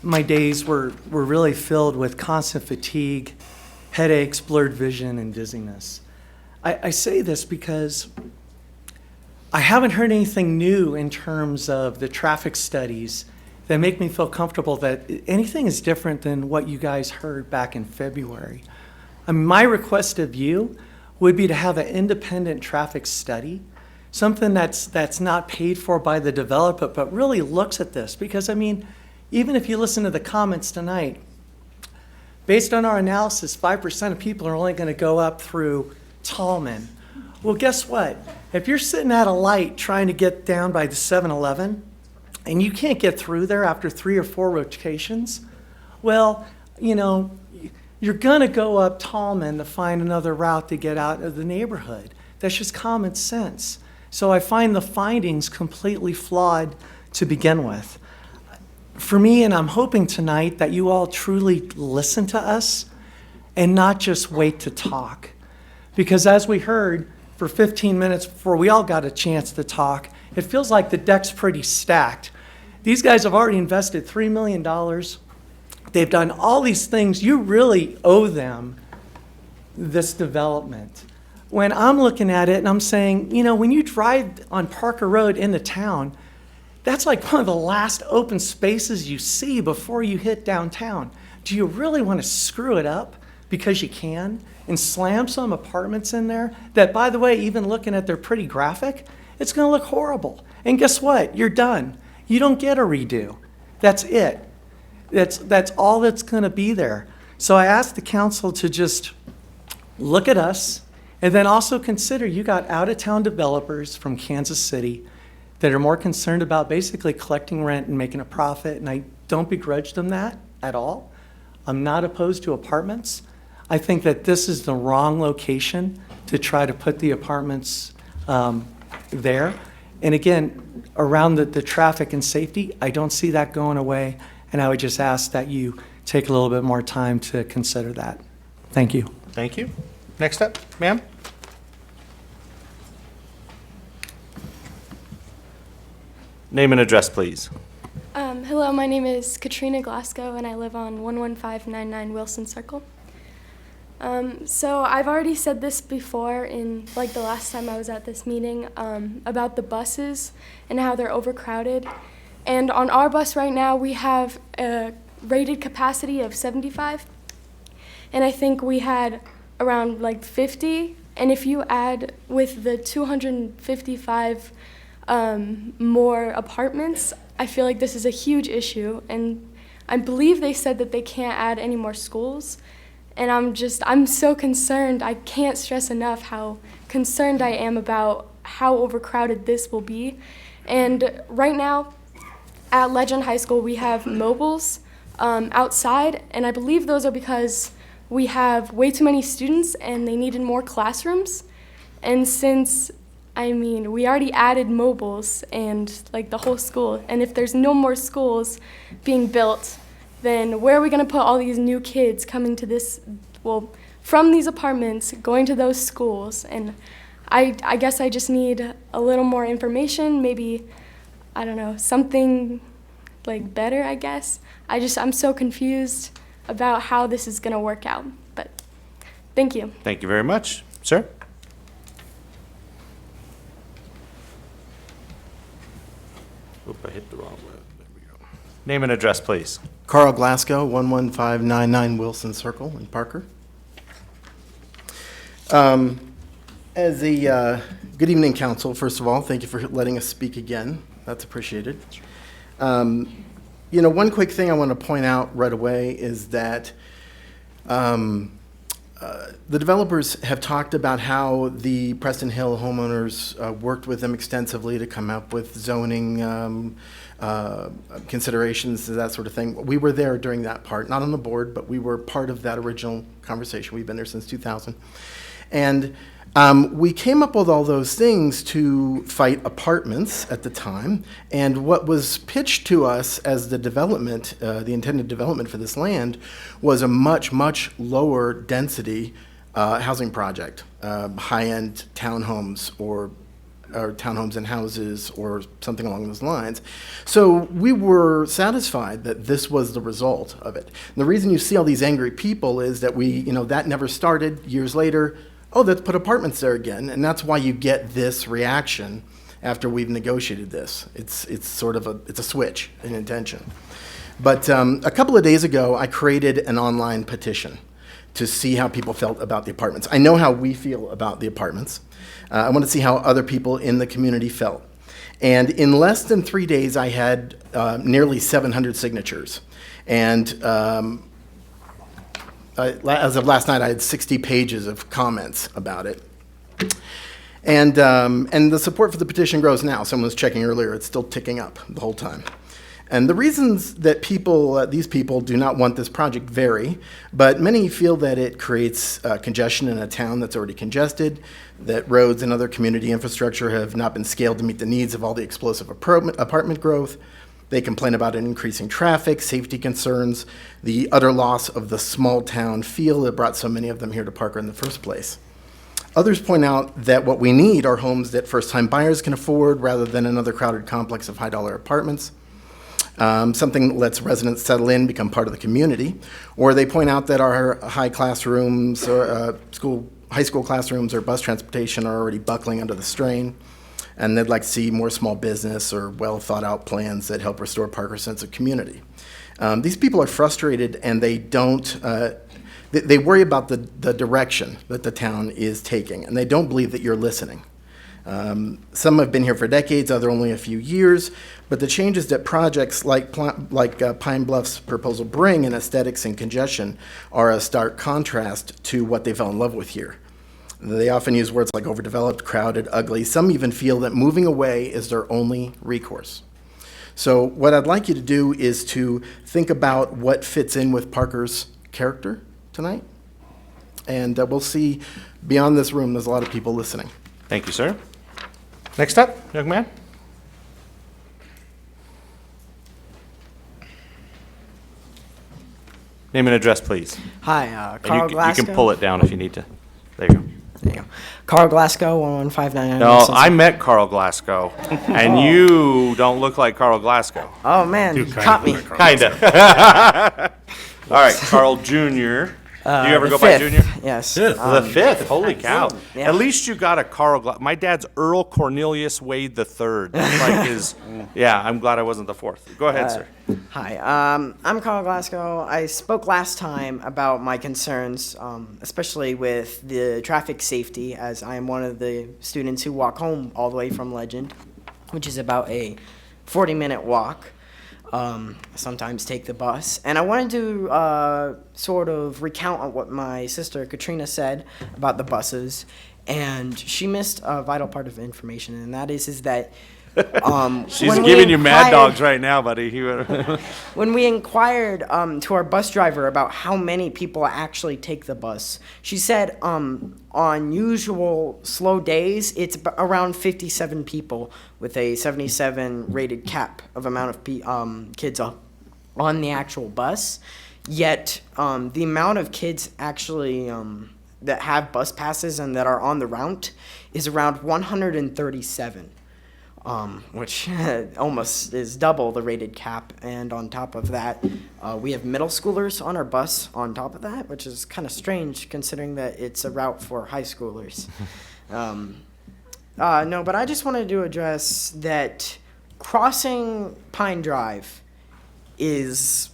[SPEAKER 7] My days were really filled with constant fatigue, headaches, blurred vision, and dizziness. I say this because I haven't heard anything new in terms of the traffic studies that make me feel comfortable that anything is different than what you guys heard back in February. I mean, my request of you would be to have an independent traffic study, something that's not paid for by the developer, but really looks at this. Because, I mean, even if you listen to the comments tonight, based on our analysis, 5% of people are only going to go up through Tallman. Well, guess what? If you're sitting at a light trying to get down by the 7-Eleven, and you can't get through there after 3 or 4 rotations, well, you're going to go up Tallman to find another route to get out of the neighborhood. That's just common sense. So I find the findings completely flawed to begin with. For me, and I'm hoping tonight that you all truly listen to us and not just wait to talk. Because as we heard for 15 minutes before we all got a chance to talk, it feels like the deck's pretty stacked. These guys have already invested $3 million. They've done all these things. You really owe them this development. When I'm looking at it and I'm saying, when you drive on Parker Road into town, that's like one of the last open spaces you see before you hit downtown. Do you really want to screw it up because you can and slam some apartments in there that, by the way, even looking at their pretty graphic, it's going to look horrible. And guess what? You're done. You don't get a redo. That's it. That's all that's going to be there. So I asked the council to just look at us and then also consider you got out-of-town developers from Kansas City that are more concerned about basically collecting rent and making a profit, and I don't begrudge them that at all. I'm not opposed to apartments. I think that this is the wrong location to try to put the apartments there. And again, around the traffic and safety, I don't see that going away, and I would just ask that you take a little bit more time to consider that. Thank you.
[SPEAKER 1] Thank you. Next up, ma'am. Name and address, please.
[SPEAKER 11] Hello, my name is Katrina Glasgow, and I live on 11599 Wilson Circle. So I've already said this before in like the last time I was at this meeting about the buses and how they're overcrowded. And on our bus right now, we have a rated capacity of 75. And I think we had around like 50. And if you add with the 255 more apartments, I feel like this is a huge issue. And I believe they said that they can't add any more schools. And I'm so concerned. I can't stress enough how concerned I am about how overcrowded this will be. And right now at Legend High School, we have mobiles outside, and I believe those are because we have way too many students and they needed more classrooms. And since, I mean, we already added mobiles and like the whole school, and if there's no more schools being built, then where are we going to put all these new kids coming to this, well, from these apartments, going to those schools? And I guess I just need a little more information, maybe, I don't know, something like better, I guess. I'm so confused about how this is going to work out, but thank you.
[SPEAKER 1] Thank you very much. Sir? Oop, I hit the wrong one. There we go. Name and address, please.
[SPEAKER 12] Carl Glasgow, 11599 Wilson Circle in Parker. As a good evening, council. First of all, thank you for letting us speak again. That's appreciated. You know, one quick thing I want to point out right away is that the developers have talked about how the Preston Hill homeowners worked with them extensively to come up with zoning considerations, that sort of thing. We were there during that part, not on the board, but we were part of that original conversation. We've been there since 2000. And we came up with all those things to fight apartments at the time. And what was pitched to us as the development, the intended development for this land, was a much, much lower density housing project, high-end townhomes or townhomes and houses or something along those lines. So we were satisfied that this was the result of it. And the reason you see all these angry people is that that never started. Years later, oh, let's put apartments there again. And that's why you get this reaction after we've negotiated this. It's sort of it's a switch in intention. But a couple of days ago, I created an online petition to see how people felt about the apartments. I know how we feel about the apartments. I want to see how other people in the community felt. And in less than 3 days, I had nearly 700 signatures. And as of last night, I had 60 pages of comments about it. And the support for the petition grows now. Someone was checking earlier, it's still ticking up the whole time. And the reasons that these people do not want this project vary, but many feel that it creates congestion in a town that's already congested, that roads and other community infrastructure have not been scaled to meet the needs of all the explosive apartment growth. They complain about an increasing traffic, safety concerns, the utter loss of the small town feel that brought so many of them here to Parker in the first place. Others point out that what we need are homes that first-time buyers can afford rather than another crowded complex of high-dollar apartments. Something that lets residents settle in, become part of the community. Or they point out that our high classrooms, or high school classrooms or bus transportation are already buckling under the strain. And they'd like to see more small business or well-thought-out plans that help restore Parker's sense of community. These people are frustrated, and they don't. They worry about the direction that the town is taking, and they don't believe that you're listening. Some have been here for decades, others only a few years, but the changes that projects like Pine Bluff's proposal bring in aesthetics and congestion are a stark contrast to what they fell in love with here. They often use words like overdeveloped, crowded, ugly. Some even feel that moving away is their only recourse. So what I'd like you to do is to think about what fits in with Parker's character tonight. And we'll see beyond this room, there's a lot of people listening.
[SPEAKER 1] Thank you, sir. Next up, young man. Name and address, please.
[SPEAKER 14] Hi,
[SPEAKER 1] And
[SPEAKER 14] Carl
[SPEAKER 1] you
[SPEAKER 14] Glasgow.
[SPEAKER 1] can pull it down if you need to. There you go.
[SPEAKER 14] There you go. Carl Glasgow, 11599.
[SPEAKER 1] No,
[SPEAKER 14] Wilson
[SPEAKER 1] I met Carl Glasgow, and you don't look like Carl Glasgow.
[SPEAKER 14] Oh, man, you caught me.
[SPEAKER 1] Kinda. All right, Carl Jr. Do you ever
[SPEAKER 14] the
[SPEAKER 1] go by
[SPEAKER 14] fifth,
[SPEAKER 1] Junior?
[SPEAKER 14] yes.
[SPEAKER 1] The fifth. Holy cow!
[SPEAKER 14] Yeah.
[SPEAKER 1] At least you got a Carl. My dad's Earl Cornelius Wade III. That's like his. Yeah, I'm glad I wasn't the fourth. Go ahead, sir.
[SPEAKER 14] Hi, I'm Carl Glasgow. I spoke last time about my concerns, especially with the traffic safety, as I am one of the students who walk home all the way from Legend, which is about a 40-minute walk. Sometimes take the bus. And I wanted to sort of recount on what my sister Katrina said about the buses. And she missed a vital part of information, and that is that
[SPEAKER 1] She's
[SPEAKER 14] when we
[SPEAKER 1] giving you mad
[SPEAKER 14] inquired-
[SPEAKER 1] dogs right now, buddy.
[SPEAKER 14] When we inquired to our bus driver about how many people actually take the bus, she said on usual slow days, it's around 57 people with a 77 rated cap of amount of kids on the actual bus. Yet the amount of kids actually that have bus passes and that are on the route is around 137. Which almost is double the rated cap. And on top of that, we have middle schoolers on our bus on top of that, which is kind of strange considering that it's a route for high schoolers. No, but I just wanted to address that crossing Pine Drive is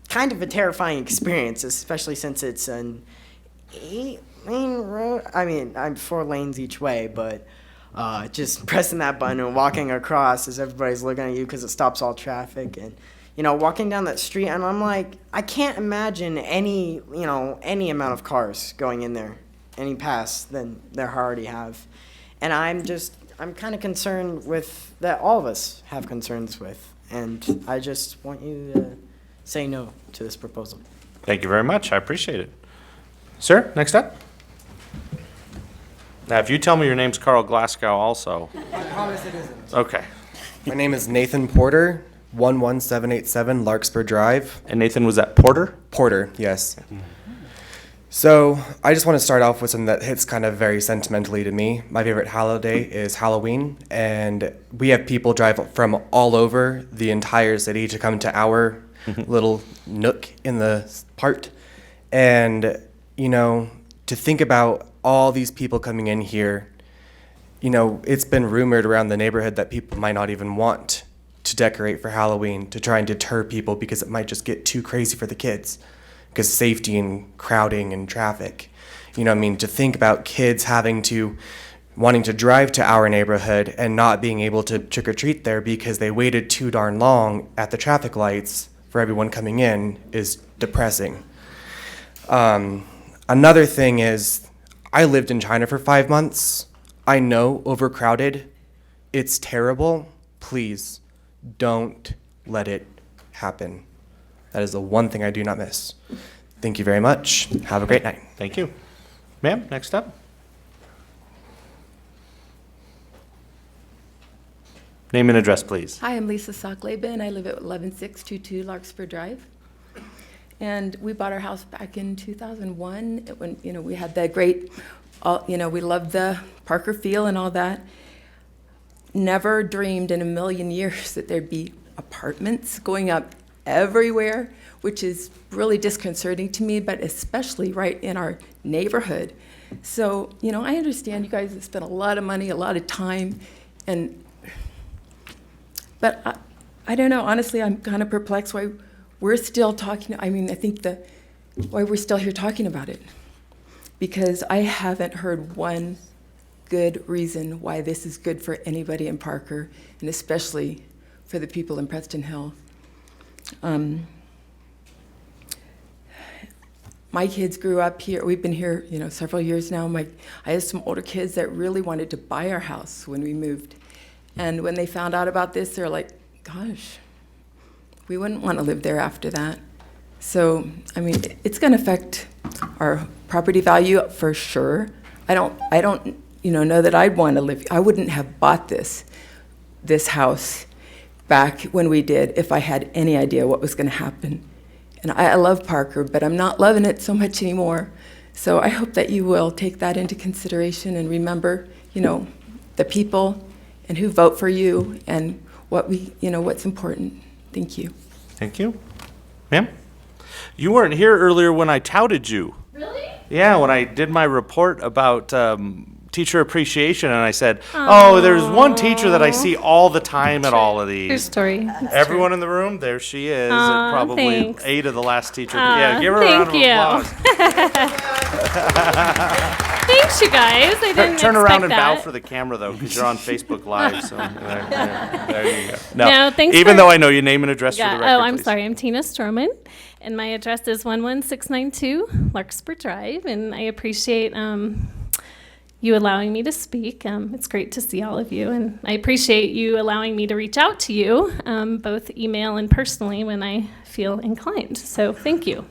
[SPEAKER 14] kind of a terrifying experience, especially since it's an 8-lane road. I mean, I'm 4 lanes each way, but just pressing that button and walking across as everybody's looking at you because it stops all traffic, and walking down that street, and I'm like, I can't imagine any amount of cars going in there any past than there already have, and I'm kind of concerned with that all of us have concerns with, and I just want you to say no to this proposal.
[SPEAKER 1] Thank you very much. I appreciate it. Sir, next up. Now, if you tell me your name's Carl Glasgow also.
[SPEAKER 14] I promise it isn't.
[SPEAKER 1] Okay.
[SPEAKER 15] My name is Nathan Porter, 11787 Larkspur Drive.
[SPEAKER 1] And Nathan, was that Porter?
[SPEAKER 15] Porter, yes. So I just want to start off with something that hits kind of very sentimentally to me. My favorite holiday is Halloween, and we have people drive from all over the entire city to come to our little nook in the part. And, to think about all these people coming in here, it's been rumored around the neighborhood that people might not even want to decorate for Halloween to try and deter people because it might just get too crazy for the kids because safety and crowding and traffic. To think about kids wanting to drive to our neighborhood and not being able to trick or treat there because they waited too darn long at the traffic lights for everyone coming in is depressing. Another thing is, I lived in China for 5 months. I know overcrowded. It's terrible. Please don't let it happen. That is the one thing I do not miss. Thank you very much. Have a great night.
[SPEAKER 1] Thank you. Ma'am, next up. Name and address, please.
[SPEAKER 16] Hi, I'm Lisa Sockleben. I live at 11622 Larkspur Drive. And we bought our house back in 2001 when, we had that great, we loved the Parker feel and all that. Never dreamed in a million years that there'd be apartments going up everywhere, which is really disconcerting to me, but especially right in our neighborhood. So, I understand you guys have spent a lot of money, a lot of time, but I don't know, honestly, I'm kind of perplexed why we're still talking, I think why we're still here talking about it. Because I haven't heard one good reason why this is good for anybody in Parker, and especially for the people in Preston Hill. My kids grew up here, we've been here, several years now. I have some older kids that really wanted to buy our house when we moved. And when they found out about this, they're like, gosh, we wouldn't want to live there after that. So, it's going to affect our property value for sure. I don't, know that I'd want to live. I wouldn't have bought this house back when we did if I had any idea what was going to happen And I love Parker, but I'm not loving it so much anymore. So I hope that you will take that into consideration and remember, the people and who vote for you and what's important. Thank you.
[SPEAKER 1] Thank you. Ma'am? You weren't here earlier when I touted you. Really? Yeah, when I did my report about teacher appreciation, and I said, there's one teacher that I see all the time at all of these.
[SPEAKER 2] True story.
[SPEAKER 1] Everyone in the room, there she is, at probably
[SPEAKER 2] thanks.
[SPEAKER 1] 8 of the last teacher. Yeah, give her a round of applause.
[SPEAKER 2] Thanks, you guys. I didn't
[SPEAKER 1] Turn around and
[SPEAKER 2] expect
[SPEAKER 1] bow
[SPEAKER 2] that.
[SPEAKER 1] for the camera, though, because you're on Facebook Live. So there you go.
[SPEAKER 2] No, thanks
[SPEAKER 1] even
[SPEAKER 2] for-
[SPEAKER 1] though I know your name and address for the record,
[SPEAKER 2] I'm
[SPEAKER 1] please.
[SPEAKER 2] sorry. I'm Tina Stroman, and my address is 11692 Larkspur Drive, and I appreciate you allowing me to speak. It's great to see all of you, and I appreciate you allowing me to reach out to you, both email and personally when I feel inclined. So thank you.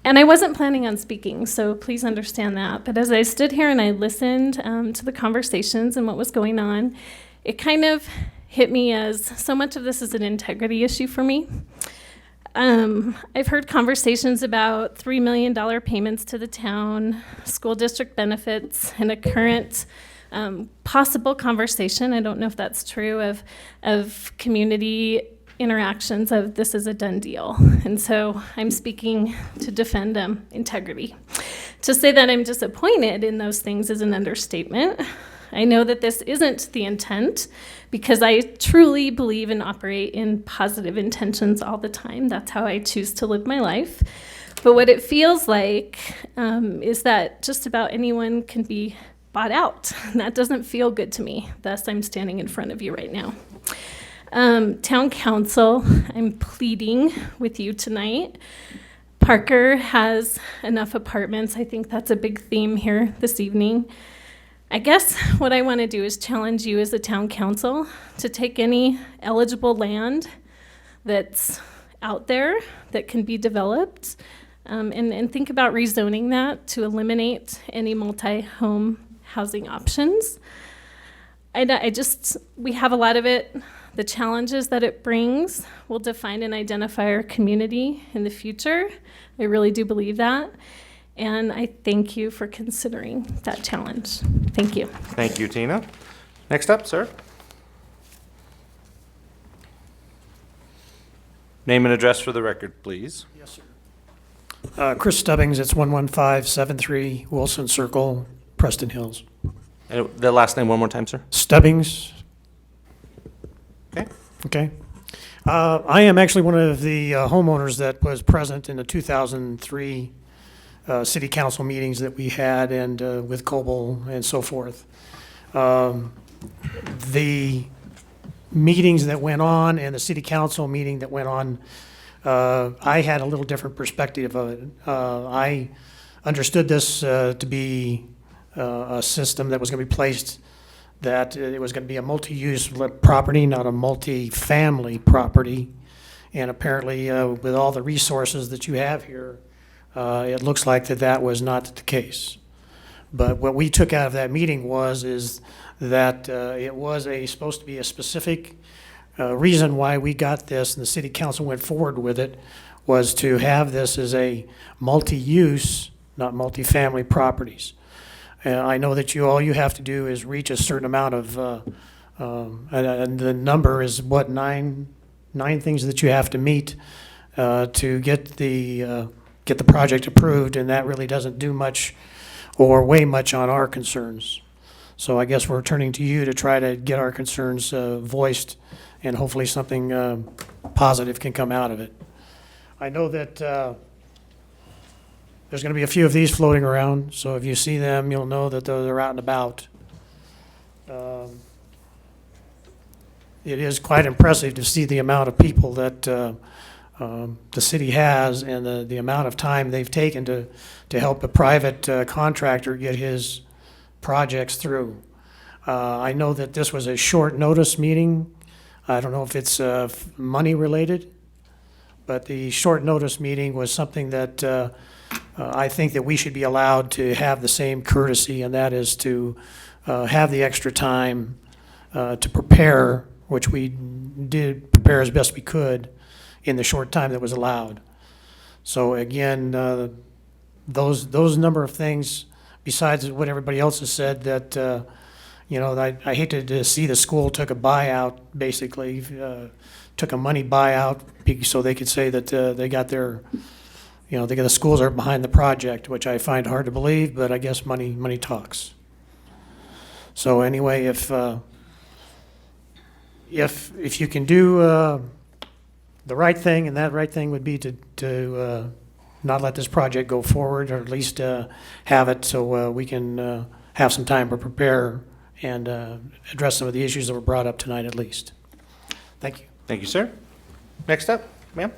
[SPEAKER 2] And I wasn't planning on speaking, so please understand that. But as I stood here and I listened to the conversations and what was going on, it kind of hit me as so much of this is an integrity issue for me. I've heard conversations about $3 million payments to the town, school district benefits, and a current possible conversation, I don't know if that's true, of community interactions of this is a done deal. And so I'm speaking to defend integrity. To say that I'm disappointed in those things is an understatement. I know that this isn't the intent because I truly believe and operate in positive intentions all the time. That's how I choose to live my life. But what it feels like is that just about anyone can be bought out. And that doesn't feel good to me. Thus, I'm standing in front of you right now. Town Council, I'm pleading with you tonight. Parker has enough apartments. I think that's a big theme here this evening. I guess what I want to do is challenge you as a town council to take any eligible land that's out there that can be developed and think about rezoning that to eliminate any multi-home housing options. We have a lot of it. The challenges that it brings will define and identify our community in the future. I really do believe that. And I thank you for considering that challenge. Thank you.
[SPEAKER 1] Thank you, Tina. Next up, sir. Name and address for the record, please.
[SPEAKER 17] Yes, sir. Chris Stubbings, it's 11573 Wilson Circle, Preston Hills.
[SPEAKER 1] And the last name one more time, sir.
[SPEAKER 17] Stubbings.
[SPEAKER 1] Okay.
[SPEAKER 17] Okay. I am actually one of the homeowners that was present in the 2003 city council meetings that we had and with Coble and so forth. The meetings that went on and the city council meeting that went on, I had a little different perspective of it. I understood this to be a system that was going to be placed, that it was going to be a multi-use property, not a multi-family property. And apparently, with all the resources that you have here, it looks like that was not the case. But what we took out of that meeting is that it was supposed to be a specific reason why we got this, and the city council went forward with it, was to have this as a multi-use, not multi-family properties. I know that all you have to do is reach a certain amount of, and the number is what, nine things that you have to meet to get the project approved, and that really doesn't do much or weigh much on our concerns. So I guess we're turning to you to try to get our concerns voiced, and hopefully something positive can come out of it. I know that there's going to be a few of these floating around, so if you see them, you'll know that they're out and about. It is quite impressive to see the amount of people that the city has and the amount of time they've taken to help a private contractor get his projects through. I know that this was a short notice meeting. I don't know if it's money related, but the short notice meeting was something that I think that we should be allowed to have the same courtesy, and that is to have the extra time to prepare, which we did prepare as best we could in the short time that was allowed. So again, those number of things, besides what everybody else has said, that, you know, I hate to see the school took a buyout, basically, took a money buyout so they could say that they got their, you know, the schools are behind the project, which I find hard to believe, but I guess money talks. So anyway, if you can do the right thing, and that right thing would be to not let this project go forward, or at least have it so we can have some time to prepare and address some of the issues that were brought up tonight at least. Thank you.
[SPEAKER 1] Thank you, sir. Next up, ma'am.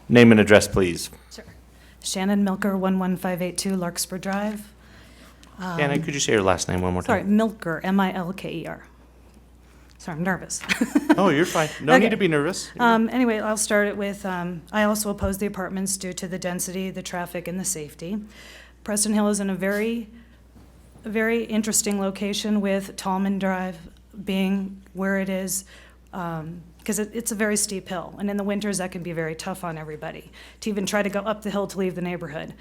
[SPEAKER 1] Name and address, please.
[SPEAKER 13] Sure. Shannon Milker, 11582 Larkspur Drive.
[SPEAKER 1] Anna, could you say your last name one more
[SPEAKER 13] Sorry,
[SPEAKER 1] time?
[SPEAKER 13] Milker, M-I-L-K-E-R. Sorry, I'm nervous.
[SPEAKER 1] Oh, you're fine. No need to be nervous.
[SPEAKER 13] Anyway, I'll start it with, I also oppose the apartments due to the density, the traffic, and the safety. Preston Hill is in a very interesting location, with Tallman Drive being where it is, because it's a very steep hill, and in the winters that can be very tough on everybody to even try to go up the hill to leave the neighborhood.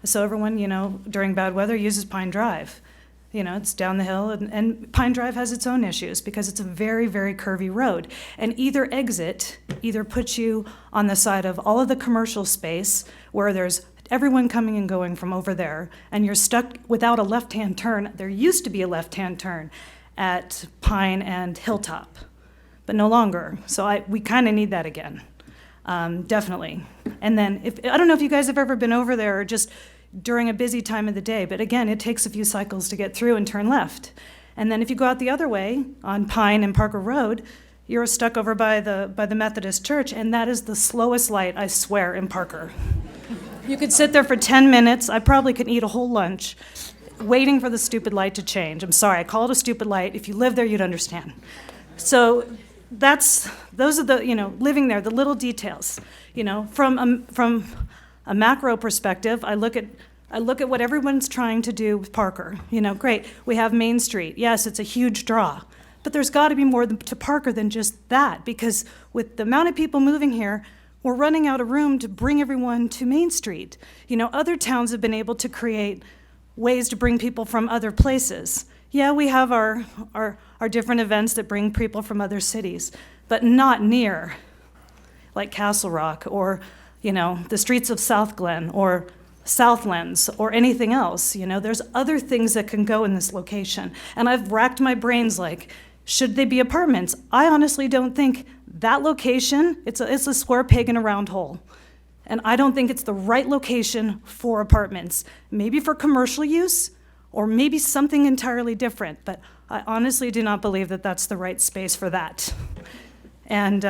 [SPEAKER 13] So everyone, you know, during bad weather uses Pine Drive. You know, it's down the hill, and Pine Drive has its own issues because it's a very, very curvy road. And either exit either puts you on the side of all of the commercial space where there's everyone coming and going from over there, and you're stuck without a left-hand turn. There used to be a left-hand turn at Pine and Hilltop, but no longer. So we kind of need that again, definitely. And then, I don't know if you guys have ever been over there or just during a busy time of the day, but again, it takes a few cycles to get through and turn left. And then if you go out the other way on Pine and Parker Road, you're stuck over by the Methodist Church, and that is the slowest light, I swear, in Parker. You could sit there for 10 minutes. I probably could eat a whole lunch waiting for the stupid light to change. I'm sorry, I call it a stupid light. If you live there, you'd understand. So those are the, you know, living there, the little details. You know, from a macro perspective, I look at what everyone's trying to do with Parker. You know, great, we have Main Street. Yes, it's a huge draw, but there's got to be more to Parker than just that, because with the amount of people moving here, we're running out of room to bring everyone to Main Street. You know, other towns have been able to create ways to bring people from other places. Yeah, we have our different events that bring people from other cities, but not near like Castle Rock or, you know, the streets of South Glen or Southlands or anything else. You know, there's other things that can go in this location. And I've racked my brains like, should they be apartments? I honestly don't think that location, it's a square peg in a round hole. And I don't think it's the right location for apartments. Maybe for commercial use, or maybe something entirely different. But I honestly do not believe that that's the right space for that. And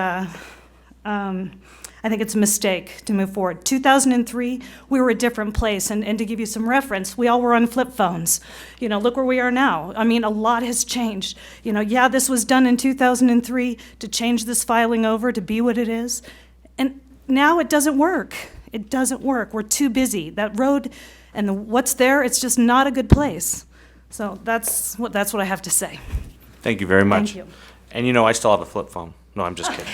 [SPEAKER 13] I think it's a mistake to move forward. 2003, we were a different place, and to give you some reference, we all were on flip phones. You know, look where we are now. I mean, a lot has changed. You know, yeah, this was done in 2003 to change this filing over to be what it is, and now it doesn't work. It doesn't work. We're too busy. That road and what's there, it's just not a good place. So that's what I have to say.
[SPEAKER 1] Thank you very much.
[SPEAKER 13] Thank you.
[SPEAKER 1] And you know, I still have a flip phone. No, I'm just kidding.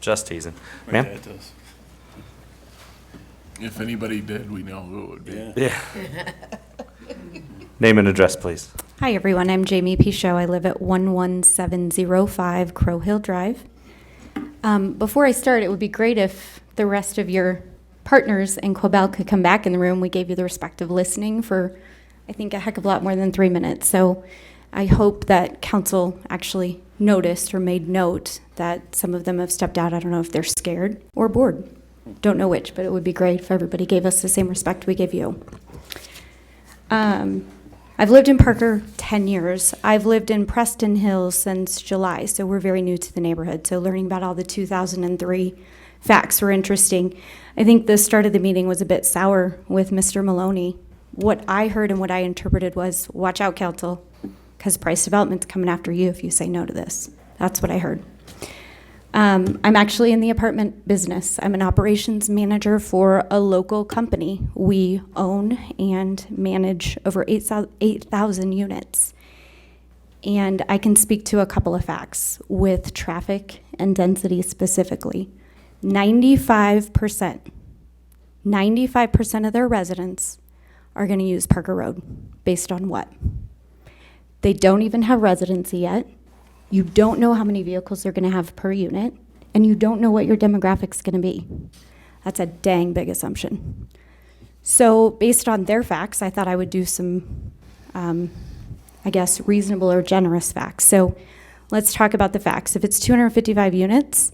[SPEAKER 1] Just teasing.
[SPEAKER 18] My
[SPEAKER 1] Ma'am?
[SPEAKER 18] dad does. If anybody did, we know who it would be.
[SPEAKER 1] Yeah. Name and address, please.
[SPEAKER 20] Hi, everyone. I'm Jamie Pichot. I live at 11705 Crow Hill Drive. Before I start, it would be great if the rest of your partners in Quebelle could come back in the room. We gave you the respect of listening for, I think, a heck of a lot more than 3 minutes. So I hope that council actually noticed or made note that some of them have stepped out. I don't know if they're scared or bored. Don't know which, but it would be great if everybody gave us the same respect we give you. I've lived in Parker 10 years. I've lived in Preston Hills since July, so we're very new to the neighborhood. So learning about all the 2003 facts were interesting. I think the start of the meeting was a bit sour with Mr. Maloney. What I heard and what I interpreted was, watch out, council, because Price Development's coming after you if you say no to this. That's what I heard. I'm actually in the apartment business. I'm an operations manager for a local company. We own and manage over 8,000 units. And I can speak to a couple of facts with traffic and density specifically, 95% of their residents are going to use Parker Road. Based on what? They don't even have residency yet. You don't know how many vehicles they're going to have per unit, and you don't know what your demographic's going to be. That's a dang big assumption. So based on their facts, I thought I would do some, I guess, reasonable or generous facts. So let's talk about the facts. If it's 255 units,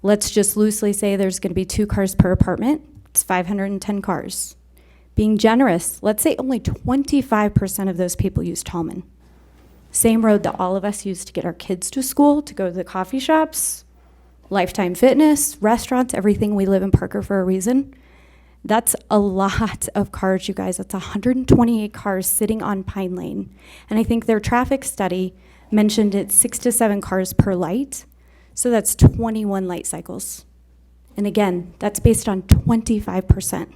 [SPEAKER 20] let's just loosely say there's going to be 2 cars per apartment. It's 510 cars. Being generous, let's say only 25% of those people use Tallman. Same road that all of us use to get our kids to school, to go to the coffee shops, Lifetime Fitness, restaurants, everything. We live in Parker for a reason. That's a lot of cars, you guys. That's 128 cars sitting on Pine Lane. And I think their traffic study mentioned it's 6 to 7 cars per light. So that's 21 light cycles. And again, that's based on 25%.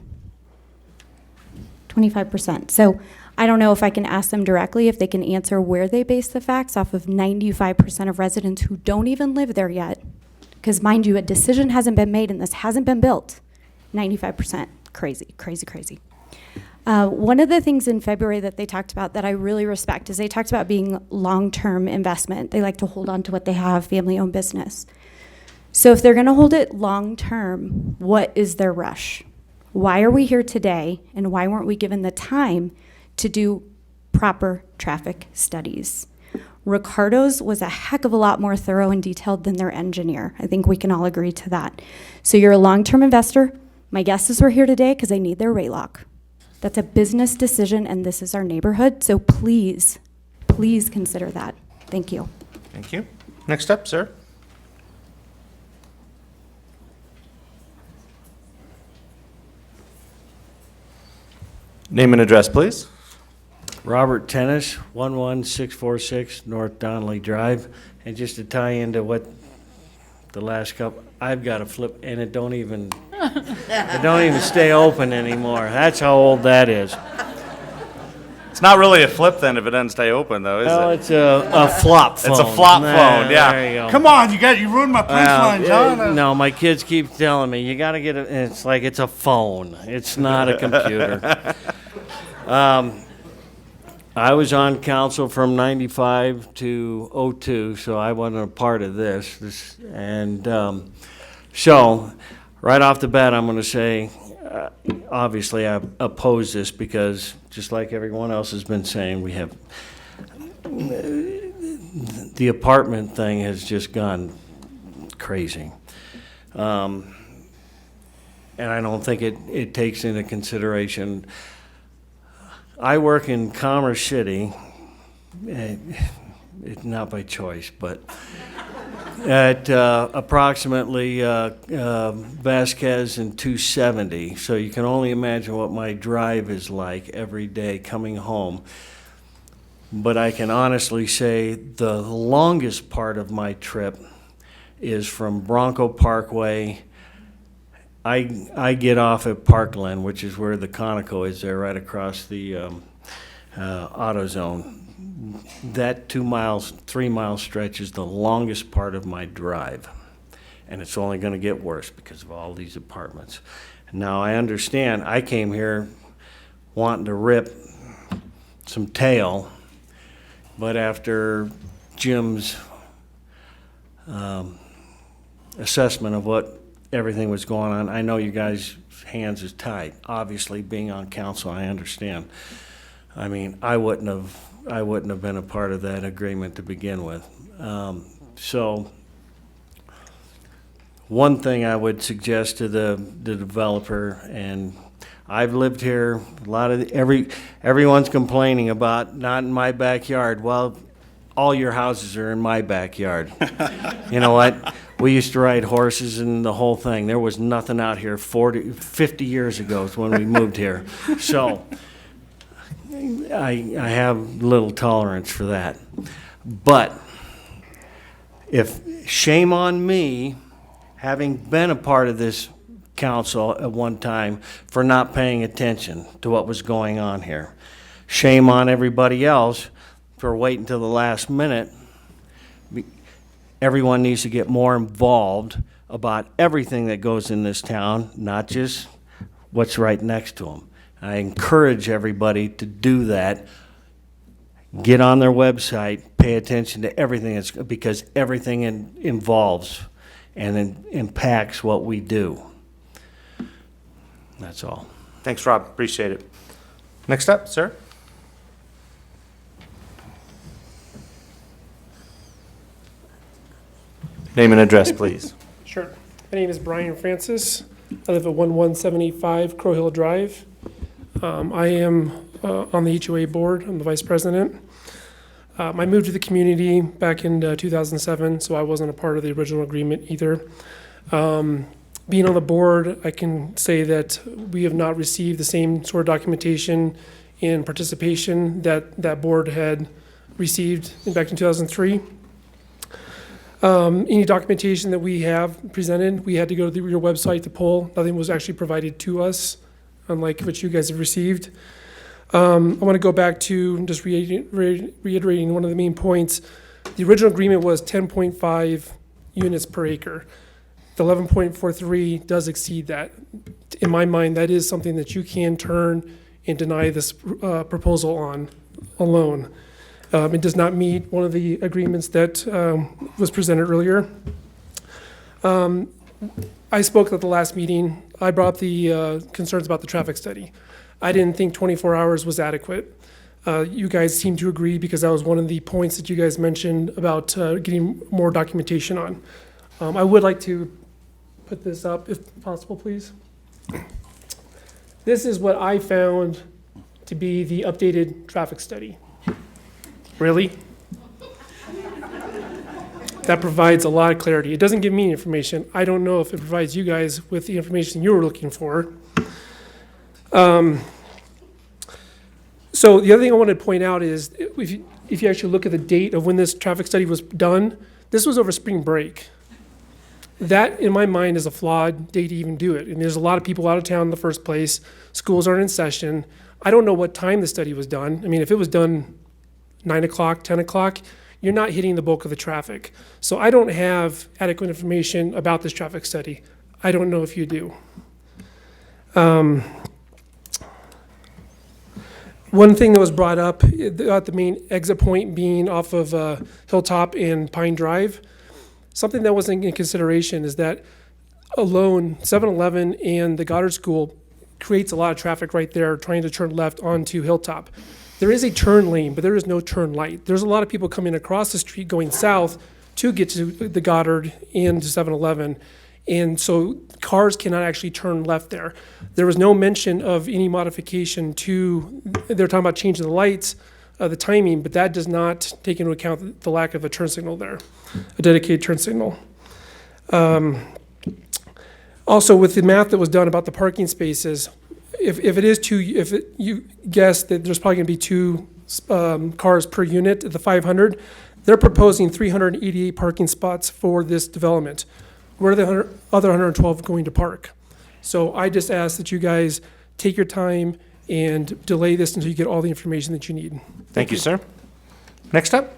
[SPEAKER 20] 25%. So I don't know if I can ask them directly if they can answer where they base the facts off of 95% of residents who don't even live there yet. Because mind you, a decision hasn't been made and this hasn't been built. 95%. Crazy, crazy, crazy. One of the things in February that they talked about that I really respect is they talked about being long-term investment. They like to hold on to what they have, family-owned business. So if they're going to hold it long-term, what is their rush? Why are we here today, and why weren't we given the time to do proper traffic studies? Ricardo's was a heck of a lot more thorough and detailed than their engineer. I think we can all agree to that. So you're a long-term investor. My guess is we're here today because they need their rate lock. That's a business decision, and this is our neighborhood. So please, please consider that. Thank you.
[SPEAKER 1] Thank you. Next up, sir. Name and address, please.
[SPEAKER 5] Robert Tennis, 11646 North Donnelly Drive. And just to tie into what the last couple, I've got a flip, and it don't even stay open anymore. That's how old that is.
[SPEAKER 1] It's not really a flip then if it doesn't stay open, though, is
[SPEAKER 5] Well,
[SPEAKER 1] it?
[SPEAKER 5] it's a flop phone.
[SPEAKER 1] It's a flop phone, yeah.
[SPEAKER 5] There you go.
[SPEAKER 18] Come on, you ruined my punchline, John.
[SPEAKER 5] No, my kids keep telling me, you got to get it. It's like it's a phone. It's not a computer. I was on council from 95 to 02, so I wasn't a part of this. So right off the bat, I'm going to say, obviously, I oppose this because, just like everyone else has been saying, we have the apartment thing has just gone crazy. And I don't think it takes into consideration. I work in Commerce City, not by choice, but at approximately Vasquez and 270. So you can only imagine what my drive is like every day coming home. But I can honestly say the longest part of my trip is from Bronco Parkway. I get off at Parkland, which is where the Conoco is there, right across the AutoZone. That 3 mile stretch is the longest part of my drive. And it's only going to get worse because of all these apartments. Now, I understand I came here wanting to rip some tail, but after Jim's assessment of what everything was going on, I know you guys' hands is tied. Obviously, being on council, I understand. I mean, I wouldn't have been a part of that agreement to begin with. So one thing I would suggest to the developer, and I've lived here, everyone's complaining about not in my backyard. Well, all your houses are in my backyard. You know what? We used to ride horses and the whole thing. There was nothing out here 50 years ago is when we moved here. So I have little tolerance for that. But shame on me, having been a part of this council at one time, for not paying attention to what was going on here. Shame on everybody else for waiting till the last minute. everyone needs to get more involved about everything that goes in this town, not just what's right next to them. I encourage everybody to do that. Get on their website, pay attention to everything, because everything involves and impacts what we do. That's all.
[SPEAKER 1] Thanks, Rob. Appreciate it. Next up, sir. Name and address, please.
[SPEAKER 3] Sure. My name is Brian Francis. I live at 11785 Crow Hill Drive. I am on the HOA board. I'm the vice president. I moved to the community back in 2007, so I wasn't a part of the original agreement either. Being on the board, I can say that we have not received the same sort of documentation and participation that that board had received back in 2003. Any documentation that we have presented, we had to go to your website to pull. Nothing was actually provided to us, unlike what you guys have received. I want to go back to just reiterating one of the main points. The original agreement was 10.5 units per acre. The 11.43 does exceed that. In my mind, that is something that you can turn and deny this proposal on alone. It does not meet one of the agreements that was presented earlier. I spoke at the last meeting. I brought up the concerns about the traffic study. I didn't think 24 hours was adequate. You guys seem to agree, because that was one of the points that you guys mentioned about getting more documentation on. I would like to put this up, if possible, please. This is what I found to be the updated traffic study. Really? That provides a lot of clarity. It doesn't give me information. I don't know if it provides you guys with the information you were looking for. So the other thing I wanted to point out is, if you actually look at the date of when this traffic study was done, this was over spring break. That, in my mind, is a flawed day to even do it. And there's a lot of people out of town in the first place. Schools aren't in session. I don't know what time the study was done. I mean, if it was done 9 o'clock, 10 o'clock, you're not hitting the bulk of the traffic. So I don't have adequate information about this traffic study. I don't know if you do. One thing that was brought up about the main exit point being off of Hilltop and Pine Drive, something that wasn't in consideration is that alone 7-Eleven and the Goddard School creates a lot of traffic right there trying to turn left onto Hilltop. There is a turn lane, but there is no turn light. There's a lot of people coming across the street going south to get to the Goddard and to 7-Eleven. And so cars cannot actually turn left there. There was no mention of any modification to, they're talking about changing the lights, the timing, but that does not take into account the lack of a turn signal there, a dedicated turn signal. Also, with the math that was done about the parking spaces, if you guess that there's probably going to be 2 cars per unit at the 500, they're proposing 388 parking spots for this development. Where are the other 112 going to park? So I just ask that you guys take your time and delay this until you get all the information that you need.
[SPEAKER 1] Thank you, sir. Next up.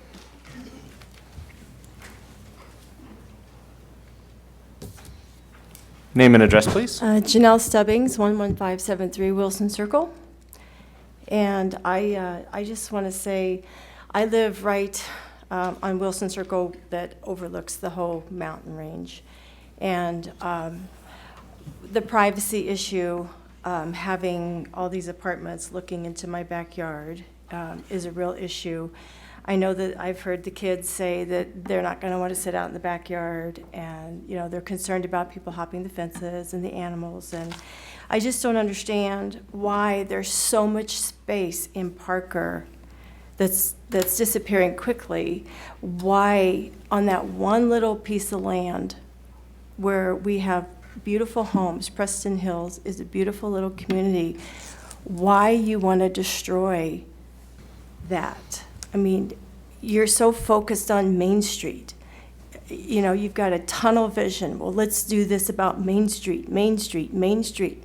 [SPEAKER 1] Name and address, please.
[SPEAKER 19] Janelle Stubbings, 11573 Wilson Circle. And I just want to say, I live right on Wilson Circle that overlooks the whole mountain range. And the privacy issue, having all these apartments looking into my backyard is a real issue. I know that I've heard the kids say that they're not going to want to sit out in the backyard, and you know they're concerned about people hopping the fences and the animals, and I just don't understand why there's so much space in Parker that's disappearing quickly. Why on that one little piece of land where we have beautiful homes, Preston Hills is a beautiful little community, why you want to destroy that? I mean, you're so focused on Main Street. You know, you've got a tunnel vision. Well, let's do this about Main Street, Main Street, Main Street.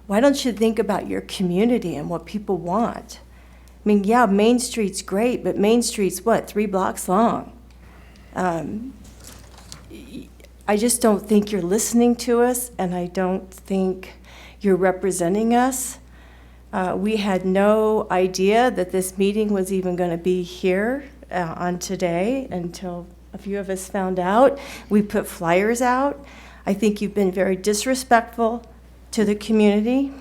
[SPEAKER 19] Why don't you think about your community and what people want? I mean, yeah, Main Street's great, but Main Street's what, 3 blocks long? I just don't think you're listening to us, and I don't think you're representing us. We had no idea that this meeting was even going to be here on today until a few of us found out. We put flyers out. I think you've been very disrespectful to the community,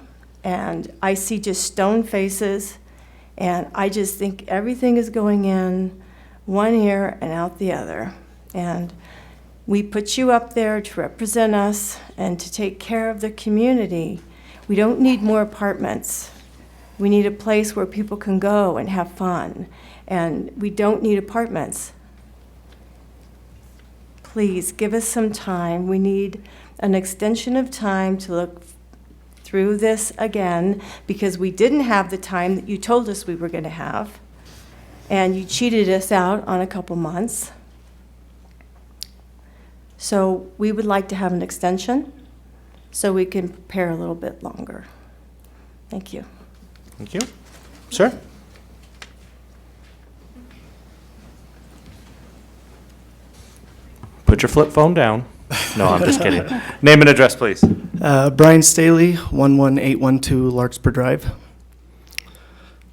[SPEAKER 19] and I see just stone faces, and I just think everything is going in one ear and out the other. And we put you up there to represent us and to take care of the community. We don't need more apartments. We need a place where people can go and have fun. And we don't need apartments. Please give us some time. We need an extension of time to look through this again, because we didn't have the time that you told us we were going to have. And you cheated us out on a couple months. So we would like to have an extension so we can prepare a little bit longer. Thank you.
[SPEAKER 1] Thank you. Sir? Put your flip phone down. No, I'm just kidding. Name and address, please.
[SPEAKER 4] Brian Staley, 11812 Larkspur Drive.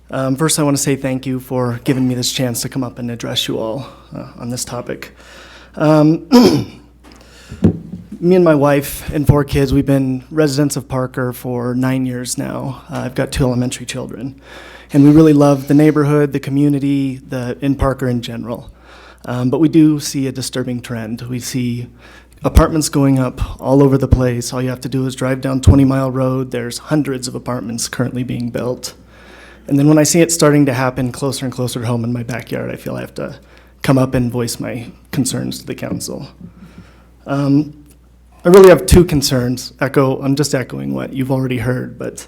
[SPEAKER 4] First, I want to say thank you for giving me this chance to come up and address you all on this topic. Me and my wife and 4 kids, we've been residents of Parker for 9 years now. I've got 2 elementary children. And we really love the neighborhood, the community, in Parker in general. But we do see a disturbing trend. We see apartments going up all over the place. All you have to do is drive down 20 Mile Road. There's hundreds of apartments currently being built. And then when I see it starting to happen closer and closer to home in my backyard, I feel I have to come up and voice my concerns to the council. I really have 2 concerns. I'm just echoing what you've already heard, but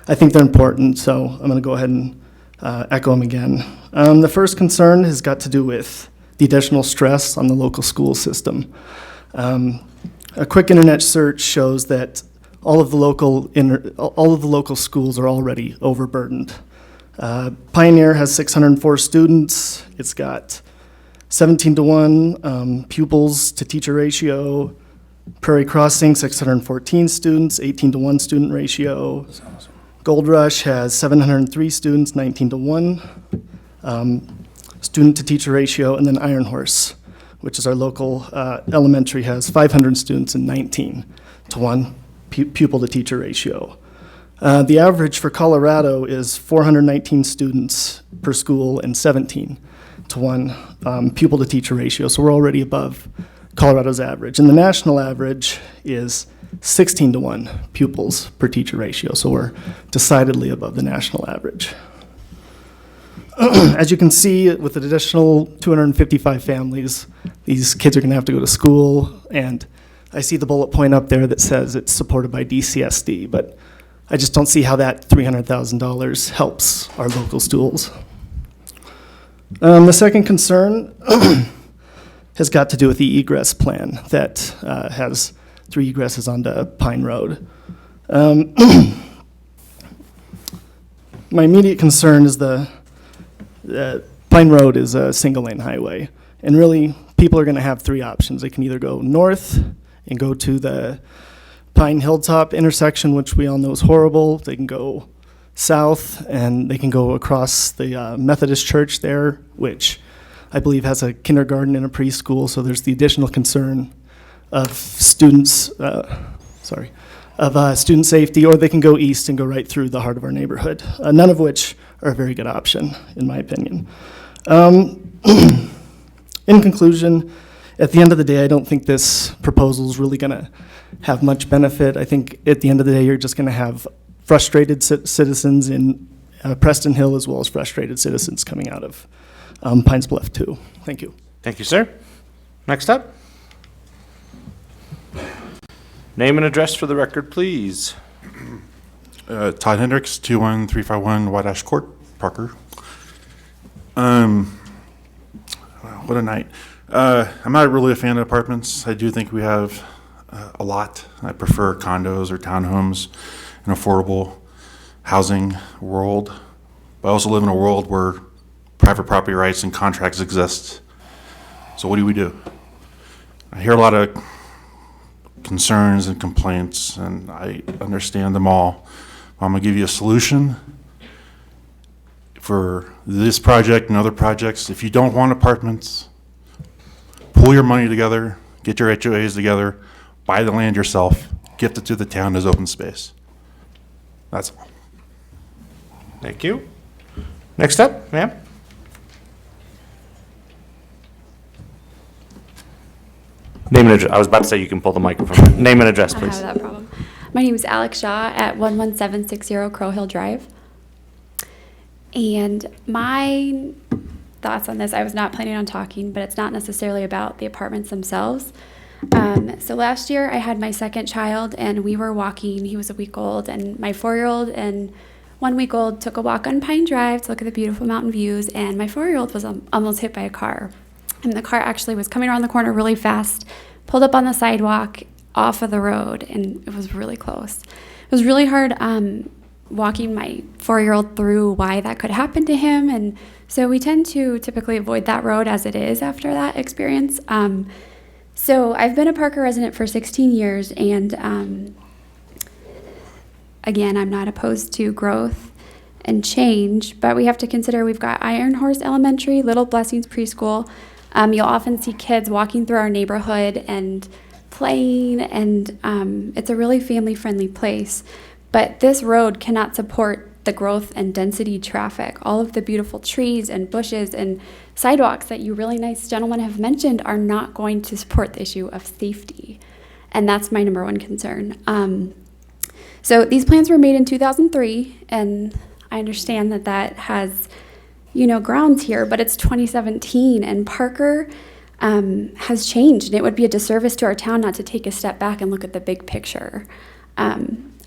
[SPEAKER 4] I think they're important, so I'm going to go ahead and echo them again. The first concern has got to do with the additional stress on the local school system. A quick internet search shows that all of the local schools are already overburdened. Pioneer has 604 students. It's got 17-to-1 pupils to teacher ratio. Prairie Crossing, 614 students, 18-to-1 student ratio. That's awesome. Gold Rush has 703 students, 19-to-1 student to teacher ratio. And then Iron Horse, which is our local elementary, has 500 students and 19-to-1 pupil to teacher ratio. The average for Colorado is 419 students per school and 17-to-1 pupil to teacher ratio. So we're already above Colorado's average. And the national average is 16-to-1 pupils per teacher ratio. So we're decidedly above the national average. As you can see, with an additional 255 families, these kids are going to have to go to school. And I see the bullet point up there that says it's supported by DCSD, but I just don't see how that $300,000 helps our local schools. The second concern has got to do with the egress plan that has 3 egresses onto Pine Road. My immediate concern is Pine Road is a single-lane highway, and really people are going to have 3 options. They can either go north and go to the Pine Hilltop intersection, which we all know is horrible. They can go south, and they can go across the Methodist Church there, which I believe has a kindergarten and a preschool, so there's the additional concern of student safety, or they can go east and go right through the heart of our neighborhood, none of which are a very good option, in my opinion. In conclusion, at the end of the day, I don't think this proposal is really going to have much benefit. I think at the end of the day, you're just going to have frustrated citizens in Preston Hill, as well as frustrated citizens coming out of Pines Bluff too. Thank you.
[SPEAKER 1] Thank you, sir. Next up. Name and address for the record, please.
[SPEAKER 6] Todd Hendricks, 21351 White Ash Court, Parker. What a night. I'm not really a fan of apartments. I do think we have a lot. I prefer condos or townhomes, an affordable housing world. But I also live in a world where private property rights and contracts exist. So what do? I hear a lot of concerns and complaints, and I understand them all. I'm gonna give you a solution for this project and other projects. If you don't want apartments, pull your money together, get your HOAs together, buy the land yourself, gift it to the town as open space. That's all.
[SPEAKER 1] Thank you. Next up, ma'am. Name and address. I was about to say you can pull the microphone. Name and address,
[SPEAKER 8] I
[SPEAKER 1] please.
[SPEAKER 8] have that problem. My name is Alex Shaw at 11760 Crow Hill Drive. And my thoughts on this, I was not planning on talking, but it's not necessarily about the apartments themselves. So last year I had my second child and we were walking, he was a week old, and my 4-year-old and 1 week old took a walk on Pine Drive to look at the beautiful mountain views, and my 4-year-old was almost hit by a car. And the car actually was coming around the corner really fast, pulled up on the sidewalk off of the road, and it was really close. It was really hard walking my 4-year-old through why that could happen to him, and so we tend to typically avoid that road as it is after that experience. So I've been a Parker resident for 16 years, and again, I'm not opposed to growth and change, but we have to consider we've got Iron Horse Elementary, Little Blessings Preschool. You'll often see kids walking through our neighborhood and playing, and it's a really family-friendly place. But this road cannot support the growth and density traffic. All of the beautiful trees and bushes and sidewalks that you really nice gentlemen have mentioned are not going to support the issue of safety. And that's my number one concern. So these plans were made in 2003, and I understand that that has, grounds here, but it's 2017, and Parker has changed, and it would be a disservice to our town not to take a step back and look at the big picture.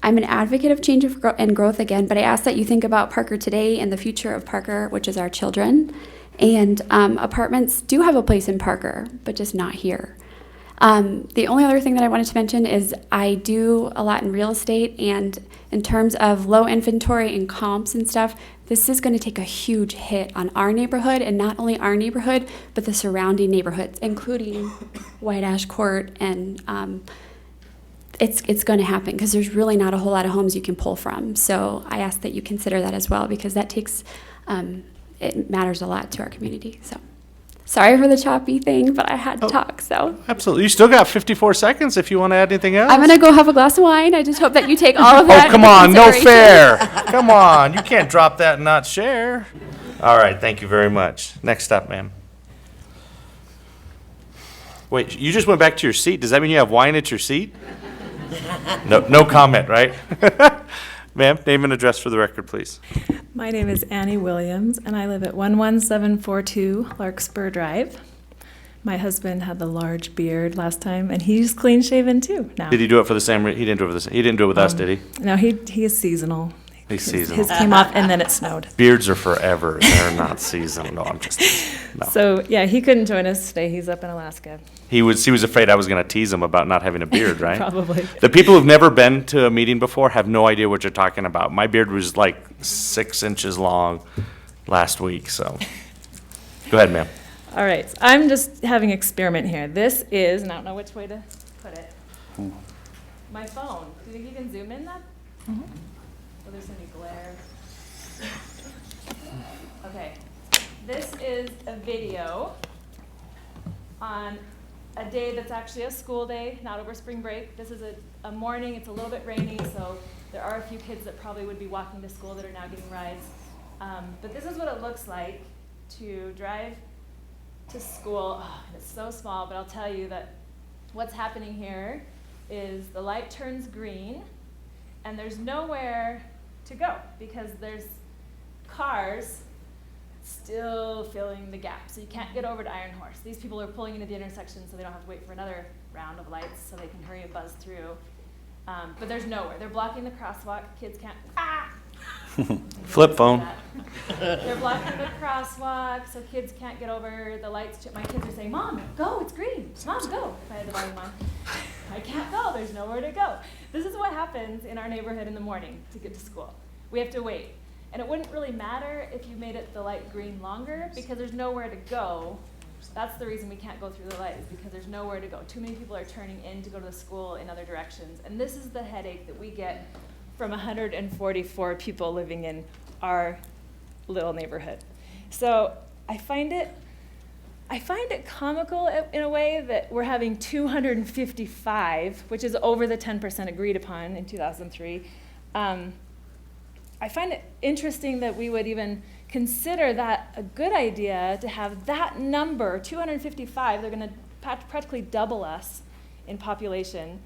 [SPEAKER 8] I'm an advocate of change and growth again, but I ask that you think about Parker today and the future of Parker, which is our children. And apartments do have a place in Parker, but just not here. The only other thing that I wanted to mention is I do a lot in real estate, and in terms of low inventory and comps and stuff, this is going to take a huge hit on our neighborhood, and not only our neighborhood, but the surrounding neighborhoods, including White Ash Court, and it's going to happen because there's really not a whole lot of homes you can pull from. So I ask that you consider that as well, because that takes, it matters a lot to our community. So sorry for the choppy thing, but I had to talk, so.
[SPEAKER 1] Absolutely. You still got 54 seconds if you want to add anything else.
[SPEAKER 8] I'm going to go have a glass of wine. I just hope that you take all of that.
[SPEAKER 1] Oh, come on,
[SPEAKER 8] into
[SPEAKER 1] no fair.
[SPEAKER 8] consideration.
[SPEAKER 1] Come on, you can't drop that and not share. All right, thank you very much. Next up, ma'am. Wait, you just went back to your seat. Does that mean you have wine at your seat? No comment, right? Ma'am, name and address for the record, please.
[SPEAKER 21] My name is Annie Williams, and I live at 11742 Larkspur Drive. My husband had the large beard last time, and he's clean shaven too now.
[SPEAKER 1] Did he do it for the same reason? He didn't do it for this. He didn't do it with us, did he?
[SPEAKER 21] No, he is seasonal.
[SPEAKER 1] He's seasonal.
[SPEAKER 21] His came off, and then it snowed.
[SPEAKER 1] Beards are forever. They're not seasonal. No, I'm just. No.
[SPEAKER 21] So yeah, he couldn't join us today. He's up in Alaska.
[SPEAKER 1] He was afraid I was going to tease him about not having a beard, right?
[SPEAKER 21] Probably.
[SPEAKER 1] The people who've never been to a meeting before have no idea what you're talking about. My beard was like 6 inches long last week, so. Go ahead, ma'am.
[SPEAKER 21] All right, so I'm just having an experiment here. This is, and I don't know which way to put it. My phone. Do you think you can zoom in that? Mm-hmm. Oh, there's any glare. Okay, this is a video on a day that's actually a school day, not over spring break. This is a morning, it's a little bit rainy, so there are a few kids that probably would be walking to school that are now getting rides. But this is what it looks like to drive to school. Oh, it's so small, but I'll tell you that what's happening here is the light turns green, and there's nowhere to go because there's cars still filling the gap. So you can't get over to Iron Horse. These people are pulling into the intersection so they don't have to wait for another round of lights so they can hurry and buzz through. But there's nowhere. They're blocking the crosswalk. Kids can't,
[SPEAKER 1] Flip phone.
[SPEAKER 21] They're blocking the crosswalk so kids can't get over the lights. My kids are saying, Mom, go, it's green. Mom, go. If I had the volume on. I can't go, there's nowhere to go. This is what happens in our neighborhood in the morning to get to school. We have to wait. And it wouldn't really matter if you made it the light green longer because there's nowhere to go That's the reason we can't go through the light, is because there's nowhere to go. Too many people are turning in to go to the school in other directions. And this is the headache that we get from 144 people living in our little neighborhood. So I find it comical in a way that we're having 255, which is over the 10% agreed upon in 2003. I find it interesting that we would even consider that a good idea, to have that number, 255, they're going to practically double us in population,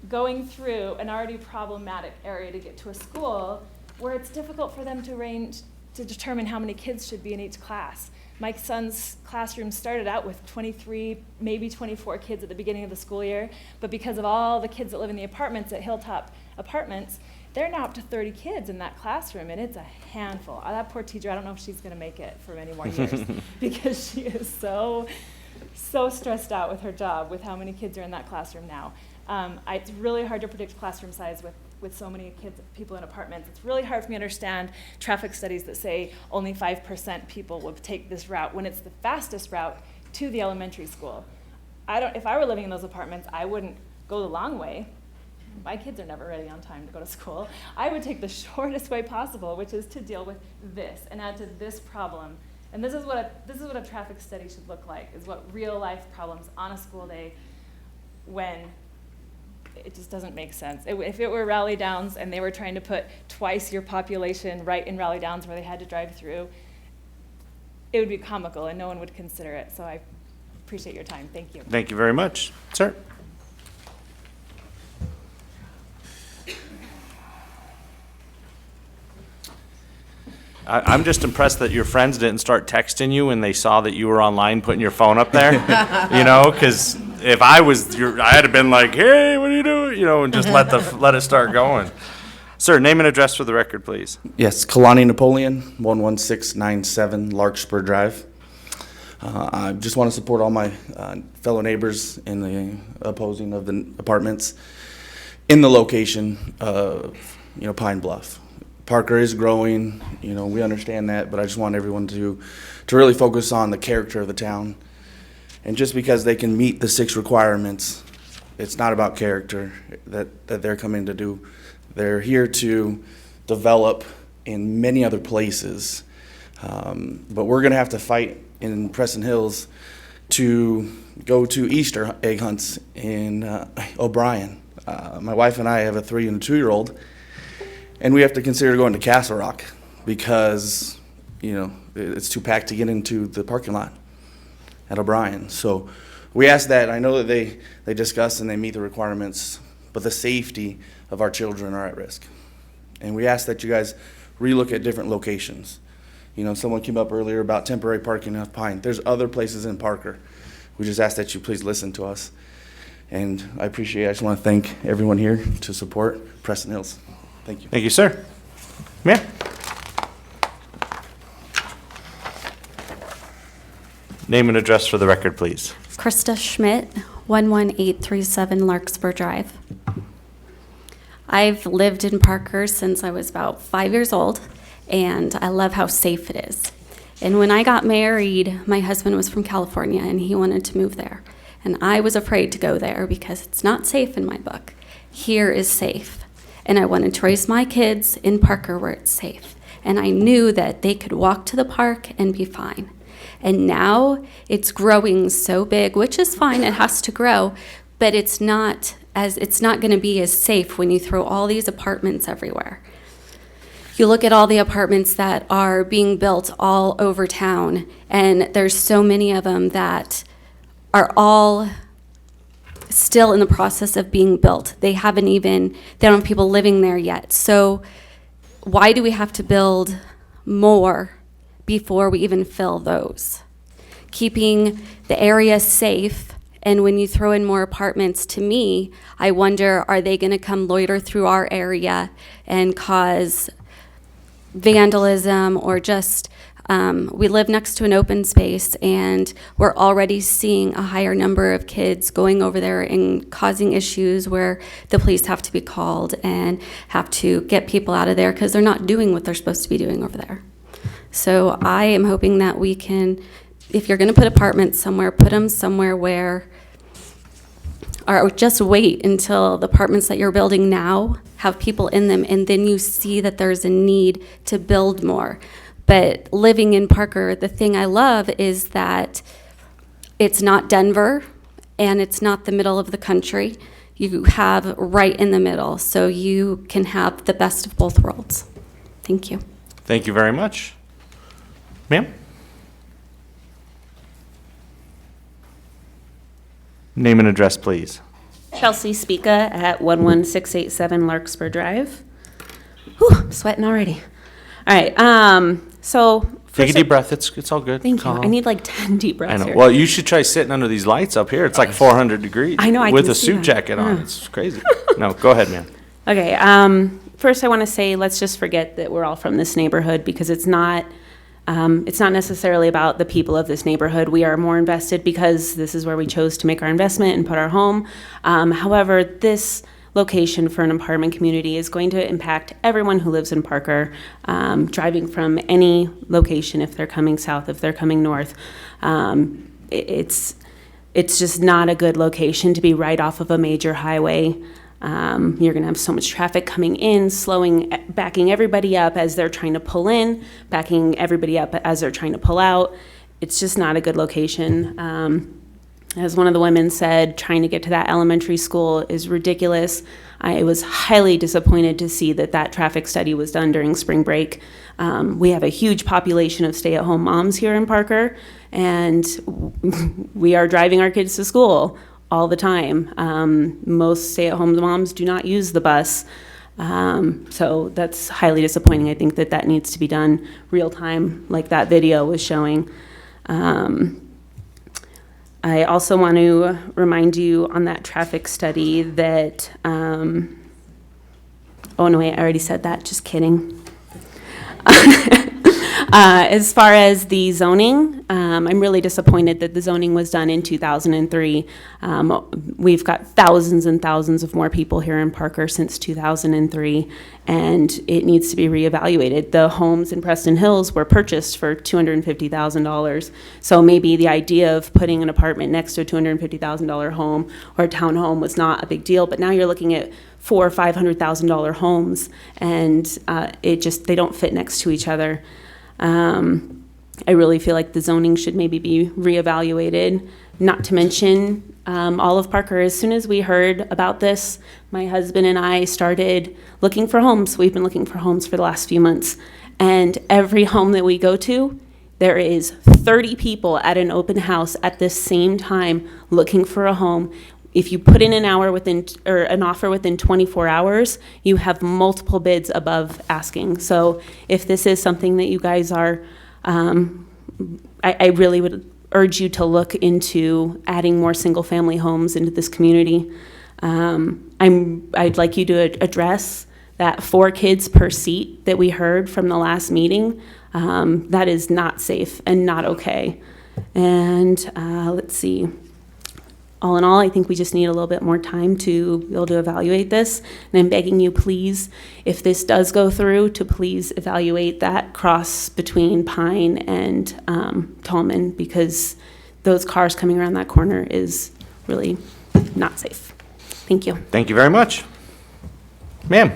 [SPEAKER 21] going through an already problematic area to get to a school where it's difficult for them to determine how many kids should be in each class. My son's classroom started out with 23, maybe 24 kids at the beginning of the school year, but because of all the kids that live in the apartments at Hilltop Apartments, they're now up to 30 kids in that classroom, and it's a handful. That poor teacher, I don't know if she's going to make it for many more years because she is so stressed out with her job, with how many kids are in that classroom now. It's really hard to predict classroom size with so many people in apartments. It's really hard for me to understand traffic studies that say only 5% people will take this route when it's the fastest route to the elementary school. If I were living in those apartments, I wouldn't go the long way. My kids are never ready on time to go to school. I would take the shortest way possible, which is to deal with this and add to this problem. And this is what a traffic study should look like, is what real life problems on a school day when it just doesn't make sense. If it were Raleigh Downs and they were trying to put twice your population right in Raleigh Downs where they had to drive through, it would be comical and no one would consider it. So I appreciate your time. Thank you.
[SPEAKER 1] Thank you very much. Sir? I'm just impressed that your friends didn't start texting you when they saw that you were online putting your phone up there, because if I was I'd have been like, hey, what are you doing? And just let it start going. Sir, name and address for the record, please.
[SPEAKER 9] Yes, Kalani Napoleon, 11697 Larkspur Drive. I just want to support all my fellow neighbors in the opposing of the apartments in the location of, Pine Bluff. Parker is growing, we understand that, but I just want everyone to really focus on the character of the town. And just because they can meet the 6 requirements, it's not about character that they're coming to do. They're here to develop in many other places. But we're going to have to fight in Preston Hills to go to Easter egg hunts in O'Brien. My wife and I have a 3 and a 2-year-old. And we have to consider going to Castle Rock because, it's too packed to get into the parking lot at O'Brien. So we ask that. I know that they discuss and they meet the requirements, but the safety of our children are at risk. And we ask that you guys relook at different locations. Someone came up earlier about temporary parking off Pine. There's other places in Parker. We just ask that you please listen to us. And I just want to thank everyone here to support Preston Hills. Thank you.
[SPEAKER 1] Thank you, sir. Ma'am? Name and address for the record, please.
[SPEAKER 22] Krista Schmidt, 11837 Larkspur Drive. I've lived in Parker since I was about 5 years old, and I love how safe it is. And when I got married, my husband was from California, and he wanted to move there. And I was afraid to go there because it's not safe in my book. Here is safe. And I wanted to raise my kids in Parker where it's safe. And I knew that they could walk to the park and be fine. And now it's growing so big, which is fine, it has to grow, but it's not going to be as safe when you throw all these apartments everywhere. You look at all the apartments that are being built all over town, and there's so many of them that are all still in the process of being built. They don't have people living there yet. So why do we have to build more before we even fill those? Keeping the area safe, and when you throw in more apartments, to me, I wonder, are they going to come loiter through our area and cause vandalism or just we live next to an open space, and we're already seeing a higher number of kids going over there and causing issues where the police have to be called and have to get people out of there because they're not doing what they're supposed to be doing over there. So I am hoping that we can if you're going to put apartments somewhere, put them somewhere where, or just wait until the apartments that you're building now have people in them, and then you see that there's a need to build more. But living in Parker, the thing I love is that it's not Denver and it's not the middle of the country. You have right in the middle, so you can have the best of both worlds. Thank you.
[SPEAKER 1] Thank you very much. Ma'am? Name and address, please.
[SPEAKER 7] Chelsea Spica at 11687 Larkspur Drive. Whew, I'm sweating already. All right, so.
[SPEAKER 1] Take a deep breath. It's all good.
[SPEAKER 7] Thank
[SPEAKER 1] Calm.
[SPEAKER 7] you. I need like 10 deep breaths
[SPEAKER 1] I know.
[SPEAKER 7] here.
[SPEAKER 1] Well, you should try sitting under these lights up here. It's like 400 degrees.
[SPEAKER 7] I know, I
[SPEAKER 1] with
[SPEAKER 7] can
[SPEAKER 1] a
[SPEAKER 7] see
[SPEAKER 1] suit
[SPEAKER 7] that.
[SPEAKER 1] jacket on.
[SPEAKER 7] Yeah.
[SPEAKER 1] It's crazy. No, go ahead, man.
[SPEAKER 7] Okay, first I want to say let's just forget that we're all from this neighborhood, because it's not necessarily about the people of this neighborhood. We are more invested because this is where we chose to make our investment and put our home. However, this location for an apartment community is going to impact everyone who lives in Parker, driving from any location, if they're coming south, if they're coming north. It's just not a good location to be right off of a major highway. You're going to have so much traffic coming in, backing everybody up as they're trying to pull in, backing everybody up as they're trying to pull out. It's just not a good location. As one of the women said, trying to get to that elementary school is ridiculous. I was highly disappointed to see that traffic study was done during spring break. We have a huge population of stay-at-home moms here in Parker, and we are driving our kids to school all the time. Most stay-at-home moms do not use the bus. So that's highly disappointing. I think that needs to be done real time, like that video was showing. I also want to remind you on that traffic study that, oh no, wait, I already said that, just kidding. As far as the zoning, I'm really disappointed that the zoning was done in 2003. We've got thousands and thousands of more people here in Parker since 2003, and it needs to be reevaluated. The homes in Preston Hills were purchased for $250,000. So maybe the idea of putting an apartment next to a $250,000 home or a townhome was not a big deal, but now you're looking at $400,000 or $500,000 homes, and they don't fit next to each other. I really feel like the zoning should maybe be reevaluated. Not to mention, all of Parker, as soon as we heard about this, my husband and I started looking for homes. We've been looking for homes for the last few months. And every home that we go to, there is 30 people at an open house at the same time looking for a home. If you put in an offer within 24 hours, you have multiple bids above asking. So if this is something that you guys are, I really would urge you to look into adding more single-family homes into this community. I'd like you to address that 4 kids per seat that we heard from the last meeting. That is not safe and not okay. And let's see. All in all, I think we just need a little bit more time to be able to evaluate this. And I'm begging you, please, if this does go through, to please evaluate that cross between Pine and Tallman, because those cars coming around that corner is really not safe. Thank you.
[SPEAKER 1] Thank you very much. Ma'am?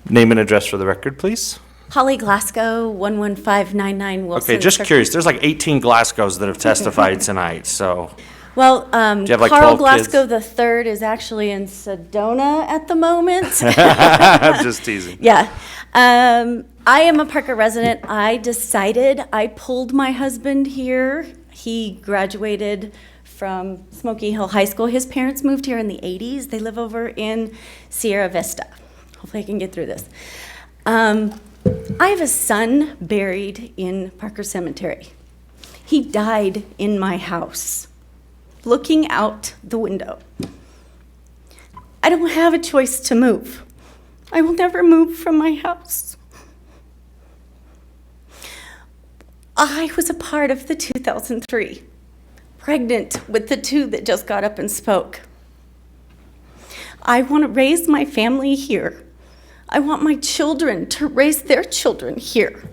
[SPEAKER 1] Name and address for the record, please.
[SPEAKER 10] Holly Glasgow, 11599 Wilson.
[SPEAKER 1] Okay, just
[SPEAKER 10] Circle.
[SPEAKER 1] curious. There's like 18 Glasgows that have testified tonight, so.
[SPEAKER 10] Well,
[SPEAKER 1] Do you have like
[SPEAKER 10] Carl
[SPEAKER 1] 12 kids?
[SPEAKER 10] Glasgow III is actually in Sedona at the moment.
[SPEAKER 1] I'm just teasing.
[SPEAKER 10] Yeah. I am a Parker resident. I pulled my husband here. He graduated from Smoky Hill High School. His parents moved here in the 80s. They live over in Sierra Vista. Hopefully I can get through this. I have a son buried in Parker Cemetery. He died in my house, looking out the window. I don't have a choice to move. I will never move from my house. I was a part of the 2003, pregnant with the 2 that just got up and spoke. I want to raise my family here. I want my children to raise their children here.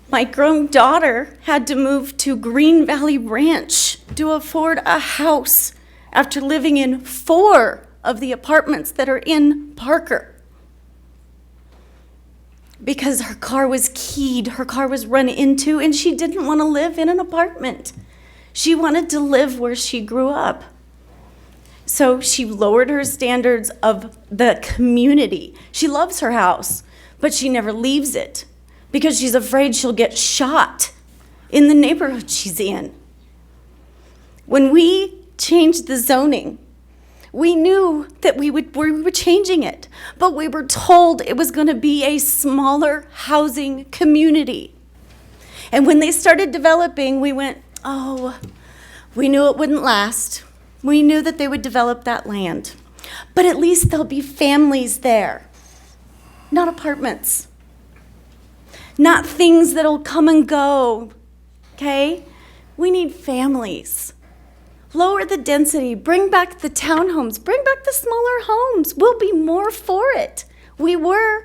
[SPEAKER 10] My grown daughter had to move to Green Valley Ranch to afford a house after living in 4 of the apartments that are in Parker. Because her car was keyed, her car was run into, and she didn't want to live in an apartment. She wanted to live where she grew up. So she lowered her standards of the community. She loves her house, but she never leaves it because she's afraid she'll get shot in the neighborhood she's in. When we changed the zoning, we knew that we were changing it, but we were told it was going to be a smaller housing community. And when they started developing, we went, oh, we knew it wouldn't last. We knew that they would develop that land. But at least there'll be families there, not apartments, not things that'll come and go, okay? We need families. Lower the density, bring back the townhomes, bring back the smaller homes. We'll be more for it. We were.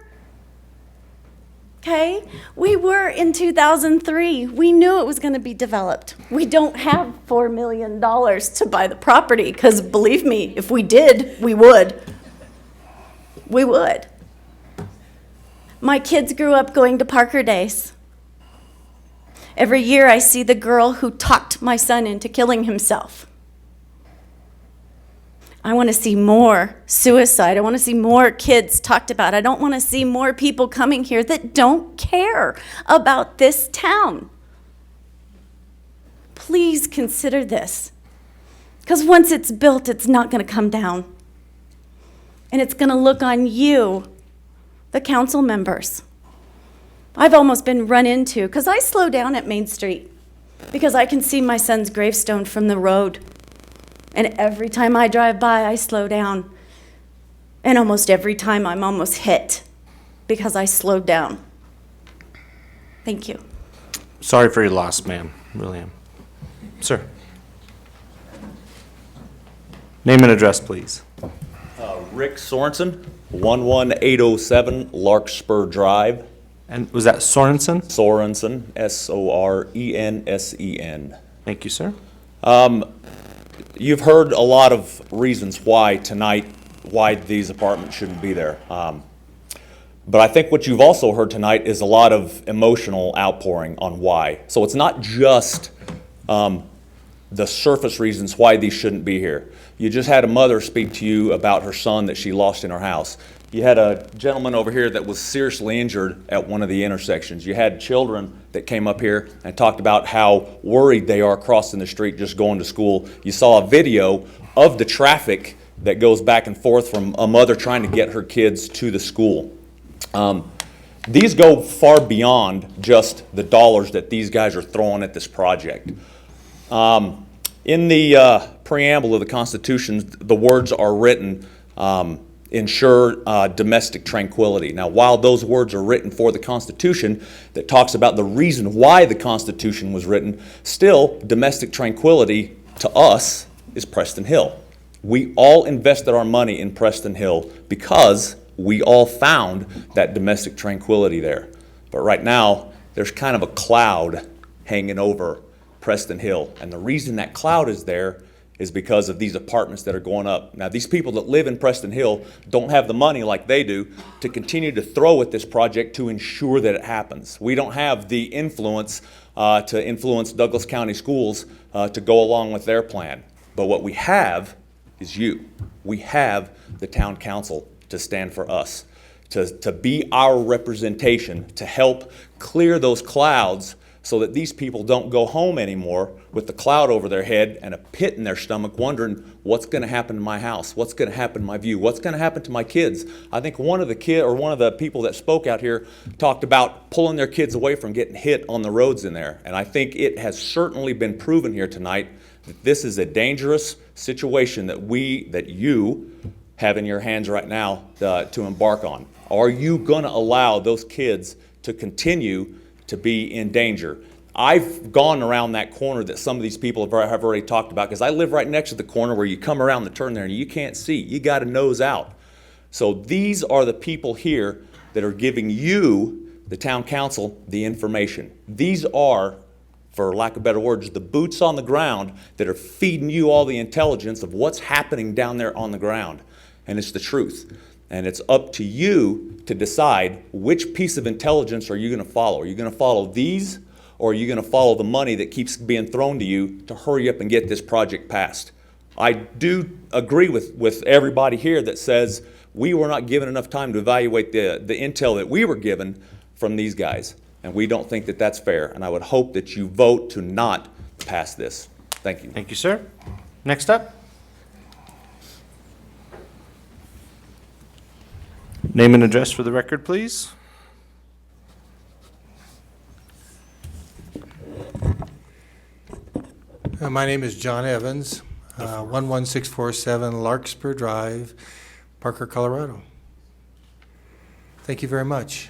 [SPEAKER 10] Okay? We were in 2003. We knew it was going to be developed. We don't have $4 million to buy the property because believe me, if we did, we would. We would. My kids grew up going to Parker Days. Every year I see the girl who talked my son into killing himself. I want to see more suicide. I want to see more kids talked about. I don't want to see more people coming here that don't care about this town. Please consider this. Because once it's built, it's not going to come down. And it's going to look on you, the council members. I've almost been run into, because I slow down at Main Street, because I can see my son's gravestone from the road. And every time I drive by, I slow down. And almost every time I'm almost hit because I slowed down. Thank you.
[SPEAKER 1] Sorry for your loss, ma'am. Really am. Sir. Name and address, please.
[SPEAKER 11] Rick Sorensen, 11807 Larkspur Drive.
[SPEAKER 1] And was that Sorensen?
[SPEAKER 11] Sorensen, S-O-R-E-N-S-E-N.
[SPEAKER 1] Thank you, sir.
[SPEAKER 11] You've heard a lot of reasons why tonight, why these apartments shouldn't be there. But I think what you've also heard tonight is a lot of emotional outpouring on why. So it's not just the surface reasons why these shouldn't be here. You just had a mother speak to you about her son that she lost in her house. You had a gentleman over here that was seriously injured at one of the intersections. You had children that came up here and talked about how worried they are crossing the street just going to school. You saw a video of the traffic that goes back and forth from a mother trying to get her kids to the school. These go far beyond just the dollars that these guys are throwing at this project. In the preamble of the Constitution, the words are written, ensure domestic tranquility. Now, while those words are written for the Constitution that talks about the reason why the Constitution was written, still, domestic tranquility to us is Preston Hill. We all invested our money in Preston Hill because we all found that domestic tranquility there. But right now, there's kind of a cloud hanging over Preston Hill. And the reason that cloud is there is because of these apartments that are going up. Now, these people that live in Preston Hill don't have the money like they do to continue to throw at this project to ensure that it happens. We don't have the influence to influence Douglas County Schools to go along with their plan. But what we have is you. We have the town council to stand for us, to be our representation, to help clear those clouds so that these people don't go home anymore with the cloud over their head and a pit in their stomach wondering what's going to happen to my house, what's going to happen to my view, what's going to happen to my kids. I think one of the people that spoke out here talked about pulling their kids away from getting hit on the roads in there. And I think it has certainly been proven here tonight that this is a dangerous situation that you have in your hands right now to embark on. Are you going to allow those kids to continue to be in danger? I've gone around that corner that some of these people have already talked about because I live right next to the corner where you come around the turn there and you can't see. You got to nose out. So these are the people here that are giving you, the town council, the information. These are, for lack of better words, the boots on the ground that are feeding you all the intelligence of what's happening down there on the ground. And it's the truth. And it's up to you to decide which piece of intelligence are you going to follow. Are you going to follow these, or are you going to follow the money that keeps being thrown to you to hurry up and get this project passed? I do agree with everybody here that says we were not given enough time to evaluate the intel that we were given from these guys. And we don't think that that's fair. And I would hope that you vote to not pass this. Thank you.
[SPEAKER 1] Thank you, sir. Next up. Name and address for the record, please.
[SPEAKER 12] My name is John Evans, 11647 Larkspur Drive, Parker, Colorado. Thank you very much.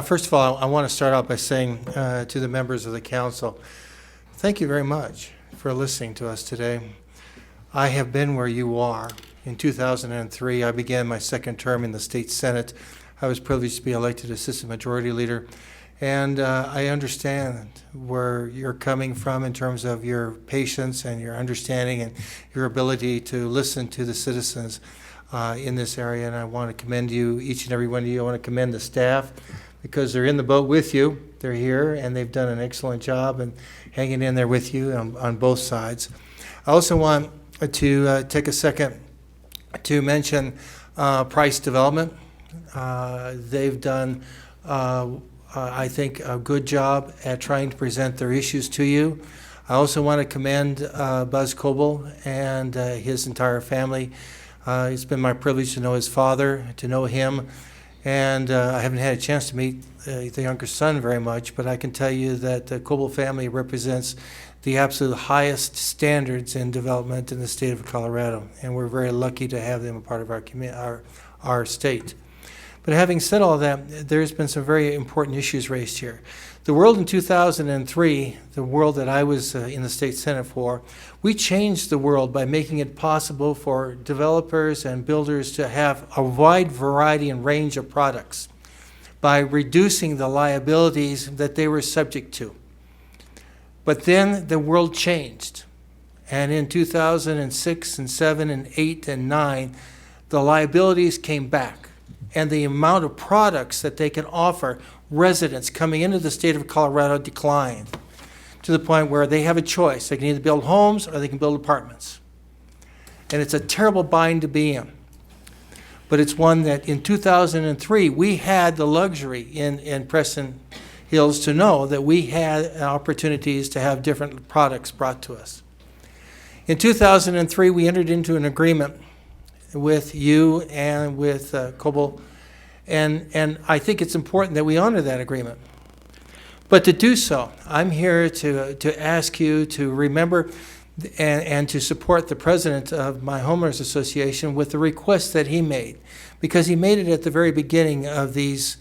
[SPEAKER 12] First of all, I want to start out by saying to the members of the council, thank you very much for listening to us today. I have been where you are. In 2003, I began my second term in the state Senate. I was privileged to be elected Assistant Majority Leader. And I understand where you're coming from in terms of your patience and your understanding and your ability to listen to the citizens in this area. And I want to commend you, each and every one of you. I want to commend the staff because they're in the boat with you. They're here and they've done an excellent job and hanging in there with you on both sides. I also want to take a second to mention Price Development. They've done I think, a good job at trying to present their issues to you. I also want to commend Buzz Coble and his entire family. It's been my privilege to know his father, to know him, and I haven't had a chance to meet the younger son very much, but I can tell you that the Coble family represents the absolute highest standards in development in the state of Colorado, and we're very lucky to have them a part of our state. But having said all that, there's been some very important issues raised here. The world in 2003, the world that I was in the state Senate for, we changed the world by making it possible for developers and builders to have a wide variety and range of products by reducing the liabilities that they were subject to. But then the world changed. And in 2006 and 7 and 8 and 9, the liabilities came back. And the amount of products that they can offer residents coming into the state of Colorado declined to the point where they have a choice. They can either build homes or they can build apartments. And it's a terrible bind to be in. But it's one that in 2003, we had the luxury in Preston Hills to know that we had opportunities to have different products brought to us. In 2003, we entered into an agreement with you and with Coble, and I think it's important that we honor that agreement. But to do so, I'm here to ask you to remember and to support the president of my homeowners association with the request that he made, because he made it at the very beginning of these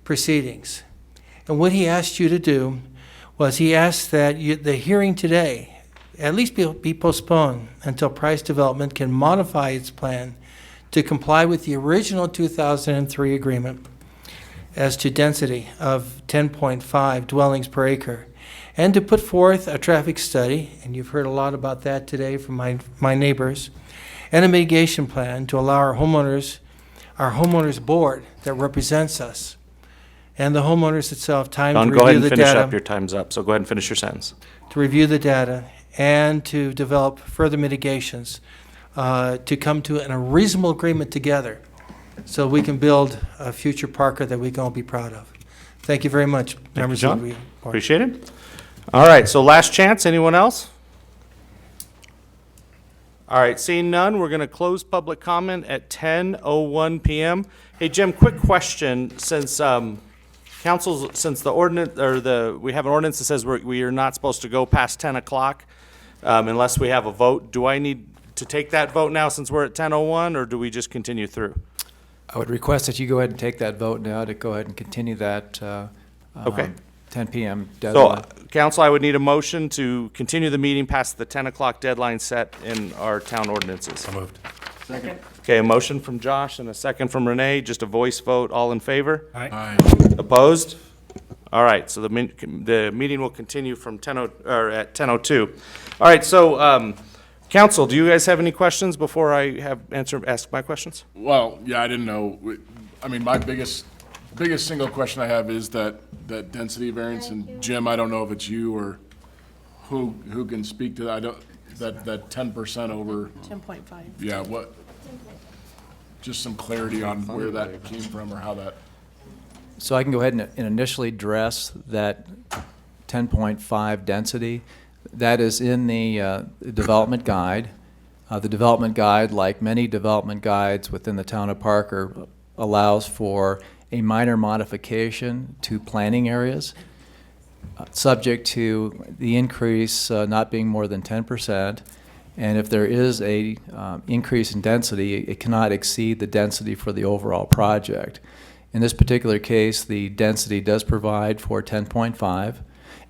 [SPEAKER 12] proceedings. And what he asked you to do was he asked that the hearing today at least be postponed until Price Development can modify its plan to comply with the original 2003 agreement as to density of 10.5 dwellings per acre, and to put forth a traffic study, and you've heard a lot about that today from my neighbors, and a mitigation plan to allow our homeowners board that represents us, and the homeowners itself time
[SPEAKER 1] Don,
[SPEAKER 12] to
[SPEAKER 1] go ahead
[SPEAKER 12] review
[SPEAKER 1] and
[SPEAKER 12] the
[SPEAKER 1] finish
[SPEAKER 12] data.
[SPEAKER 1] up. Your time's up, so go ahead and finish your sentence.
[SPEAKER 12] To review the data and to develop further mitigations to come to a reasonable agreement together so we can build a future Parker that we can all be proud of. Thank you very much, members of the board.
[SPEAKER 1] Appreciate it. All right, so last chance. Anyone else? All right, seeing none, we're going to close public comment at 10:01 p.m. Hey, Jim, quick question. Since since the ordinance we have an ordinance that says we are not supposed to go past 10 o'clock unless we have a vote. Do I need to take that vote now since we're at 10:01, or do we just continue through?
[SPEAKER 14] I would request that you go ahead and take that vote now to go ahead and continue that
[SPEAKER 1] Okay.
[SPEAKER 14] 10 p.m. deadline.
[SPEAKER 1] So, council, I would need a motion to continue the meeting past the 10 o'clock deadline set in our town ordinances. So moved. Okay, a motion from Josh and a second from Renee, just a voice vote, all in favor?
[SPEAKER 18] Aye.
[SPEAKER 1] Opposed? All right, so the meeting will continue from at 10:02. All right, so, council, do you guys have any questions before I ask my questions?
[SPEAKER 15] Well, yeah, I didn't know. I mean, my biggest single question I have is that density variance. And Jim, I don't know if it's you or who can speak to that. I don't, that 10% over.
[SPEAKER 16] 10.5.
[SPEAKER 15] Yeah, what? Just some clarity on where that came from or how that.
[SPEAKER 14] So I can go ahead and initially address that 10.5 density. That is in the development guide. The development guide, like many development guides within the town of Parker, allows for a minor modification to planning areas, subject to the increase not being more than 10%. And if there is a increase in density, it cannot exceed the density for the overall project. In this particular case, the density does provide for 10.5.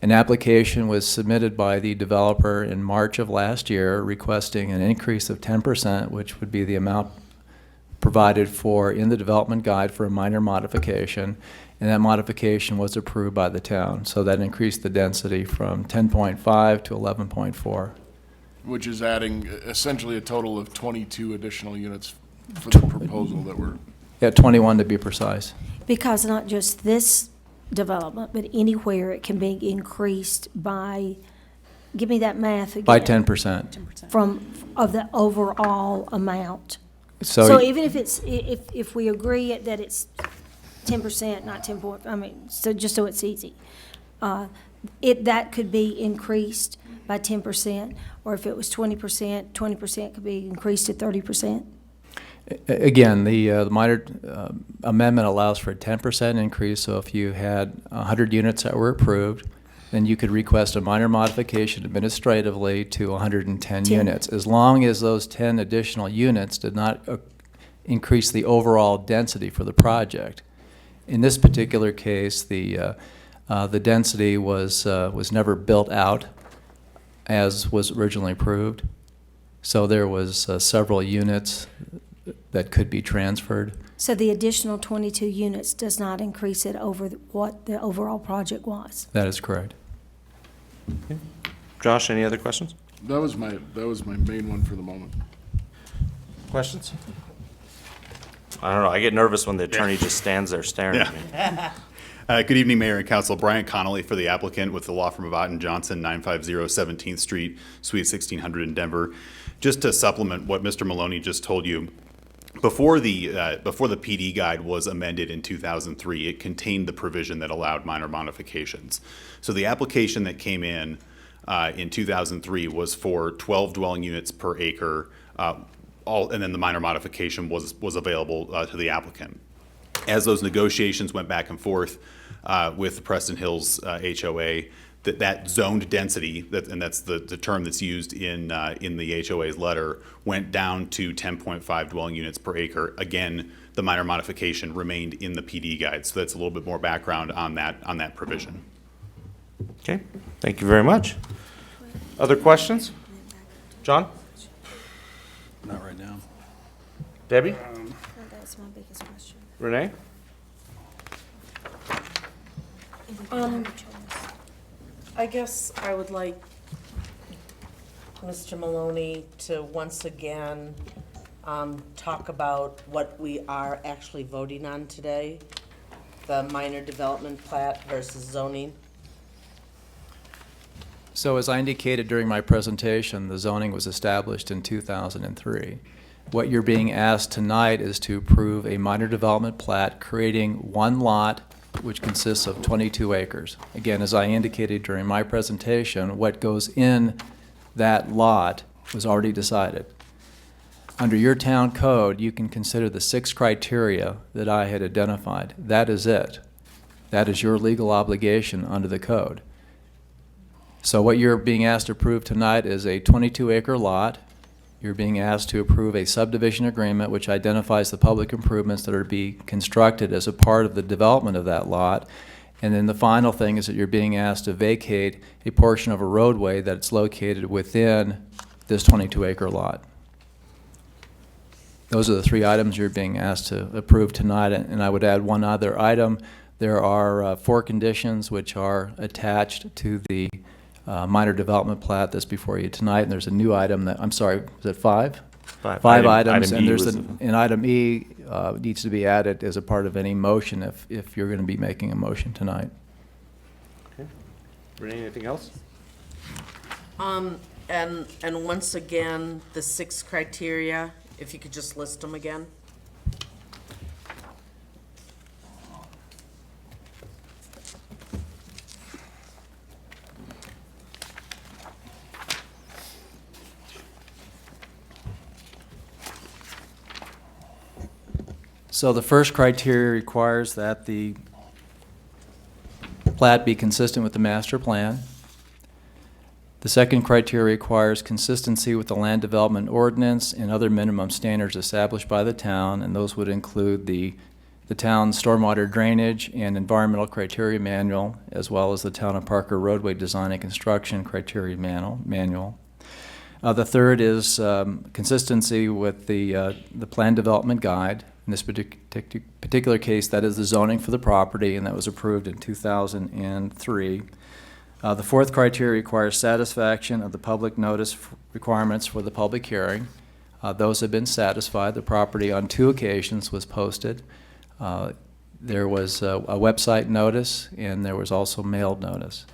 [SPEAKER 14] An application was submitted by the developer in March of last year requesting an increase of 10%, which would be the amount provided for in the development guide for a minor modification, and that modification was approved by the town. So that increased the density from 10.5 to 11.4.
[SPEAKER 15] Which is adding essentially a total of 22 additional units for the proposal that we're.
[SPEAKER 14] Yeah, 21 to be precise.
[SPEAKER 16] Because not just this development, but anywhere it can be increased by, give me that math again.
[SPEAKER 14] By 10%.
[SPEAKER 16] Of the overall amount.
[SPEAKER 14] So
[SPEAKER 16] even if it's, if we agree that it's 10%, not 10 point, I mean, so just so it's easy, that could be increased by 10%, or if it was 20%, 20% could be increased to 30%.
[SPEAKER 14] Again, the minor amendment allows for a 10% increase, so if you had 100 units that were approved, then you could request a minor modification administratively to 110 units, as long as those 10 additional units did not increase the overall density for the project. In this particular case, the density was never built out as was originally approved, so there was several units that could be transferred.
[SPEAKER 16] So the additional 22 units does not increase it over what the overall project was?
[SPEAKER 14] That is correct.
[SPEAKER 1] Okay. Josh, any other questions?
[SPEAKER 15] That was my main one for the moment.
[SPEAKER 1] Questions? I don't know. I get nervous when the attorney just stands there staring at me.
[SPEAKER 23] Good evening, Mayor and Council. Brian Connolly for the applicant with the law firm of Ott and Johnson, 950 17th Street, Suite 1600 in Denver. Just to supplement what Mr. Maloney just told you, before the PD guide was amended in 2003, it contained the provision that allowed minor modifications. So the application that came in 2003 was for 12 dwelling units per acre, and then the minor modification was available to the applicant. As those negotiations went back and forth with Preston Hills HOA, that zoned density, and that's the term that's used in the HOA's letter, went down to 10.5 dwelling units per acre. Again, the minor modification remained in the PD guide, so that's a little bit more background on that provision.
[SPEAKER 1] Okay, thank you very much. Other questions? John?
[SPEAKER 23] Not right now.
[SPEAKER 1] Debbie?
[SPEAKER 16] That's my biggest question.
[SPEAKER 1] Renee?
[SPEAKER 24] I guess I would like Mr. Maloney to once again talk about what we are actually voting on today, the minor development plat versus zoning.
[SPEAKER 14] So as I indicated during my presentation, the zoning was established in 2003. What you're being asked tonight is to approve a minor development plat creating one lot which consists of 22 acres. Again, as I indicated during my presentation, what goes in that lot was already decided. Under your town code, you can consider the 6 criteria that I had identified. That is it. That is your legal obligation under the code. So what you're being asked to approve tonight is a 22-acre lot. You're being asked to approve a subdivision agreement which identifies the public improvements that are to be constructed as a part of the development of that lot. And then the final thing is that you're being asked to vacate a portion of a roadway that's located within this 22-acre lot. Those are the three items you're being asked to approve tonight, and I would add one other item. There are 4 conditions which are attached to the minor development plat that's before you tonight, and there's a new item that, I'm sorry, is it 5? 5 items, and there's an item E needs to be added as a part of any motion if you're going to be making a motion tonight.
[SPEAKER 1] Okay. Renee, anything else?
[SPEAKER 24] And once again, the 6 criteria, if you could just list them again.
[SPEAKER 14] So the first criteria requires that the plat be consistent with the master plan. The second criteria requires consistency with the land development ordinance and other minimum standards established by the town, and those would include the town's stormwater drainage and environmental criteria manual, as well as the Town of Parker roadway design and construction criteria manual. The third is consistency with the plan development guide. In this particular case, that is the zoning for the property, and that was approved in 2003. The fourth criteria requires satisfaction of the public notice requirements for the public hearing. Those have been satisfied. The property on 2 occasions was posted. There was a website notice, and there was also mailed notice.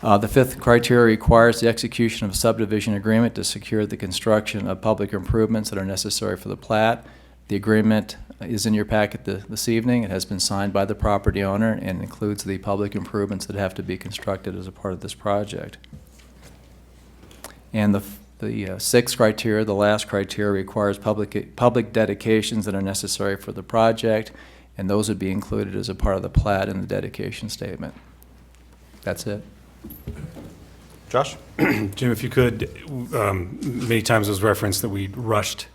[SPEAKER 14] The fifth criteria requires the execution of a subdivision agreement to secure the construction of public improvements that are necessary for the plat. The agreement is in your packet this evening. It has been signed by the property owner and includes the public improvements that have to be constructed as a part of this project. And the sixth criteria, the last criteria, requires public dedications that are necessary for the project, and those would be included as a part of the plat and the dedication statement. That's it.
[SPEAKER 1] Josh?
[SPEAKER 2] Jim, if you could, many times it was referenced that we rushed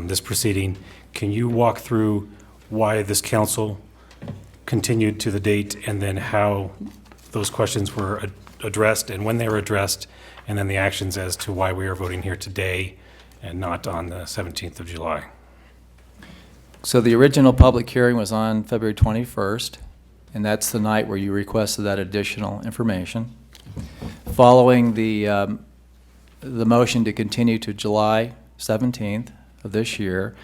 [SPEAKER 2] this proceeding. Can you walk through why this council continued to the date, and then how those questions were addressed and when they were addressed, and then the actions as to why we are voting here today and not on the 17th of July?
[SPEAKER 14] So the original public hearing was on February 21st, and that's the night where you requested that additional information. Following the motion to continue to July 17th of this year,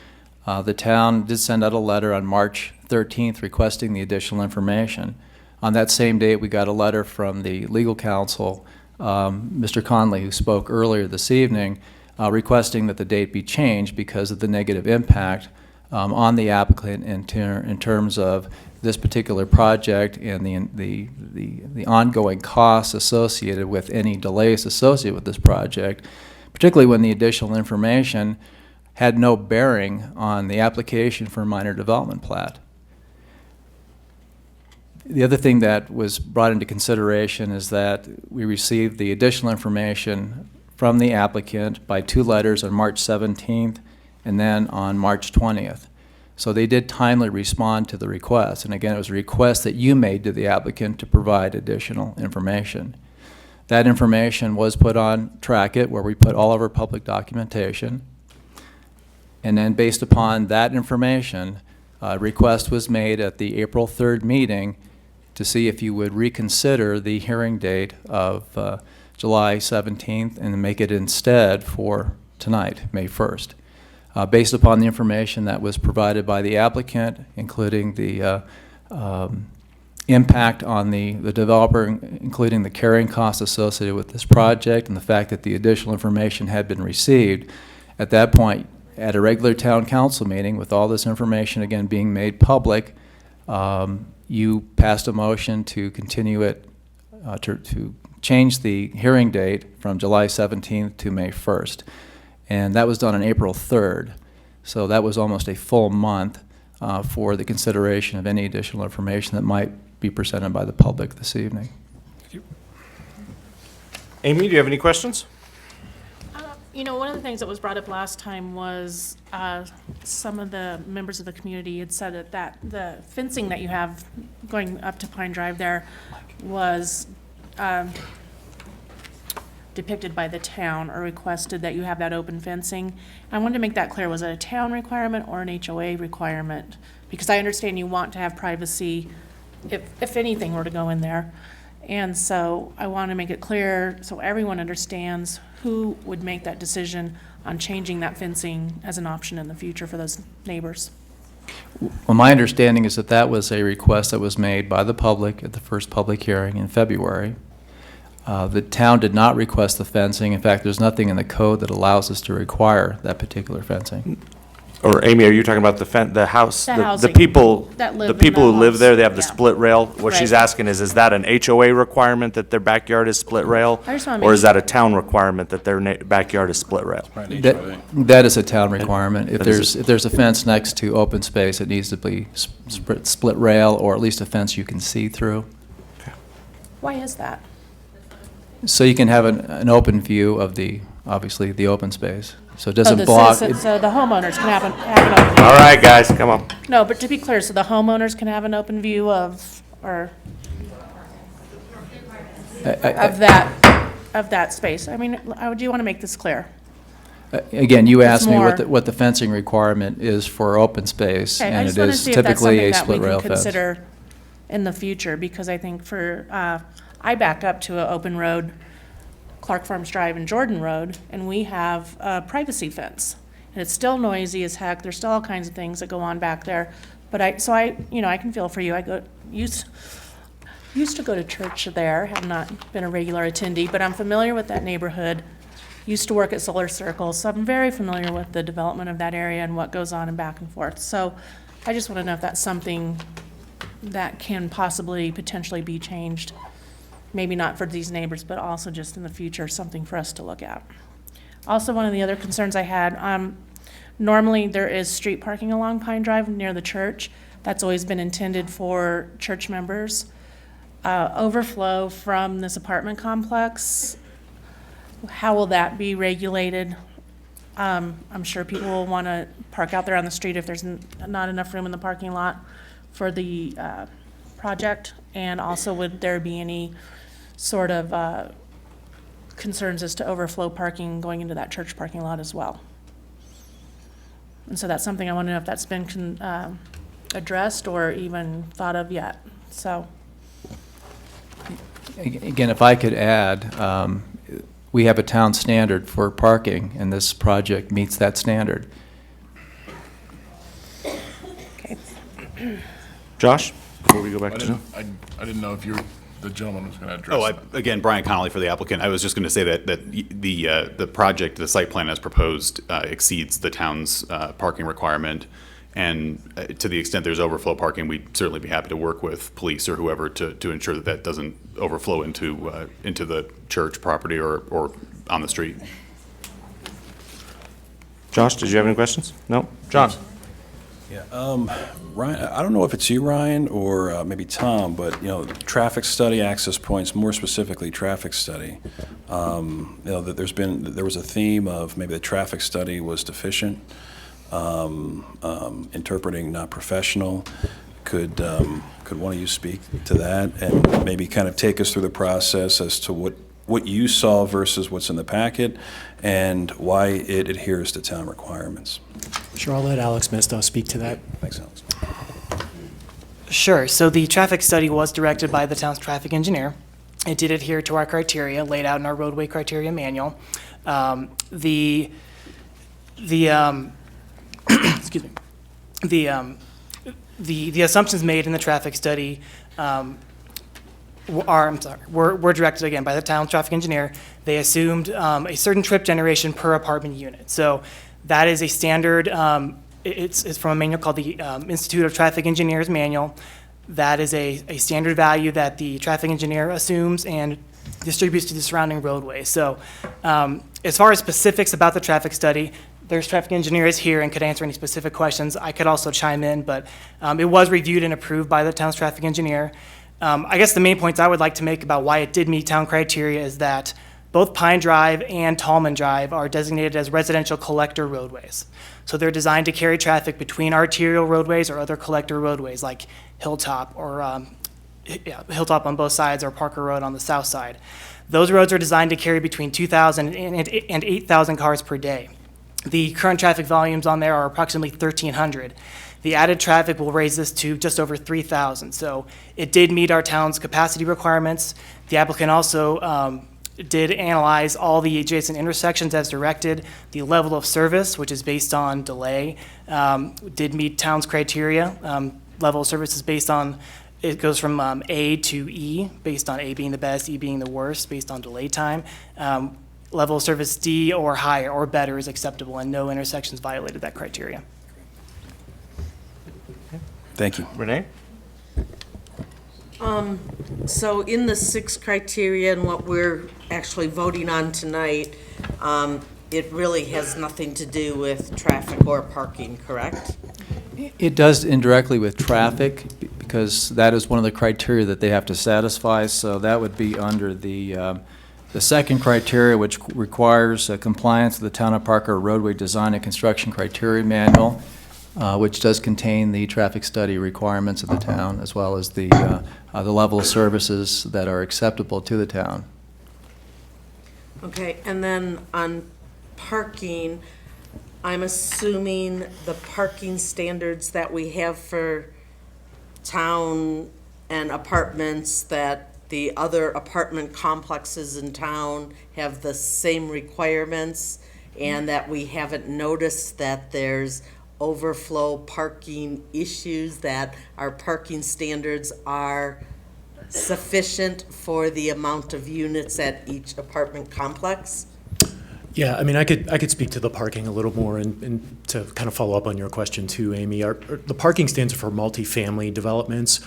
[SPEAKER 14] the town did send out a letter on March 13th requesting the additional information. On that same date, we got a letter from the legal counsel, Mr. Conley, who spoke earlier this evening, requesting that the date be changed because of the negative impact on the applicant in terms of this particular project and the ongoing costs associated with any delays associated with this project, particularly when the additional information had no bearing on the application for a minor development plat. The other thing that was brought into consideration is that we received the additional information from the applicant by 2 letters on March 17th and then on March 20th. So they did timely respond to the request. And again, it was a request that you made to the applicant to provide additional information. That information was put on Trackit, where we put all of our public documentation. And then based upon that information, a request was made at the April 3rd meeting to see if you would reconsider the hearing date of July 17th and make it instead for tonight, May 1st. Based upon the information that was provided by the applicant, including the impact on the developer, including the carrying costs associated with this project, and the fact that the additional information had been received, at that point, at a regular town council meeting, with all this information again being made public, you passed a motion to continue it, to change the hearing date from July 17th to May 1st. And that was done on April 3rd. So that was almost a full month for the consideration of any additional information that might be presented by the public this evening.
[SPEAKER 2] Thank you.
[SPEAKER 1] Amy, do you have any questions?
[SPEAKER 13] You know, one of the things that was brought up last time was some of the members of the community had said that the fencing that you have going up to Pine Drive there was depicted by the town or requested that you have that open fencing. I wanted to make that clear. Was it a town requirement or an HOA requirement? Because I understand you want to have privacy if anything were to go in there. And so I want to make it clear so everyone understands who would make that decision on changing that fencing as an option in the future for those neighbors.
[SPEAKER 14] Well, my understanding is that that was a request that was made by the public at the first public hearing in February. The town did not request the fencing. In fact, there's nothing in the code that allows us to require that particular fencing.
[SPEAKER 1] Or Amy, are you talking about the house?
[SPEAKER 13] The
[SPEAKER 1] The
[SPEAKER 13] housing
[SPEAKER 1] people,
[SPEAKER 13] that live
[SPEAKER 1] the
[SPEAKER 13] in
[SPEAKER 1] people
[SPEAKER 13] the
[SPEAKER 1] who live
[SPEAKER 13] homes.
[SPEAKER 1] there, they have the
[SPEAKER 13] Yeah.
[SPEAKER 1] split rail? What she's
[SPEAKER 13] Right.
[SPEAKER 1] asking is that an HOA requirement that their backyard is split rail?
[SPEAKER 13] I just wanna
[SPEAKER 1] Or
[SPEAKER 13] make-
[SPEAKER 1] is that a town requirement that their backyard is split rail?
[SPEAKER 14] That is a town requirement. If
[SPEAKER 1] That is
[SPEAKER 14] there's a fence next to open space, it needs to be split rail, or at least a fence you can see through.
[SPEAKER 13] Why is that?
[SPEAKER 14] So you can have an open view of obviously, the open space. So it
[SPEAKER 13] Oh,
[SPEAKER 14] doesn't
[SPEAKER 13] the
[SPEAKER 14] block.
[SPEAKER 13] citizens- So the homeowners can have an open view.
[SPEAKER 1] All right, guys, come on.
[SPEAKER 13] No, but to be clear, so the homeowners can have an open view of, or of that space. I mean, I do want to make this clear.
[SPEAKER 14] Again, you
[SPEAKER 13] It's
[SPEAKER 14] asked me
[SPEAKER 13] more-
[SPEAKER 14] what the fencing requirement is for open space,
[SPEAKER 13] Okay, I
[SPEAKER 14] and
[SPEAKER 13] just
[SPEAKER 14] it
[SPEAKER 13] want to
[SPEAKER 14] is
[SPEAKER 13] see if that's
[SPEAKER 14] typically
[SPEAKER 13] something
[SPEAKER 14] a
[SPEAKER 13] that we
[SPEAKER 14] split
[SPEAKER 13] can
[SPEAKER 14] rail fence.
[SPEAKER 13] consider in the future, because I think I back up to an open road, Clark Farms Drive and Jordan Road, and we have a privacy fence. And it's still noisy as heck, there's still all kinds of things that go on back there. But I can feel for you, used to go to church there, have not been a regular attendee, but I'm familiar with that neighborhood. Used to work at Solar Circle, so I'm very familiar with the development of that area and what goes on and back and forth. So I just want to know if that's something that can possibly, potentially be changed. Maybe not for these neighbors, but also just in the future, something for us to look at. Also, one of the other concerns I had, normally there is street parking along Pine Drive near the church. That's always been intended for church members. Overflow from this apartment complex, how will that be regulated? I'm sure people will want to park out there on the street if there's not enough room in the parking lot for the project. And also, would there be any sort of concerns as to overflow parking going into that church parking lot as well? And so that's something I want to know if that's been addressed or even thought of yet. So.
[SPEAKER 14] Again, if I could add, we have a town standard for parking, and this project meets that standard.
[SPEAKER 13] Okay.
[SPEAKER 1] Josh, before we go back
[SPEAKER 15] I
[SPEAKER 1] to
[SPEAKER 15] didn't, I didn't know if the gentleman was going to address that.
[SPEAKER 23] Again, Brian Connolly for the applicant. I was just going to say that the project, the site plan as proposed, exceeds the town's parking requirement. And to the extent there's overflow parking, we'd certainly be happy to work with police or whoever to ensure that that doesn't overflow into the church property or on the street.
[SPEAKER 1] Josh, did you have any questions? No? John?
[SPEAKER 3] Yeah, Ryan, I don't know if it's you, Ryan, or maybe Tom, but, traffic study, access points, more specifically, traffic study. That there was a theme of maybe the traffic study was deficient, interpreting not professional. Could one of you speak to that and maybe kind of take us through the process as to what you saw versus what's in the packet and why it adheres to town requirements?
[SPEAKER 5] Sure, I'll let Alex Misto speak to that.
[SPEAKER 3] Thanks, Alex.
[SPEAKER 5] Sure. So the traffic study was directed by the town's traffic engineer. It did adhere to our criteria laid out in our roadway criteria manual. The excuse me. The assumptions made in the traffic study were directed again by the town's traffic engineer. They assumed a certain trip generation per apartment unit. So that is a standard. It's from a manual called the Institute of Traffic Engineers Manual. That is a standard value that the traffic engineer assumes and distributes to the surrounding roadways. So as far as specifics about the traffic study, there's traffic engineers here and could answer any specific questions. I could also chime in, but it was reviewed and approved by the town's traffic engineer. I guess the main points I would like to make about why it did meet town criteria is that both Pine Drive and Tallman Drive are designated as residential collector roadways. So they're designed to carry traffic between arterial roadways or other collector roadways like Hilltop or Hilltop on both sides or Parker Road on the south side. Those roads are designed to carry between 2,000 and 8,000 cars per day. The current traffic volumes on there are approximately 1,300. The added traffic will raise this to just over 3,000. So it did meet our town's capacity requirements. The applicant also did analyze all the adjacent intersections as directed. The level of service, which is based on delay, did meet town's criteria. Level of service is based on, it goes from A to E, based on A being the best, E being the worst, based on delay time. Level of service D or higher or better is acceptable, and no intersections violated that criteria.
[SPEAKER 3] Thank you.
[SPEAKER 1] Renee?
[SPEAKER 24] So in the 6 criteria and what we're actually voting on tonight, it really has nothing to do with traffic or parking, correct?
[SPEAKER 14] It does indirectly with traffic, because that is one of the criteria that they have to satisfy, so that would be under the second criteria, which requires compliance with the Town of Parker Roadway Design and Construction Criteria Manual, which does contain the traffic study requirements of the town, as well as the level of services that are acceptable to the town.
[SPEAKER 24] Okay, and then on parking, I'm assuming the parking standards that we have for town and apartments, that the other apartment complexes in town have the same requirements, and that we haven't noticed that there's overflow parking issues, that our parking standards are sufficient for the amount of units at each apartment complex?
[SPEAKER 4] Yeah, I mean, I could speak to the parking a little more, and to kind of follow up on your question too, Amy. The parking standards for multifamily developments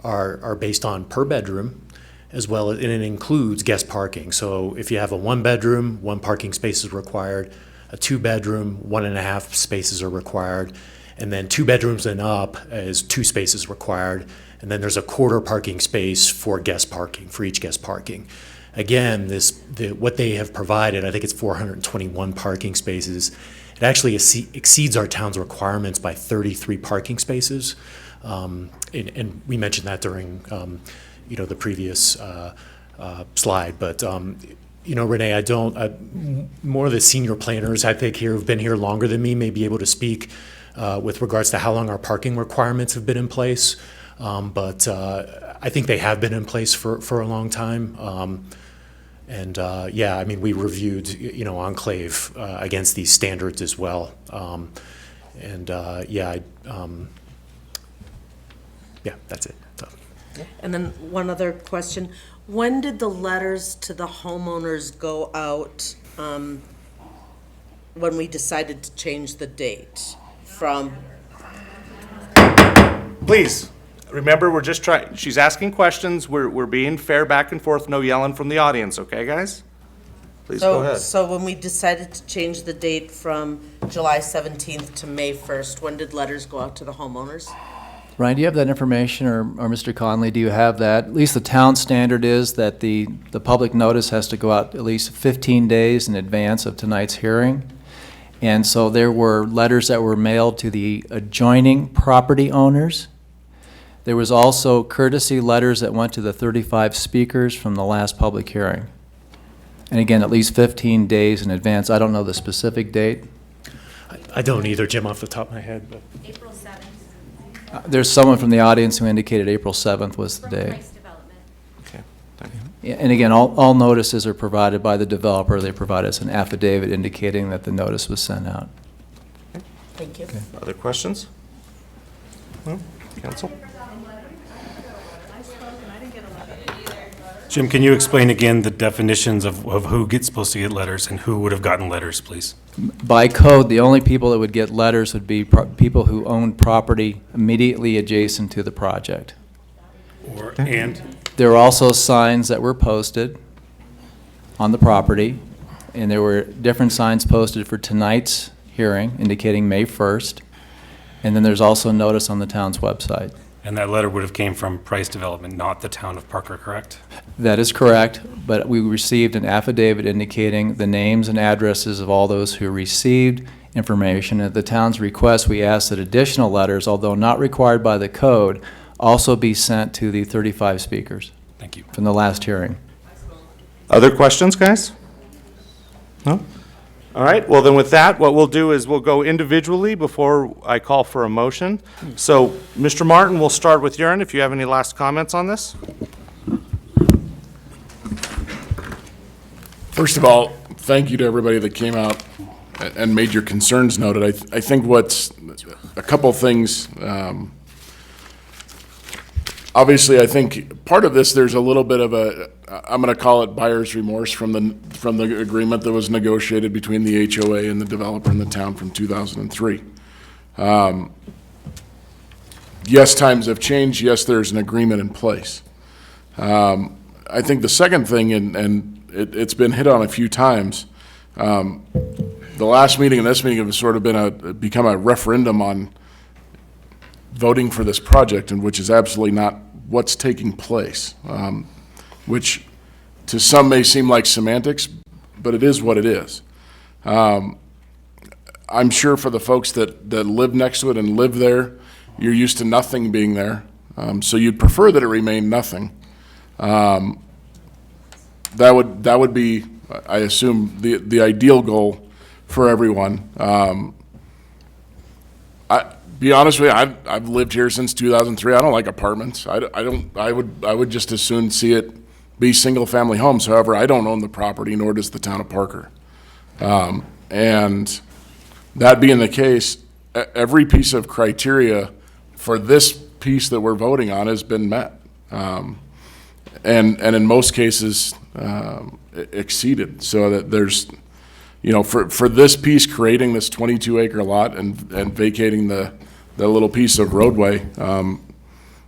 [SPEAKER 4] are based on per bedroom, as well as, and it includes guest parking. So if you have a 1-bedroom, 1 parking space is required. A 2-bedroom, 1.5 spaces are required. And then 2 bedrooms and up is 2 spaces required. And then there's a quarter parking space for guest parking, for each guest parking. Again, what they have provided, I think it's 421 parking spaces. It actually exceeds our town's requirements by 33 parking spaces. And we mentioned that during the previous slide. But Renee, more of the senior planners, I think, here who've been here longer than me may be able to speak with regards to how long our parking requirements have been in place. But I think they have been in place for a long time. We reviewed, Enclave against these standards as well. That's it. So.
[SPEAKER 24] And then one other question. When did the letters to the homeowners go out when we decided to change the date from?
[SPEAKER 1] Please, remember, we're just trying, she's asking questions. We're being fair back and forth, no yelling from the audience, okay, guys? Please go ahead.
[SPEAKER 24] So when we decided to change the date from July 17th to May 1st, when did letters go out to the homeowners?
[SPEAKER 14] Ryan, do you have that information, or Mr. Conley, do you have that? At least the town standard is that the public notice has to go out at least 15 days in advance of tonight's hearing. And so there were letters that were mailed to the adjoining property owners. There was also courtesy letters that went to the 35 speakers from the last public hearing. And again, at least 15 days in advance. I don't know the specific date.
[SPEAKER 4] I don't either, Jim, off the top of my head. But.
[SPEAKER 21] April 7th.
[SPEAKER 14] There's someone from the audience who indicated April 7th was the day.
[SPEAKER 1] Okay, thank you.
[SPEAKER 14] Yeah, and again, all notices are provided by the developer. They provide us an affidavit indicating that the notice was sent out.
[SPEAKER 24] Thank you.
[SPEAKER 1] Okay. Other questions? No? Council?
[SPEAKER 2] Jim, can you explain again the definitions of who gets supposed to get letters and who would have gotten letters, please?
[SPEAKER 14] By code, the only people that would get letters would be people who own property immediately adjacent to the project. There were also signs that were posted on the property, and there were different signs posted for tonight's hearing indicating May 1st, and then there's also notice on the town's website.
[SPEAKER 2] And that letter would have came from Price Development, not the town of Parker, correct?
[SPEAKER 14] That is correct, but we received an affidavit indicating the names and addresses of all those who received information. At the town's request, we asked that additional letters, although not required by the code, also be sent to the 35 speakers.
[SPEAKER 2] Thank you.
[SPEAKER 14] From the last hearing.
[SPEAKER 1] Other questions, guys? No? All right, well then with that, what we'll do is we'll go individually before I call for a motion. So, Mr. Martin, we'll start with your end, if you have any last comments on this.
[SPEAKER 15] First of all, thank you to everybody that came out and made your concerns noted. I think what's, a couple things, obviously, I think part of this, there's a little bit of a, I'm gonna call it buyer's remorse from the agreement that was negotiated between the HOA and the developer in the town from 2003. Yes, times have changed. Yes, there's an agreement in place. I think the second thing, and it's been hit on a few times, the last meeting and this meeting have sort of become a referendum on voting for this project, and which is absolutely not what's taking place, which to some may seem like semantics, but it is what it is. I'm sure for the folks that live next to it and live there, you're used to nothing being there, so you'd prefer that it remain nothing. That would be, I assume, the ideal goal for everyone. Be honest with you, I've lived here since 2003. I don't like apartments. I would just as soon see it be single-family homes. However, I don't own the property, nor does the town of Parker. And that being the case, every piece of criteria for this piece that we're voting on has been met. And in most cases, exceeded. So that there's, you know, for this piece, creating this 22-acre lot and vacating the little piece of roadway,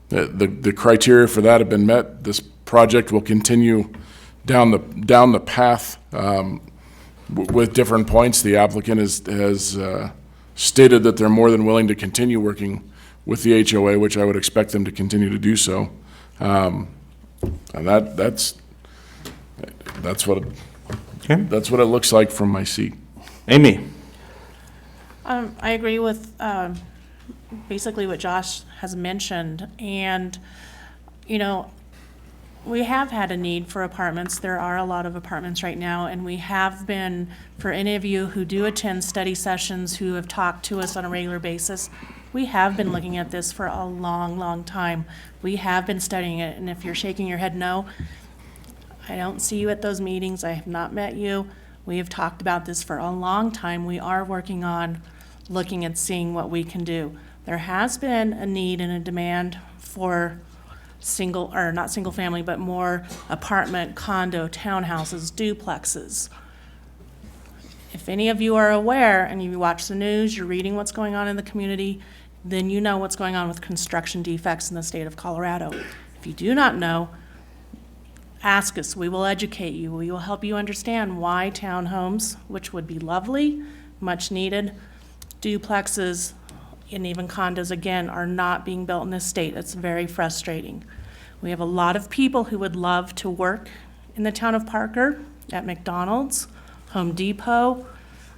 [SPEAKER 15] the criteria for that have been met. This project will continue down the path with different points. The applicant has stated that they're more than willing to continue working with the HOA, which I would expect them to continue to do so. And that's what it looks like from my seat.
[SPEAKER 1] Amy?
[SPEAKER 13] I agree with basically what Josh has mentioned, and you know, we have had a need for apartments. There are a lot of apartments right now, and we have been, for any of you who do attend study sessions, who have talked to us on a regular basis, we have been looking at this for a long, long time. We have been studying it, and if you're shaking your head no, I don't see you at those meetings. I have not met you. We have talked about this for a long time. We are working on looking and seeing what we can do. There has been a need and a demand for not single family, but more apartment, condo, townhouses, duplexes. If any of you are aware and you watch the news, you're reading what's going on in the community, then you know what's going on with construction defects in the state of Colorado. If you do not know, ask us. We will educate you. We will help you understand why townhomes, which would be lovely, much needed, duplexes, and even condos, again, are not being built in this state. It's very frustrating. We have a lot of people who would love to work in the town of Parker, at McDonald's, Home Depot,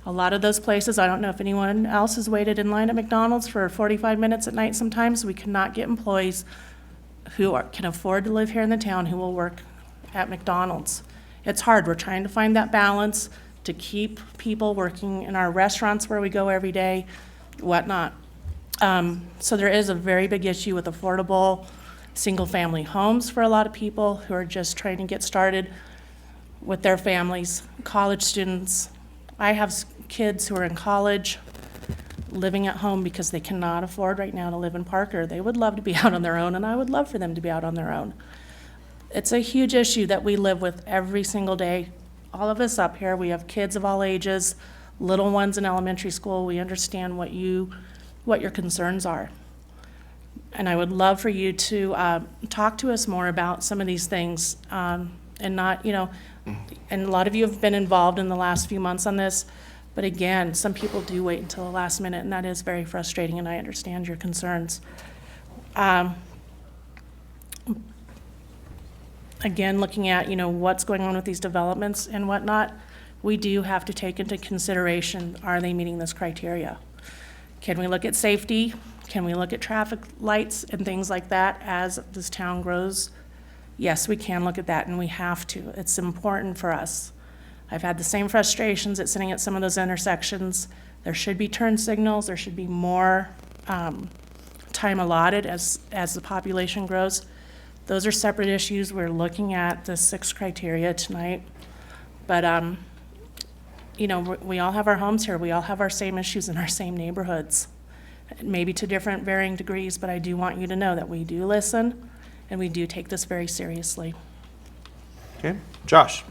[SPEAKER 13] a lot of those places. I don't know if anyone else has waited in line at McDonald's for 45 minutes at night sometimes. We cannot get employees who can afford to live here in the town who will work at McDonald's. It's hard. We're trying to find that balance to keep people working in our restaurants where we go every day, whatnot. So there is a very big issue with affordable single-family homes for a lot of people who are just trying to get started with their families, college students. I have kids who are in college living at home because they cannot afford right now to live in Parker. They would love to be out on their own, and I would love for them to be out on their own. It's a huge issue that we live with every single day. All of us up here, we have kids of all ages, little ones in elementary school. We understand what your concerns are. And I would love for you to talk to us more about some of these things, and not, and a lot of you have been involved in the last few months on this, but again, some people do wait until the last minute, and that is very frustrating, and I understand your concerns. Again, looking at, what's going on with these developments and whatnot, we do have to take into consideration, are they meeting this criteria? Can we look at safety? Can we look at traffic lights and things like that as this town grows yes, we can look at that, and we have to. It's important for us. I've had the same frustrations at sitting at some of those intersections. There should be turn signals, there should be more time allotted as the population grows. Those are separate issues. We're looking at the 6 criteria tonight. But, you know, we all have our homes here. We all have our same issues in our same neighborhoods, maybe to different varying degrees, but I do want you to know that we do listen and we do take this very seriously.
[SPEAKER 1] Okay, Josh?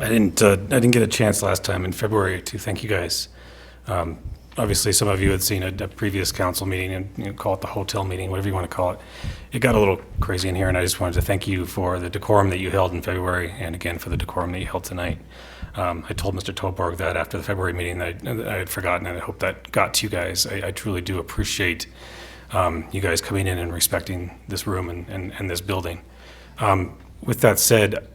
[SPEAKER 2] I didn't get a chance last time in February to thank you guys. Obviously, some of you had seen a previous council meeting, and you know, call it the hotel meeting, whatever you want to call it. It got a little crazy in here, and I just wanted to thank you for the decorum that you held in February, and again for the decorum that you held tonight. I told Mr. Toborg that after the February meeting that I had forgotten, and I hope that got to you guys. I truly do appreciate you guys coming in and respecting this room and this building. With that said,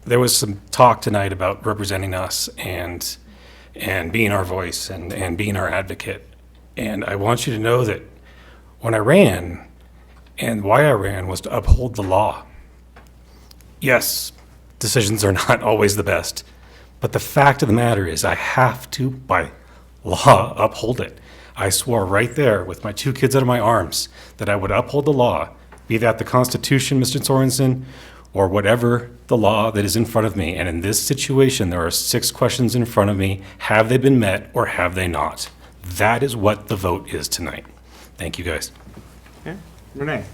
[SPEAKER 2] there was some talk tonight about representing us and being our voice and being our advocate. And I want you to know that when I ran, and why I ran was to uphold the law. Yes, decisions are not always the best, but the fact of the matter is I have to, by law, uphold it. I swore right there with my 2 kids out of my arms that I would uphold the law, be that the Constitution, Mr. Sorensen, or whatever the law that is in front of me. And in this situation, there are 6 questions in front of me. Have they been met or have they not? That is what the vote is tonight. Thank you, guys.
[SPEAKER 1] Okay, Renee?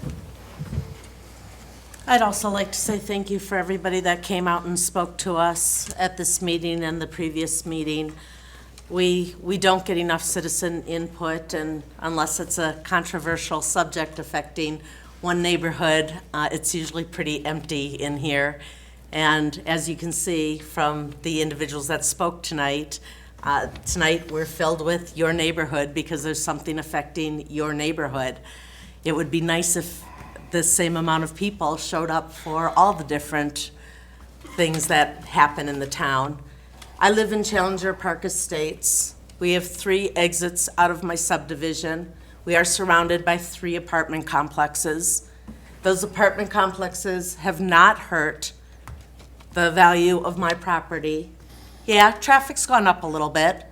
[SPEAKER 24] I'd also like to say thank you for everybody that came out and spoke to us at this meeting and the previous meeting. We don't get enough citizen input, and unless it's a controversial subject affecting one neighborhood, it's usually pretty empty in here. And as you can see from the individuals that spoke tonight, tonight we're filled with your neighborhood because there's something affecting your neighborhood. It would be nice if the same amount of people showed up for all the different things that happen in the town. I live in Challenger Park Estates. We have 3 exits out of my subdivision. We are surrounded by 3 apartment complexes. Those apartment complexes have not hurt the value of my property. Yeah, traffic's gone up a little bit,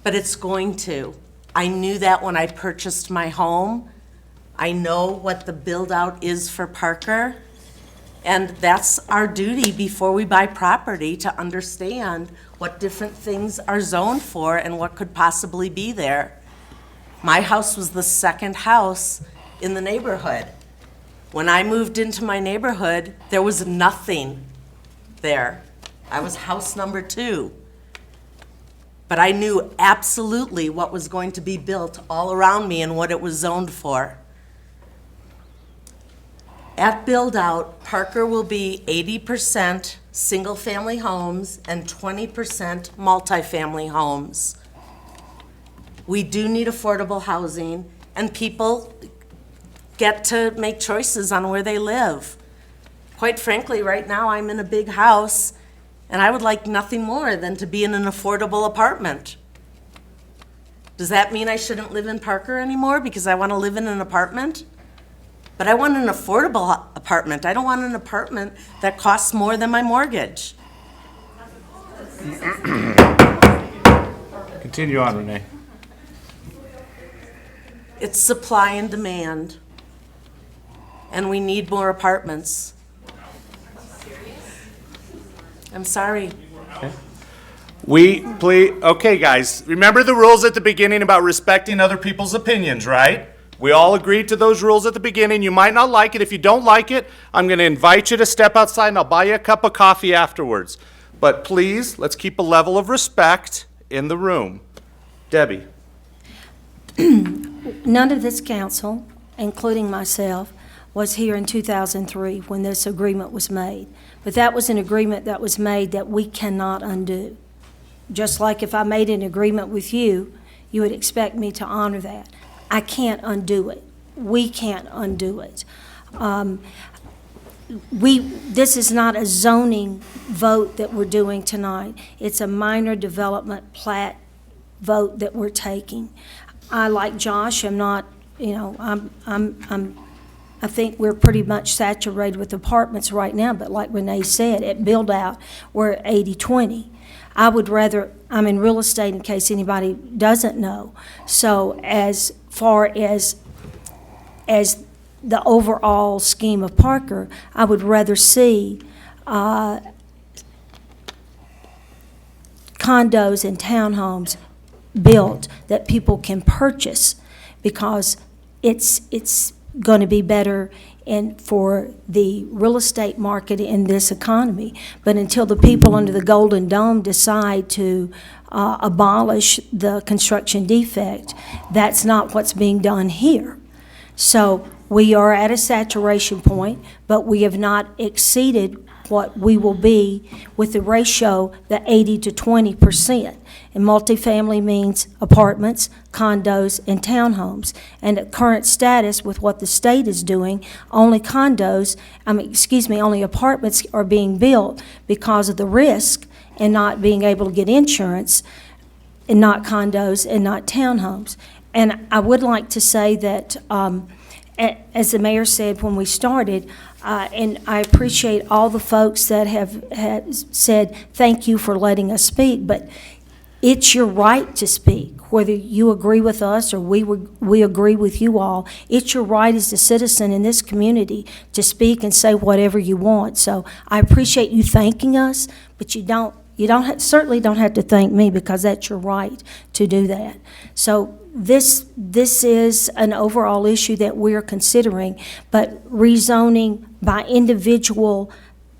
[SPEAKER 24] but it's going to. I knew that when I purchased my home. I know what the build-out is for Parker, and that's our duty before we buy property, to understand what different things are zoned for and what could possibly be there. My house was the 2nd house in the neighborhood. When I moved into my neighborhood, there was nothing there. I was house number 2. But I knew absolutely what was going to be built all around me and what it was zoned for. At build-out, Parker will be 80% single-family homes and 20% multifamily homes. We do need affordable housing, and people get to make choices on where they live. Quite frankly, right now, I'm in a big house, and I would like nothing more than to be in an affordable apartment. Does that mean I shouldn't live in Parker anymore because I want to live in an apartment? But I want an affordable apartment. I don't want an apartment that costs more than my mortgage.
[SPEAKER 1] Continue on, Renee.
[SPEAKER 24] It's supply and demand, and we need more apartments. I'm sorry.
[SPEAKER 1] Okay, guys, remember the rules at the beginning about respecting other people's opinions, right? We all agreed to those rules at the beginning. You might not like it. If you don't like it, I'm going to invite you to step outside and I'll buy you a cup of coffee afterwards. But please, let's keep a level of respect in the room. Debbie.
[SPEAKER 16] None of this council, including myself, was here in 2003 when this agreement was made. But that was an agreement that was made that we cannot undo. Just like if I made an agreement with you, you would expect me to honor that. I can't undo it. We can't undo it. This is not a zoning vote that we're doing tonight. It's a minor development plat vote that we're taking. I, like Josh, am not, I'm I think we're pretty much saturated with apartments right now, but like Renee said, at build-out, we're at 80-20. I would rather, I'm in real estate in case anybody doesn't know. So as far as the overall scheme of Parker, I would rather see condos and townhomes built that people can purchase, because it's going to be better for the real estate market in this economy. But until the people under the Golden Dome decide to abolish the construction defect, that's not what's being done here. So we are at a saturation point, but we have not exceeded what we will be with the ratio, the 80 to 20%. And multifamily means apartments, condos, and townhomes. And at current status, with what the state is doing, only only apartments are being built because of the risk and not being able to get insurance, and not condos and not townhomes. And I would like to say that, as the mayor said when we started, and I appreciate all the folks that have said, thank you for letting us speak, but it's your right to speak, whether you agree with us or we agree with you all. It's your right as a citizen in this community to speak and say whatever you want. So I appreciate you thanking us, but certainly don't have to thank me, because that's your right to do that. So this is an overall issue that we're considering, but rezoning by individual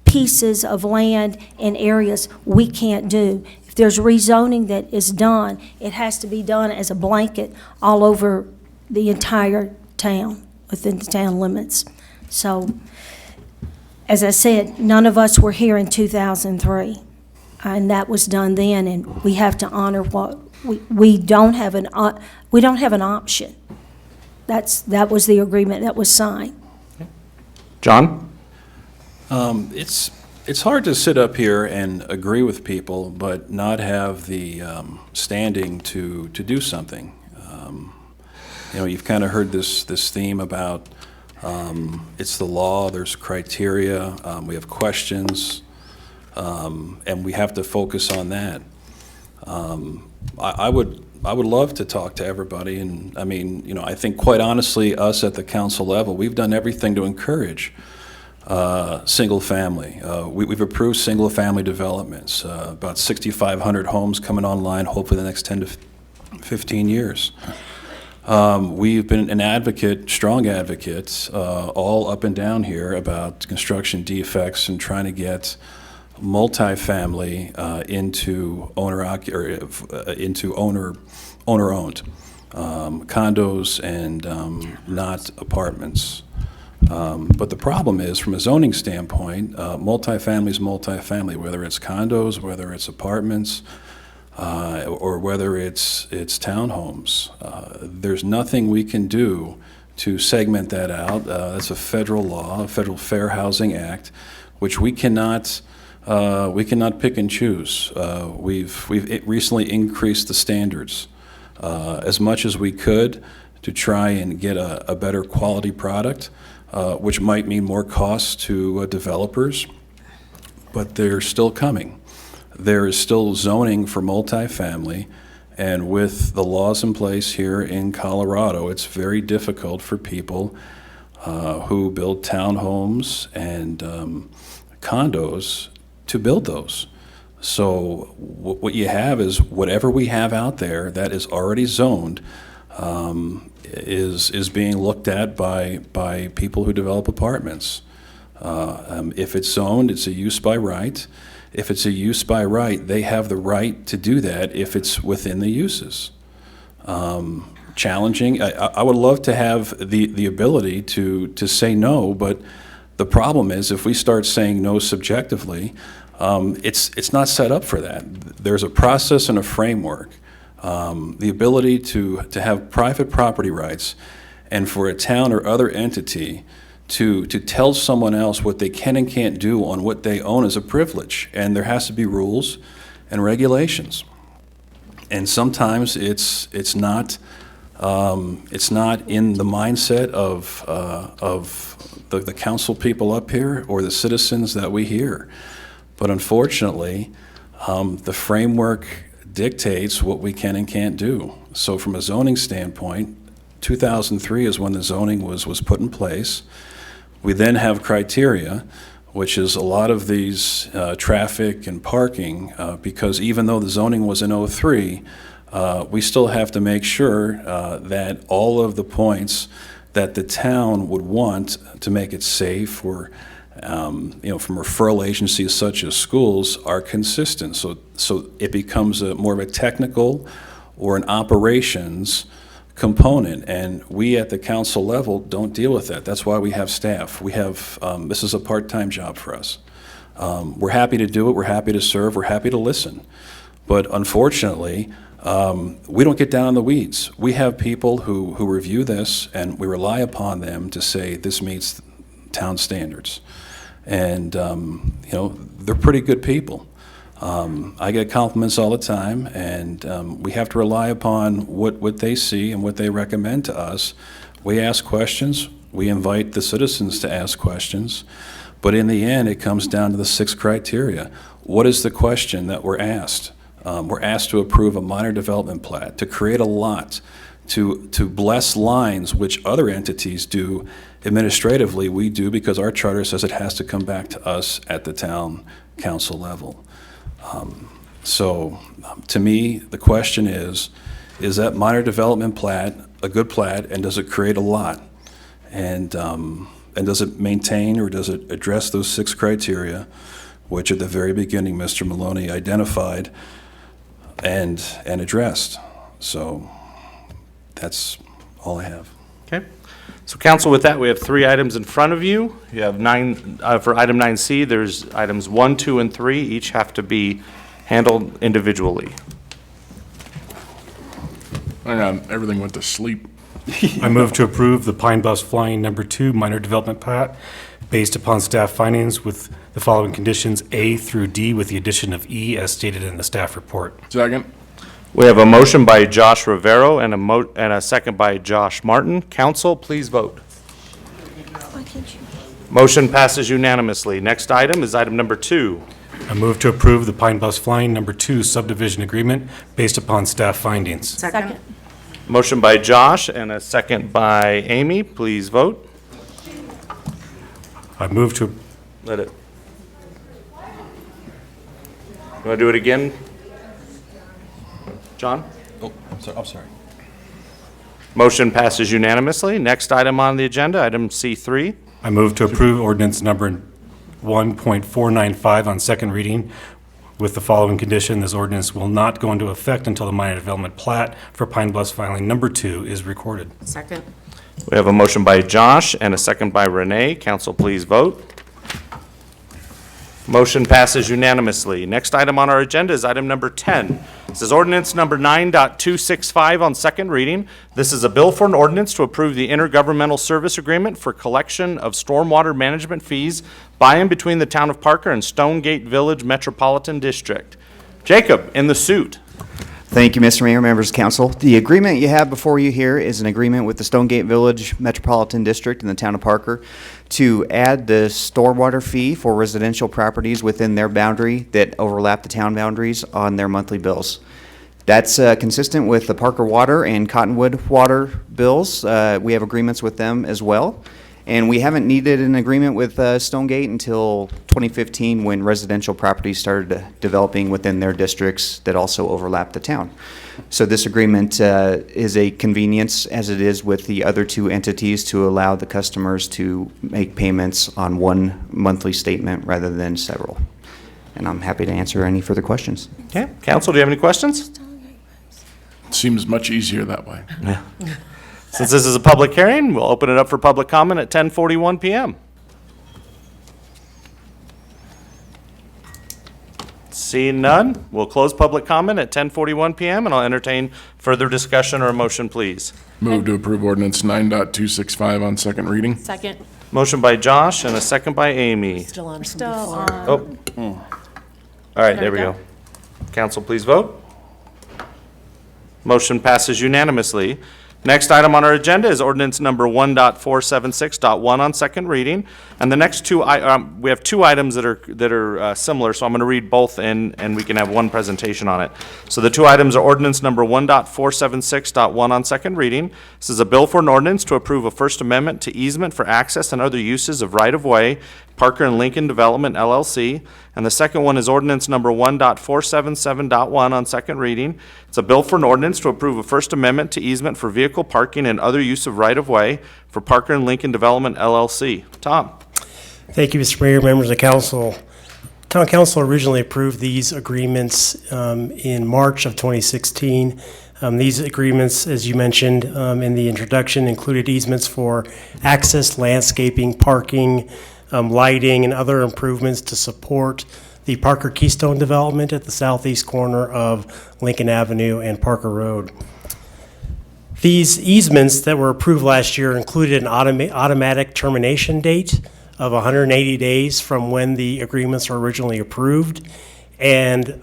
[SPEAKER 16] pieces of land and areas we can't do. If there's rezoning that is done, it has to be done as a blanket all over the entire town, within the town limits. So, as I said, none of us were here in 2003, and that was done then, and we have to honor what we don't have an option. That was the agreement that was signed.
[SPEAKER 1] John?
[SPEAKER 3] It's hard to sit up here and agree with people, but not have the standing to do something. You've kind of heard this theme about it's the law, there's criteria, we have questions, and we have to focus on that. I would love to talk to everybody, and I think quite honestly, us at the council level, we've done everything to encourage single family. We've approved single family developments, about 6,500 homes coming online, hopefully the next 10 to 15 years. We've been an advocate, strong advocate, all up and down here about construction defects and trying to get multifamily into owner-owned condos and not apartments. But the problem is, from a zoning standpoint, multifamily is multifamily, whether it's condos, whether it's apartments, or whether it's townhomes. There's nothing we can do to segment that out. That's a federal law, a Federal Fair Housing Act, which we cannot pick and choose. We've recently increased the standards as much as we could to try and get a better quality product, which might mean more costs to developers, but they're still coming. There is still zoning for multifamily, and with the laws in place here in Colorado, it's very difficult for people who build townhomes and condos to build those. So what you have is whatever we have out there that is already zoned is being looked at by people who develop apartments. If it's zoned, it's a use by right. If it's a use by right, they have the right to do that if it's within the uses. Challenging, I would love to have the ability to say no, but the problem is if we start saying no subjectively, it's not set up for that. There's a process and a framework. The ability to have private property rights and for a town or other entity to tell someone else what they can and can't do on what they own is a privilege, and there has to be rules and regulations. And sometimes it's not It's not in the mindset of the council people up here or the citizens that we hear. But unfortunately, the framework dictates what we can and can't do. So from a zoning standpoint, 2003 is when the zoning was put in place. We then have criteria, which is a lot of these traffic and parking, because even though the zoning was in '03, we still have to make sure that all of the points that the town would want to make it safe for, from referral agencies such as schools are consistent. So it becomes more of a technical or an operations component, and we at the council level don't deal with that. That's why we have staff. We have, this is a part-time job for us. We're happy to do it, we're happy to serve, we're happy to listen. But unfortunately, we don't get down in the weeds. We have people who review this, and we rely upon them to say this meets town standards. And, they're pretty good people. I get compliments all the time, and we have to rely upon what they see and what they recommend to us. We ask questions. We invite the citizens to ask questions. But in the end, it comes down to the 6 criteria. What is the question that we're asked? We're asked to approve a minor development plat, to create a lot, to bless lines, which other entities do administratively. We do because our charter says it has to come back to us at the town council level. To me, the question is that minor development plat a good plat, and does it create a lot? And does it maintain, or does it address those 6 criteria, which at the very beginning Mr. Maloney identified and addressed? So that's all I have.
[SPEAKER 1] Okay. So council, with that, we have 3 items in front of you. You have 9, for item 9C, there's items 1, 2, and 3, each have to be handled individually.
[SPEAKER 15] Hang on, everything went to sleep.
[SPEAKER 2] I move to approve the Pine Bluffs Flying Number 2 minor development plat based upon staff findings with the following conditions A through D, with the addition of E as stated in the staff report.
[SPEAKER 15] Second.
[SPEAKER 1] We have a motion by Josh Rivero and a second by Josh Martin. Council, please vote. Motion passes unanimously. Next item is item number 2.
[SPEAKER 2] I move to approve the Pine Bluffs Flying Number 2 subdivision agreement based upon staff findings.
[SPEAKER 24] Second.
[SPEAKER 1] Motion by Josh and a second by Amy. Please vote.
[SPEAKER 2] I move to,
[SPEAKER 1] Let it. You want to do it again? John?
[SPEAKER 3] Oh, I'm sorry.
[SPEAKER 1] Motion passes unanimously. Next item on the agenda, item C3.
[SPEAKER 2] I move to approve ordinance number 1.495 on second reading with the following condition: this ordinance will not go into effect until the minor development plat for Pine Bluffs Filing Number 2 is recorded.
[SPEAKER 24] Second.
[SPEAKER 1] We have a motion by Josh and a second by Renee. Council, please vote. Motion passes unanimously. Next item on our agenda is item number 10. This is ordinance number 9.265 on second reading. This is a bill for an ordinance to approve the intergovernmental service agreement for collection of stormwater management fees by and between the town of Parker and Stonegate Village Metropolitan District. Jacob, in the suit.
[SPEAKER 6] Thank you, Mr. Mayor, members of council. The agreement you have before you here is an agreement with the Stonegate Village Metropolitan District in the town of Parker to add the stormwater fee for residential properties within their boundary that overlap the town boundaries on their monthly bills. That's consistent with the Parker Water and Cottonwood Water bills. We have agreements with them as well. And we haven't needed an agreement with Stonegate until 2015, when residential properties started developing within their districts that also overlap the town. So this agreement is a convenience, as it is with the other 2 entities, to allow the customers to make payments on one monthly statement rather than several. And I'm happy to answer any further questions.
[SPEAKER 1] Okay, council, do you have any questions?
[SPEAKER 15] Seems much easier that way.
[SPEAKER 1] Yeah. Since this is a public hearing, we'll open it up for public comment at 10:41 p.m. Seeing none, we'll close public comment at 10:41 p.m. and I'll entertain further discussion or a motion, please.
[SPEAKER 15] Move to approve ordinance 9.265 on second reading.
[SPEAKER 13] Second.
[SPEAKER 1] Motion by Josh and a second by Amy.
[SPEAKER 24] Still on.
[SPEAKER 13] Still on.
[SPEAKER 1] Oh. All right, there we go. Council, please vote. Motion passes unanimously. Next item on our agenda is ordinance number 1.476.1 on second reading. And the next two, we have two items that are similar, so I'm going to read both in, and we can have one presentation on it. So the two items are ordinance number 1.476.1 on second reading. This is a bill for an ordinance to approve a First Amendment to easement for access and other uses of right-of-way, Parker and Lincoln Development LLC. And the second one is ordinance number 1.477.1 on second reading. It's a bill for an ordinance to approve a First Amendment to easement for vehicle parking and other use of right-of-way for Parker and Lincoln Development LLC. Tom?
[SPEAKER 8] Thank you, Mr. Mayor, members of council. Town Council originally approved these agreements in March of 2016. These agreements, as you mentioned in the introduction, included easements for access, landscaping, parking, lighting, and other improvements to support the Parker Keystone development at the southeast corner of Lincoln Avenue and Parker Road. These easements that were approved last year included an automatic termination date of 180 days from when the agreements were originally approved. And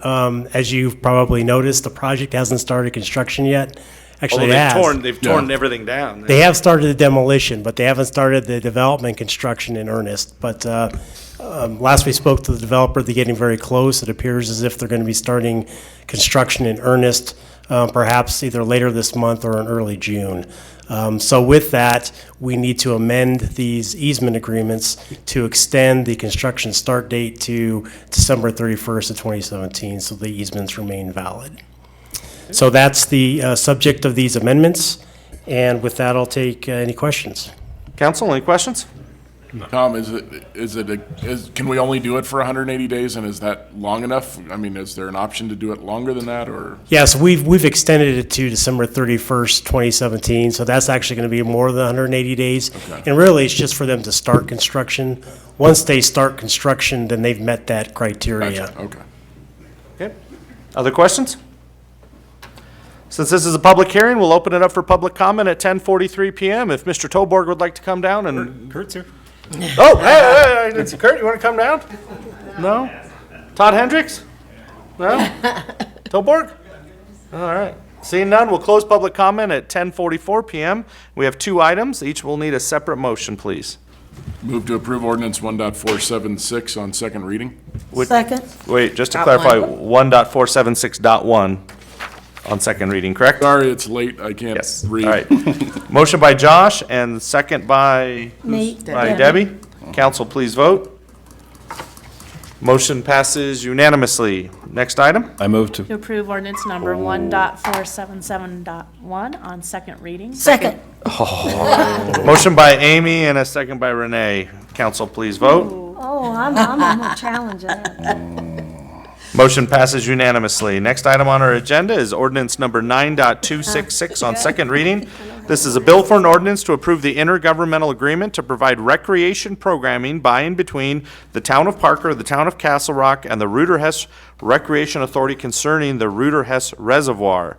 [SPEAKER 8] as you've probably noticed, the project hasn't started construction yet. Actually, it has.
[SPEAKER 1] They've torn everything down.
[SPEAKER 8] They have started the demolition, but they haven't started the development construction in earnest. But last we spoke to the developer, they're getting very close. It appears as if they're going to be starting construction in earnest, perhaps either later this month or in early June. So with that, we need to amend these easement agreements to extend the construction start date to December 31st of 2017, so the easements remain valid. So that's the subject of these amendments, and with that, I'll take any questions.
[SPEAKER 1] Council, any questions?
[SPEAKER 15] Tom, can we only do it for 180 days, and is that long enough? I mean, is there an option to do it longer than that, or?
[SPEAKER 8] Yes, we've extended it to December 31st, 2017, so that's actually going to be more than 180 days.
[SPEAKER 15] Okay.
[SPEAKER 8] And really, it's just for them to start construction. Once they start construction, then they've met that criteria.
[SPEAKER 15] Gotcha. Okay.
[SPEAKER 1] Okay. Other questions? Since this is a public hearing, we'll open it up for public comment at 10:43 PM. If Mr. Toborg would like to come down and...
[SPEAKER 2] Kurt's here.
[SPEAKER 1] Oh, hey, it's Kurt, you want to come down? No? Todd Hendricks? No? Toborg? All right. Seeing none, we'll close public comment at 10:44 PM. We have two items. Each will need a separate motion, please.
[SPEAKER 15] Move to approve ordinance 1.476 on second reading.
[SPEAKER 16] Second.
[SPEAKER 1] Wait, just to clarify, 1.476.1 on second reading, correct?
[SPEAKER 15] Sorry, it's late. I can't read.
[SPEAKER 1] All right. Motion by Josh and second by?
[SPEAKER 16] Me.
[SPEAKER 1] By Debbie. Council, please vote. Motion passes unanimously. Next item?
[SPEAKER 3] I move to.
[SPEAKER 13] To approve ordinance number 1.477.1 on second reading.
[SPEAKER 16] Second.
[SPEAKER 1] Motion by Amy and a second by Renee. Council, please vote.
[SPEAKER 16] Oh, I'm gonna challenge that.
[SPEAKER 1] Motion passes unanimously. Next item on our agenda is ordinance number 9.266 on second reading. This is a bill for an ordinance to approve the intergovernmental agreement to provide recreation programming by and between the town of Parker, the town of Castle Rock, and the Reuter Hess Recreation Authority concerning the Reuter Hess Reservoir.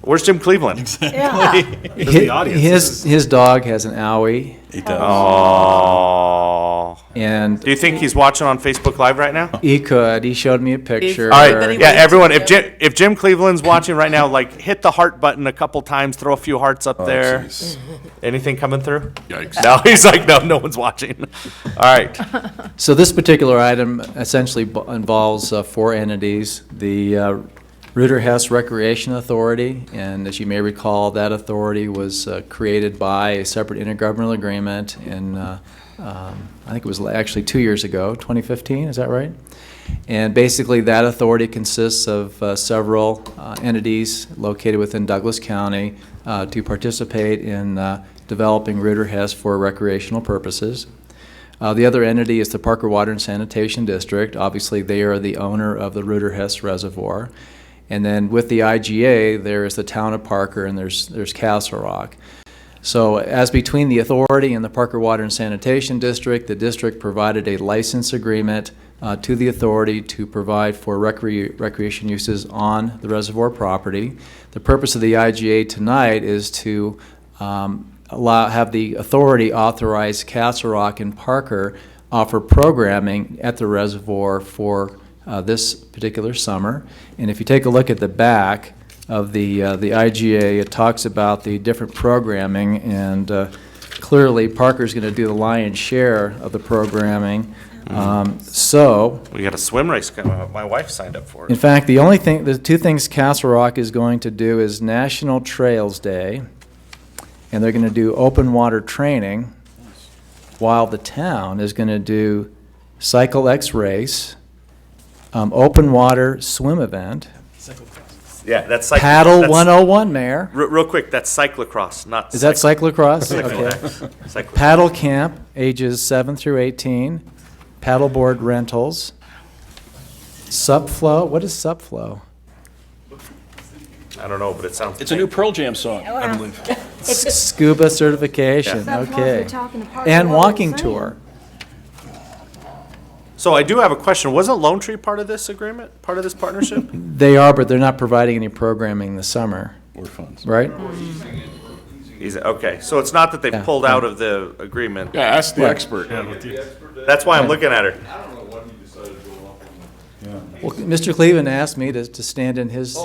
[SPEAKER 1] Where's Jim Cleveland?
[SPEAKER 16] Yeah.
[SPEAKER 14] His dog has an owie.
[SPEAKER 3] He does.
[SPEAKER 1] Oh.
[SPEAKER 14] And
[SPEAKER 1] Do you think he's watching on Facebook Live right now?
[SPEAKER 14] he could. He showed me a picture.
[SPEAKER 1] All right, yeah, everyone, if Jim Cleveland's watching right now, like, hit the heart button a couple times, throw a few hearts up there.
[SPEAKER 3] Jeez.
[SPEAKER 1] Anything coming through?
[SPEAKER 15] Yikes.
[SPEAKER 1] No, he's like, no one's watching. All right.
[SPEAKER 14] So this particular item essentially involves four entities. The Reuter Hess Recreation Authority, and as you may recall, that authority was created by a separate intergovernmental agreement in, I think it was actually 2 years ago, 2015, is that right? And basically that authority consists of several entities located within Douglas County to participate in developing Reuter Hess for recreational purposes. The other entity is the Parker Water and Sanitation District. Obviously, they are the owner of the Reuter Hess Reservoir. And then with the IGA, there is the town of Parker and there's Castle Rock. So as between the authority and the Parker Water and Sanitation District, the district provided a license agreement to the authority to provide for recreation uses on the reservoir property. The purpose of the IGA tonight is to have the authority authorize Castle Rock and Parker offer programming at the reservoir for this particular summer. And if you take a look at the back, the IGA. It talks about the different programming, and clearly Parker's going to do the lion's share of the programming. So,
[SPEAKER 1] We got a swim race coming up. My wife signed up for
[SPEAKER 14] in
[SPEAKER 1] it.
[SPEAKER 14] fact, the two things Castle Rock is going to do is National Trails Day, and they're going to do open water training, while the town is going to do Cycle X Race, open water swim event,
[SPEAKER 1] Yeah, that's
[SPEAKER 14] Paddle
[SPEAKER 1] that's-
[SPEAKER 14] 101, Mayor.
[SPEAKER 1] Real quick, that's cyclocross, not.
[SPEAKER 14] Is that cyclocross?
[SPEAKER 1] Cycle
[SPEAKER 14] Okay.
[SPEAKER 1] X. Cyclocross.
[SPEAKER 14] Paddle camp, ages 7 through 18, paddleboard rentals, Subflow, what is Subflow?
[SPEAKER 1] I don't know, but it sounds.
[SPEAKER 3] It's a new Pearl Jam song, I
[SPEAKER 16] Wow.
[SPEAKER 3] believe.
[SPEAKER 14] Scuba certification,
[SPEAKER 1] Yeah.
[SPEAKER 14] okay.
[SPEAKER 16] talking to Parker
[SPEAKER 14] And
[SPEAKER 16] while
[SPEAKER 14] walking
[SPEAKER 16] we're saying.
[SPEAKER 14] tour.
[SPEAKER 1] So I do have a question. Wasn't Lone Tree part of this agreement, part of this partnership?
[SPEAKER 14] They are, but they're not providing any programming this summer,
[SPEAKER 3] Or funds.
[SPEAKER 14] right?
[SPEAKER 1] Okay, so it's not that they've
[SPEAKER 14] Yeah.
[SPEAKER 1] pulled out of the agreement.
[SPEAKER 15] Yeah, ask the
[SPEAKER 14] Right.
[SPEAKER 15] expert.
[SPEAKER 1] That's why I'm looking at her.
[SPEAKER 14] Well, Mr. Cleveland asked me to stand in his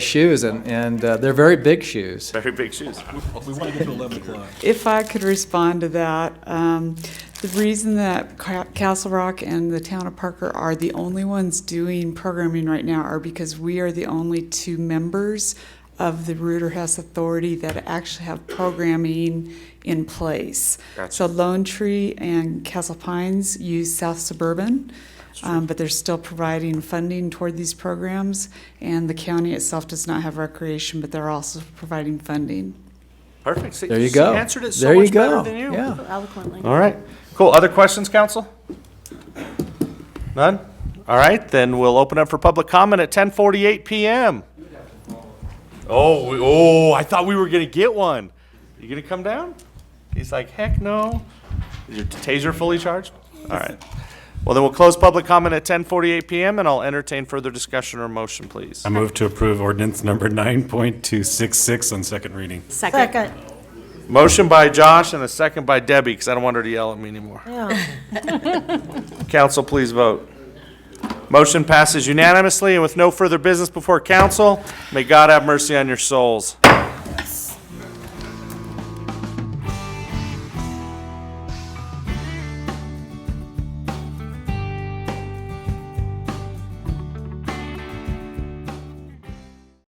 [SPEAKER 14] shoes, and they're very big shoes.
[SPEAKER 1] Very big shoes.
[SPEAKER 3] We want to get to 11 o'clock.
[SPEAKER 9] If I could respond to that, the reason that Castle Rock and the town of Parker are the only ones doing programming right now are because we are the only two members of the Reuter Hess Authority that actually have programming in place.
[SPEAKER 1] Gotcha.
[SPEAKER 9] So Lone Tree and Castle Pines use South Suburban, but they're still providing funding toward these programs, and the county itself does not have recreation, but they're also providing funding.
[SPEAKER 1] Perfect. See,
[SPEAKER 14] There you
[SPEAKER 1] she
[SPEAKER 14] go.
[SPEAKER 1] answered it so
[SPEAKER 14] There you
[SPEAKER 1] much better
[SPEAKER 14] go.
[SPEAKER 1] than you.
[SPEAKER 14] Yeah.
[SPEAKER 10] Eloquently.
[SPEAKER 1] All right, cool. Other questions, council? None? All right, then we'll open up for public comment at 10:48 PM. Oh, I thought we were gonna get one. You gonna come down? He's like, heck no. Is your taser fully charged? All right. Well, then we'll close public comment at 10:48 PM, and I'll entertain further discussion or motion, please.
[SPEAKER 2] I move to approve ordinance number 9.266 on second reading.
[SPEAKER 16] Second.
[SPEAKER 1] Motion by Josh and a second by Debbie, because I don't want her to yell at me anymore.
[SPEAKER 16] Yeah.
[SPEAKER 1] Council, please vote. Motion passes unanimously, and with no further business before council, may God have mercy on your souls.